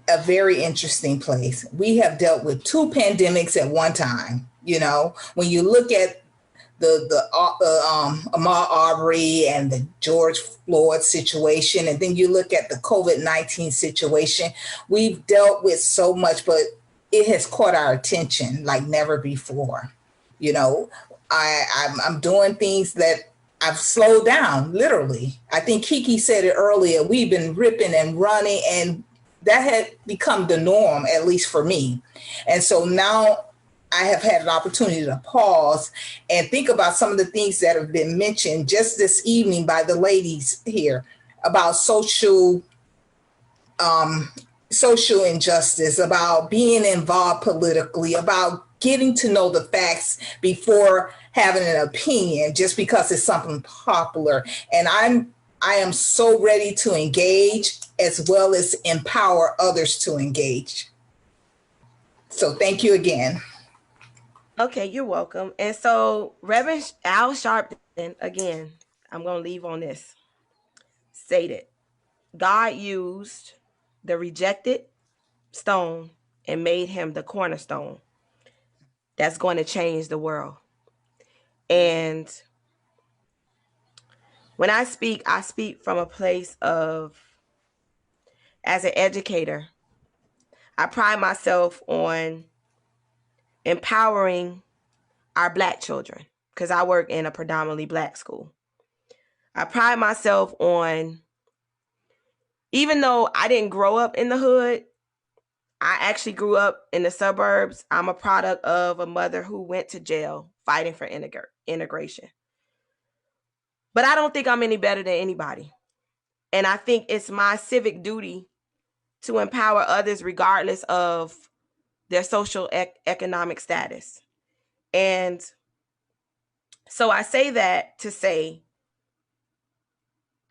a very interesting place. We have dealt with 2 pandemics at one time. When you look at the Ahmaud Arbery and the George Floyd situation, and then you look at the COVID-19 situation, we've dealt with so much, but it has caught our attention like never before. I'm doing things that I've slowed down, literally. I think Kiki said it earlier. We've been ripping and running, and that had become the norm, at least for me. And so now I have had an opportunity to pause and think about some of the things that have been mentioned just this evening by the ladies here about social injustice, about being involved politically, about getting to know the facts before having an opinion just because it's something popular. And I am so ready to engage as well as empower others to engage. So thank you again. Okay, you're welcome. And so Reverend Al Sharpton, again, I'm going to leave on this, stated, God used the rejected stone and made him the cornerstone that's going to change the world. And when I speak from a place of, as an educator, I pride myself on empowering our Black children because I work in a predominantly Black school. I pride myself on, even though I didn't grow up in the hood, I actually grew up in the suburbs. I'm a product of a mother who went to jail fighting for integration. But I don't think I'm any better than anybody. And I think it's my civic duty to empower others regardless of their social economic status. And so I say that to say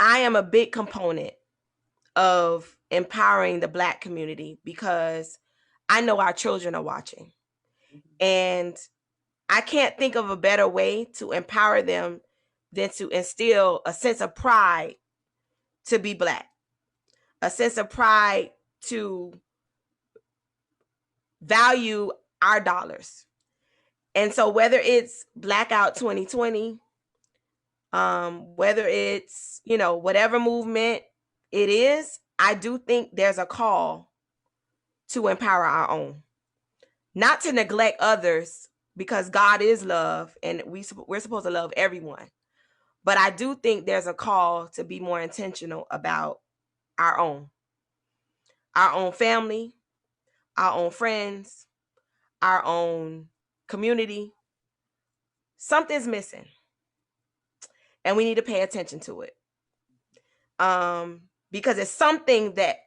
I am a big component of empowering the Black community because I know our children are watching. And I can't think of a better way to empower them than to instill a sense of pride to be Black, a sense of pride to value our dollars. And so whether it's Blackout 2020, whether it's, whatever movement it is, I do think there's a call to empower our own, not to neglect others, because God is love, and we're supposed to love everyone. But I do think there's a call to be more intentional about our own family, our own friends, our own community. Something's missing, and we need to pay attention to it. Because it's something that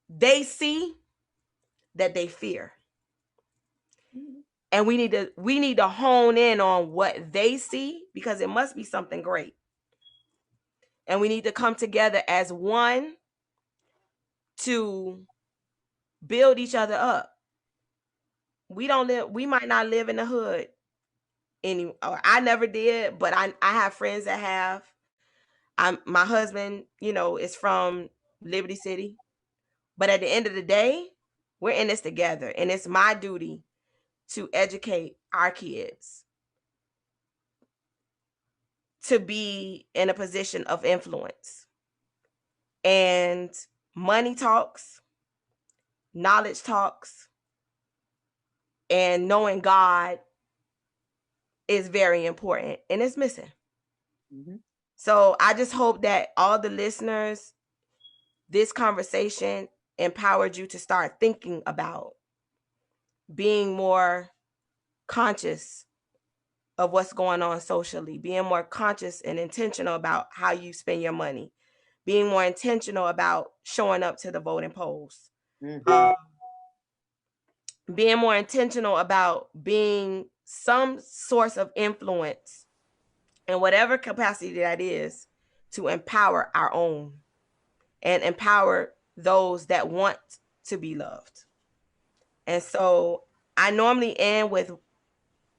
they see that they fear. And we need to hone in on what they see, because it must be something great. And we need to come together as one to build each other up. We might not live in the hood anymore. I never did, but I have friends that have. My husband, is from Liberty City. But at the end of the day, we're in this together. And it's my duty to educate our kids to be in a position of influence. And money talks, knowledge talks, and knowing God is very important, and it's missing. Mm-hmm. So I just hope that all the listeners, this conversation empowered you to start thinking about being more conscious of what's going on socially, being more conscious and intentional about how you spend your money, being more intentional about showing up to the voting polls, being more intentional about being some source of influence in whatever capacity that is, to empower our own and empower those that want to be loved. And so I normally end with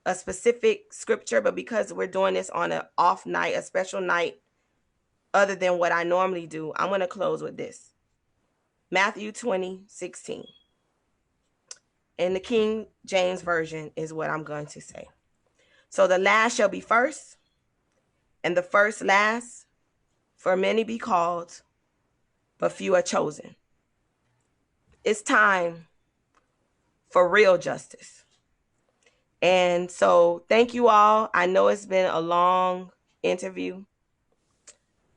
a specific scripture, but because we're doing this on an off night, a special night, other than what I normally do, I'm going to close with this. Matthew 20:16. In the King James Version is what I'm going to say. So the last shall be first, and the first last. For many be called, but few are chosen. It's time for real justice. And so thank you all. I know it's been a long interview.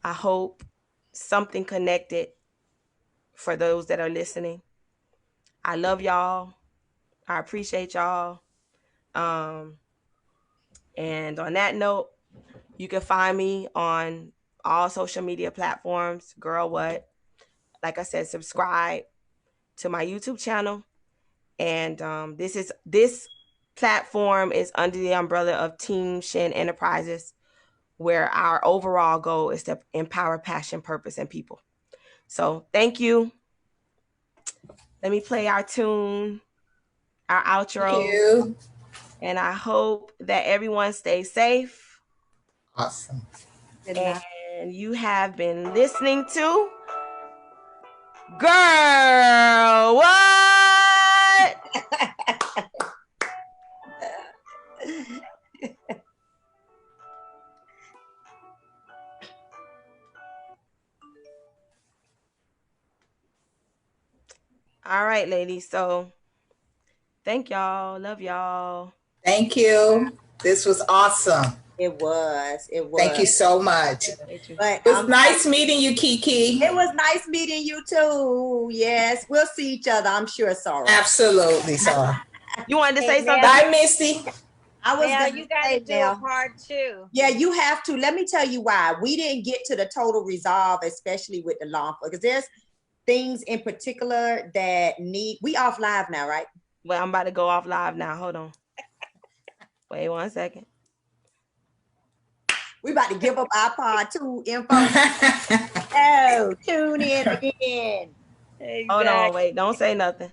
I hope something connected for those that are listening. I love y'all. I appreciate y'all. And on that note, you can find me on all social media platforms. Girl What? Like I said, subscribe to my YouTube channel. And this platform is under the umbrella of Team Shin Enterprises, where our overall goal is to empower passion, purpose, and people. So thank you. Let me play our tune, our outro. Thank you. And I hope that everyone stays safe. Awesome. And you have been listening to Girl What? All right, ladies. So thank y'all. Love y'all. Thank you. This was awesome. It was. Thank you so much. But it was nice meeting you, Kiki. It was nice meeting you too. Yes, we'll see each other, I'm sure, Sarah. Absolutely, Sarah. You wanted to say something? Bye, Misty. I was you gotta do a part two. Yeah, you have to. Let me tell you why. We didn't get to the total resolve, especially with the law, because there's things in particular that we off live now, right? Well, I'm about to go off live now. Hold on. Wait 1 second. We about to give up our part two info. Oh, tune in again. Exactly. Hold on, wait. Don't say nothing.